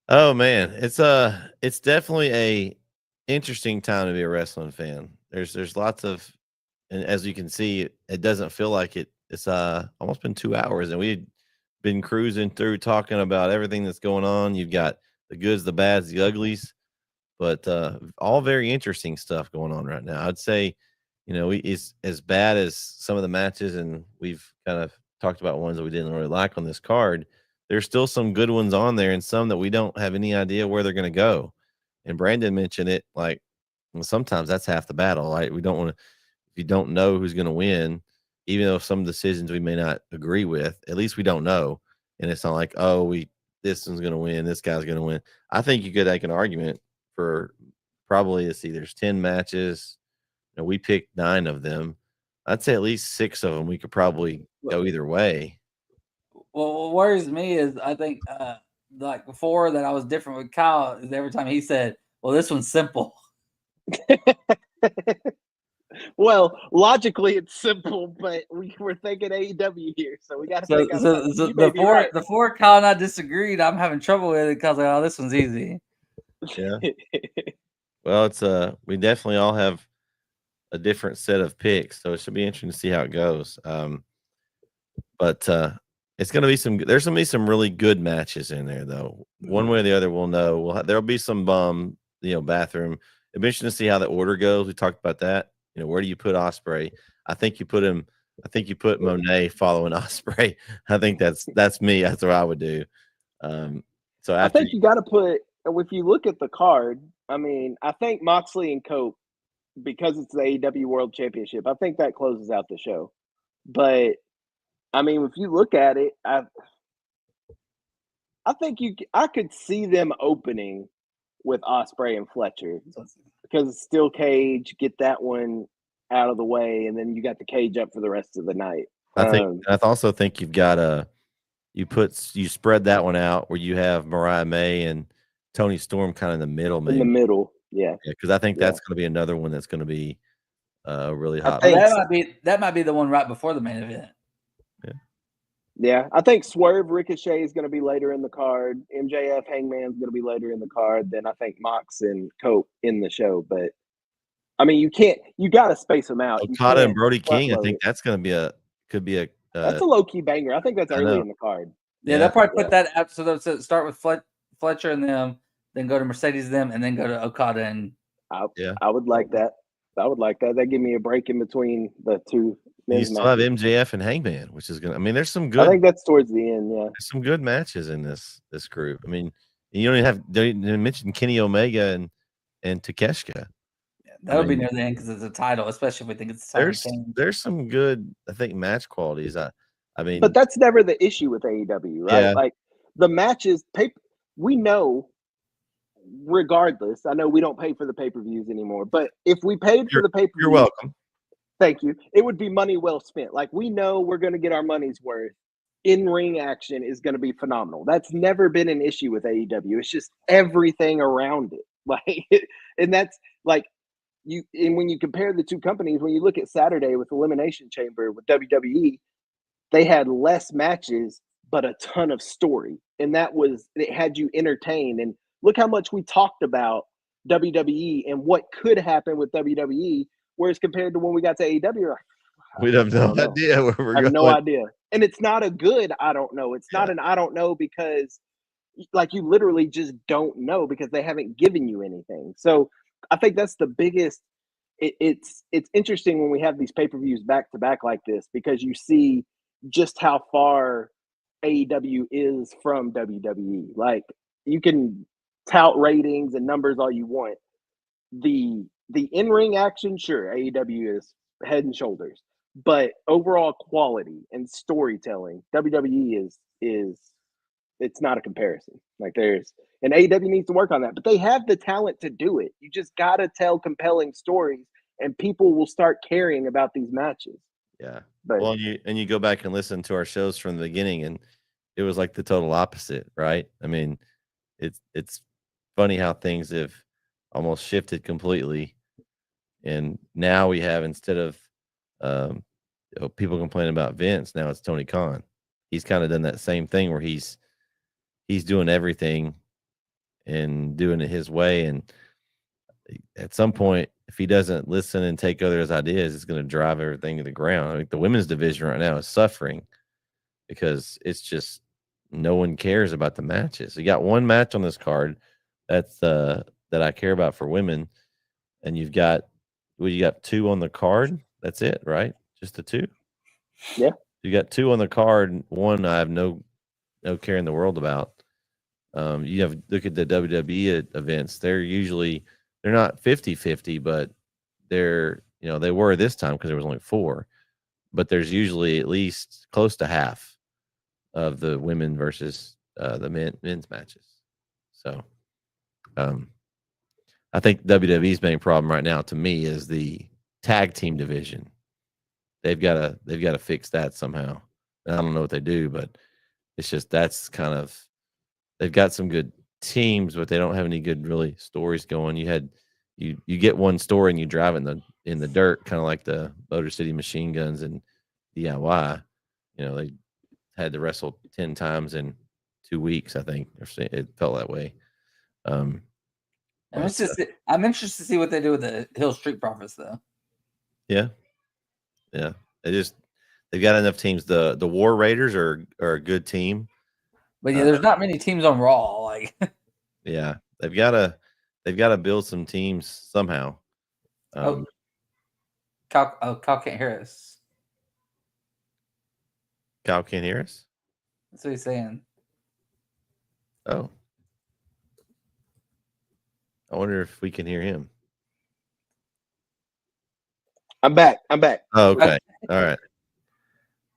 Oh man, it's definitely a interesting time to be a wrestling fan. There's lots of, and as you can see, it doesn't feel like it. It's almost been 2 hours, and we've been cruising through talking about everything that's going on. You've got the goods, the bads, the uglies, but all very interesting stuff going on right now. I'd say, it's as bad as some of the matches, and we've kind of talked about ones that we didn't really like on this card. There's still some good ones on there, and some that we don't have any idea where they're going to go. And Brandon mentioned it, like, well, sometimes that's half the battle, right? We don't want to, if you don't know who's going to win, even though some decisions we may not agree with, at least we don't know. And it's not like, this one's going to win, this guy's going to win. I think you could make an argument for probably, let's see, there's 10 matches. We picked 9 of them. I'd say at least 6 of them we could probably go either way. Well, what worries me is I think like before that I was different with Kyle is every time he said, well, this one's simple. Well, logically it's simple, but we're thinking AEW here, so we got to think out. Before Kyle and I disagreed, I'm having trouble with it because like, this one's easy. Yeah. Well, it's we definitely all have a different set of picks, so it should be interesting to see how it goes. But it's going to be there's going to be some really good matches in there, though. One way or the other, we'll know. There'll be some bathroom. It'll be interesting to see how the order goes. We talked about that. Where do you put Ospreay? I think you put Monet following Ospreay. I think that's me. That's what I would do. So I think you got to put, if you look at the card, I mean, I think Moxley and Cope, because it's the AEW World Championship, I think that closes out the show. But I mean, if you look at it, I think I could see them opening with Ospreay and Fletcher because it's still cage. Get that one out of the way, and then you got the cage up for the rest of the night. I also think you've got you spread that one out where you have Mariah May and Toni Storm kind of in the middle, maybe. In the middle, yeah. Because I think that's going to be another one that's going to be really hot. That might be the one right before the main event. Yeah, I think Swerve Ricochet is going to be later in the card. MJF Hangman's going to be later in the card. Then I think Mox and Cope in the show. But I mean, you got to space them out. Okada and Brody King, I think that's going to be a. That's a low key banger. I think that's early in the card. Yeah, they'll probably put that up. So they'll start with Fletcher and them, then go to Mercedes them, and then go to Okada and. I would like that. That give me a break in between the two. You still have MJF and Hangman, which is going to, I mean, there's some good. I think that's towards the end, yeah. There's some good matches in this group. I mean, you don't mention Kenny Omega and Takeshita. Yeah, that'll be near the end because it's a title, especially if we think it's there's some good, I think, match qualities. I mean, but that's never the issue with AEW, right? Yeah. Like the matches, we know. Regardless, I know we don't pay for the pay-per-views anymore, but if we paid for the pay-per-view, you're welcome. Thank you. It would be money well spent. Like we know we're going to get our money's worth. In-ring action is going to be phenomenal. That's never been an issue with AEW. It's just everything around it. Like, and that's like and when you compare the two companies, when you look at Saturday with Elimination Chamber with WWE, they had less matches but a ton of story, and it had you entertained. And look how much we talked about WWE and what could happen with WWE, whereas compared to when we got to AEW, we have no idea where we're going. I have no idea. And it's not a good I don't know. It's not an I don't know because like you literally just don't know because they haven't given you anything. So I think that's the biggest it's interesting when we have these pay-per-views back to back like this, because you see just how far AEW is from WWE. Like, you can tout ratings and numbers all you want. The in-ring action, sure, AEW is head and shoulders, but overall quality and storytelling, WWE is it's not a comparison. Like, and AEW needs to work on that, but they have the talent to do it. You just got to tell compelling stories, and people will start caring about these matches. Yeah. But Well, you go back and listen to our shows from the beginning, and it was like the total opposite, right? I mean, it's funny how things have almost shifted completely, and now we have, instead of people complaining about Vince, now it's Tony Khan. He's kind of done that same thing where he's doing everything and doing it his way, and at some point, if he doesn't listen and take others' ideas, it's going to drive everything to the ground. I mean, the women's division right now is suffering because it's just no one cares about the matches. You got one match on this card that's that I care about for women, and you got two on the card. That's it, right? Just the two. Yeah, you got two on the card. One I have no care in the world about. You have look at the WWE events. They're not 50-50, but they're, they were this time because there was only 4, but there's usually at least close to half of the women versus the men's matches. So I think WWE's main problem right now to me is the tag team division. They've got to fix that somehow. And I don't know what they do, but it's just they've got some good teams, but they don't have any good really stories going. You get one story and you drive it in the dirt, kind of like the Motor City Machine Guns and DIY. They had to wrestle 10 times in 2 weeks, I think. It felt that way. I'm interested to see what they do with the Hill Street Profits, though. Yeah. They've got enough teams. The War Raiders are a good team. But yeah, there's not many teams on Raw. Like, yeah, they've got to build some teams somehow. Cal can't hear us. Cal can't hear us? That's what he's saying. Oh, I wonder if we can hear him. I'm back. Oh, okay. All right.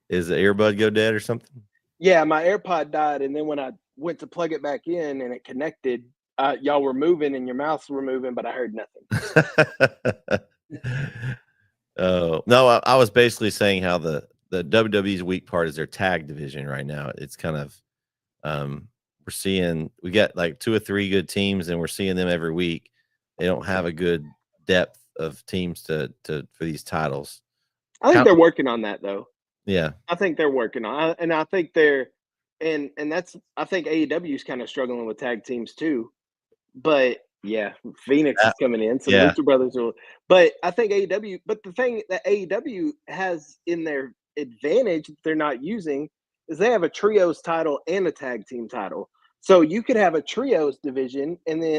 Is the earbud go dead or something? Yeah, my AirPod died, and then when I went to plug it back in and it connected, y'all were moving and your mouths were moving, but I heard nothing. Oh, no, I was basically saying how the WWE's weak part is their tag division right now. It's kind of we got like 2 or 3 good teams, and we're seeing them every week. They don't have a good depth of teams for these titles. I think they're working on that, though. Yeah, I think they're working on it, and I think I think AEW is kind of struggling with tag teams too. But yeah, Phoenix is coming in, so the Lucha Brothers are. But I think AEW. But the thing that AEW has in their advantage that they're not using is they have a trios title and a tag team title. So you could have a trios division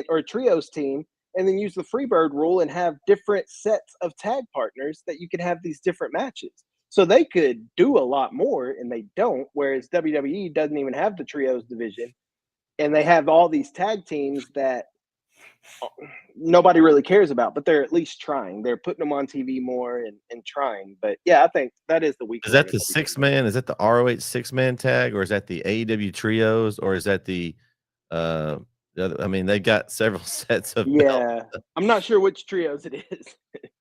or a trios team, and then use the Freebird rule and have different sets of tag partners that you could have these different matches. So they could do a lot more, and they don't, whereas WWE doesn't even have the trios division, and they have all these tag teams that nobody really cares about, but they're at least trying. They're putting them on TV more and trying. But yeah, I think that is the weakness. Is that the 6-man? Is that the ROH 6-man tag, or is that the AEW trios, or is that the I mean, they got several sets of belts. I'm not sure which trios it is.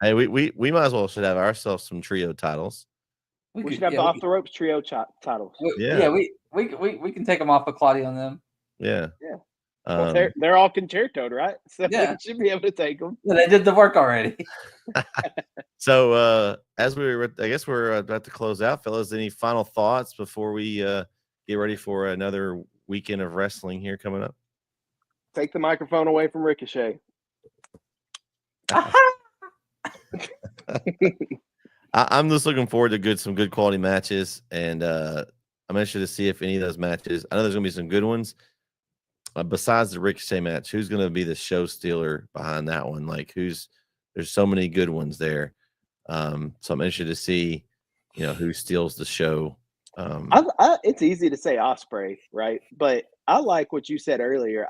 Hey, we might as well should have ourselves some trio titles. We should have the Off the Ropes trio titles. We can take them off of Claudia on them. Yeah. Well, they're all concertoed, right? So we should be able to take them. Yeah, they did the work already. So as I guess we're about to close out, fellas. Any final thoughts before we get ready for another weekend of wrestling here coming up? Take the microphone away from Ricochet. I'm just looking forward to some good quality matches, and I'm interested to see if any of those matches. I know there's going to be some good ones. Besides the Ricochet match, who's going to be the show stealer behind that one? Like, who's there's so many good ones there. So I'm interested to see, who steals the show. It's easy to say Osprey, right? But I like what you said earlier.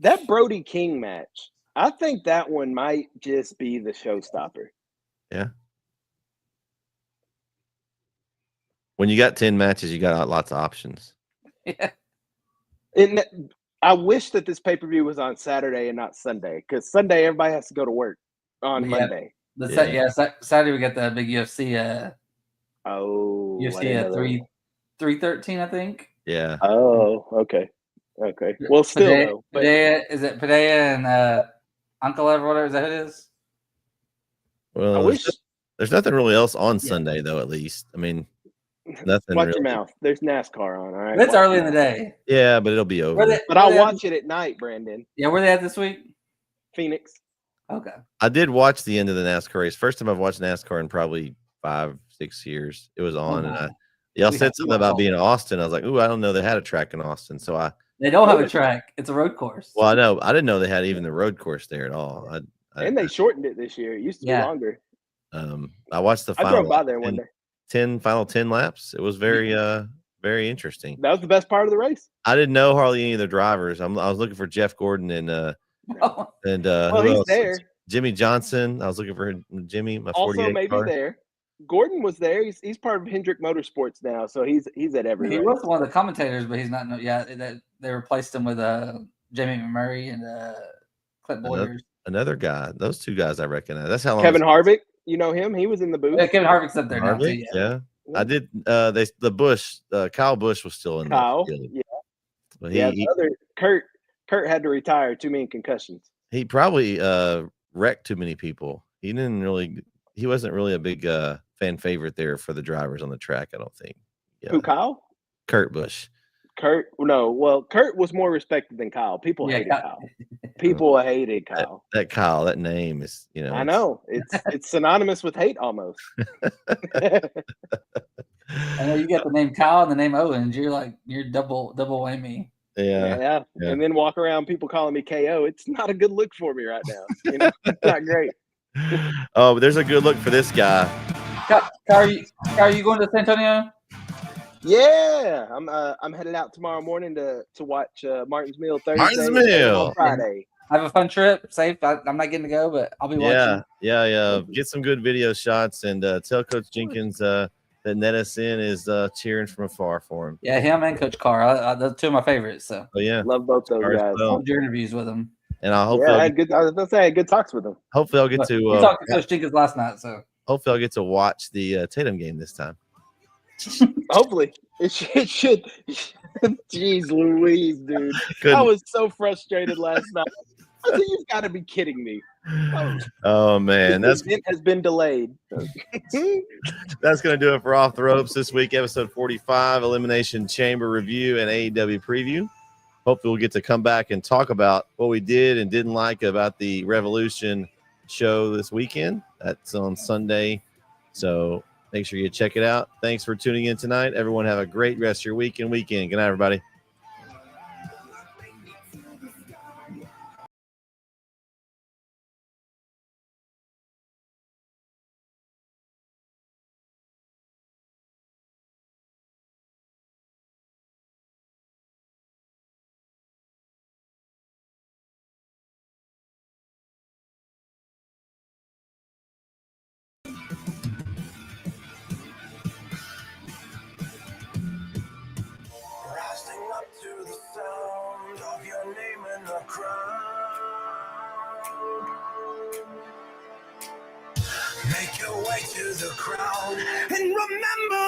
That Brody King match, I think that one might just be the showstopper. Yeah. When you got 10 matches, you got lots of options. Yeah. And I wish that this pay-per-view was on Saturday and not Sunday, because Sunday everybody has to go to work on Monday. Saturday we got the big UFC. UFC 313, I think. Yeah. Oh, okay. Well, still though. Is it Padilla and Ankalev or whatever? Is that who it is? Well, there's nothing really else on Sunday though. At least, I mean, nothing. Watch your mouth. There's NASCAR on. All right. It's early in the day. Yeah, but it'll be over. But I'll watch it at night, Brandon. Yeah, where they at this week? Phoenix. Okay. I did watch the end of the NASCAR race. First time I've watched NASCAR in probably 5-6 years. It was on, and y'all said something about being in Austin. I was like, ooh, I don't know they had a track in Austin. So they don't have a track. It's a road course. Well, I know. I didn't know they had even the road course there at all. And they shortened it this year. It used to be longer. I watched the final. I drove by there one day. Final 10 laps. It was very very interesting. That was the best part of the race. I didn't know hardly any of the drivers. I was looking for Jeff Gordon and he's there. Jimmy Johnson. I was looking for Jimmy. My also 48 maybe car. There. Gordon was there. He's part of Hendrick Motorsports now, so he's at every. He race. was one of the commentators, but he's not. Yeah, they replaced him with Jamie McMurray and Clint Boyers. Another guy. Those two guys I recognize. That's how long. Kevin Harvick. You know him? He was in the booth. Yeah, Kevin Harvick's up there now too. Yeah. I did. The Bush. Kyle Busch was still in. Kyle. Yeah. But Kurt had to retire. Too many concussions. He probably wrecked too many people. He wasn't really a big fan favorite there for the drivers on the track. I don't think. Yeah. Who, Kyle? Kurt Busch. Kurt was more respected than Kyle. People hated Kyle. People hated Kyle. That Kyle, that name is, I know it's synonymous with hate almost. I know you got the name Kyle and the name Owens. You're double whammy. Yeah. And then walk around people calling me KO. It's not a good look for me right now. It's not great. Oh, but there's a good look for this guy. Kyle, are you going to San Antonio? Yeah, I'm headed out tomorrow morning to watch Martin's Mill Thursday. Martin's Mill Friday. Have a fun trip. Safe. I'm not getting to go, but I'll be watching. Yeah. Get some good video shots and tell Coach Jenkins that Nettison is cheering from afar for him. Yeah, him and Coach Carr. Those two of my favorites. So. Oh yeah, love both those guys. Loved your interviews with them. And I hope I was gonna say good talks with them. Hopefully I'll get to. We talked to Coach Jenkins last night, so hopefully I'll get to watch the Tatum game this time. Hopefully it should. Jeez Louise, dude. I was so frustrated last night. I said, you've got to be kidding me. Oh man, this event has been delayed. That's gonna do it for Off the Ropes this week, episode 45, Elimination Chamber review and AEW preview. Hopefully we'll get to come back and talk about what we did and didn't like about the Revolution show this weekend. That's on Sunday, so make sure you check it out. Thanks for tuning in tonight. Everyone have a great rest of your week and weekend. Good night, everybody. Make your way to the crowd and remember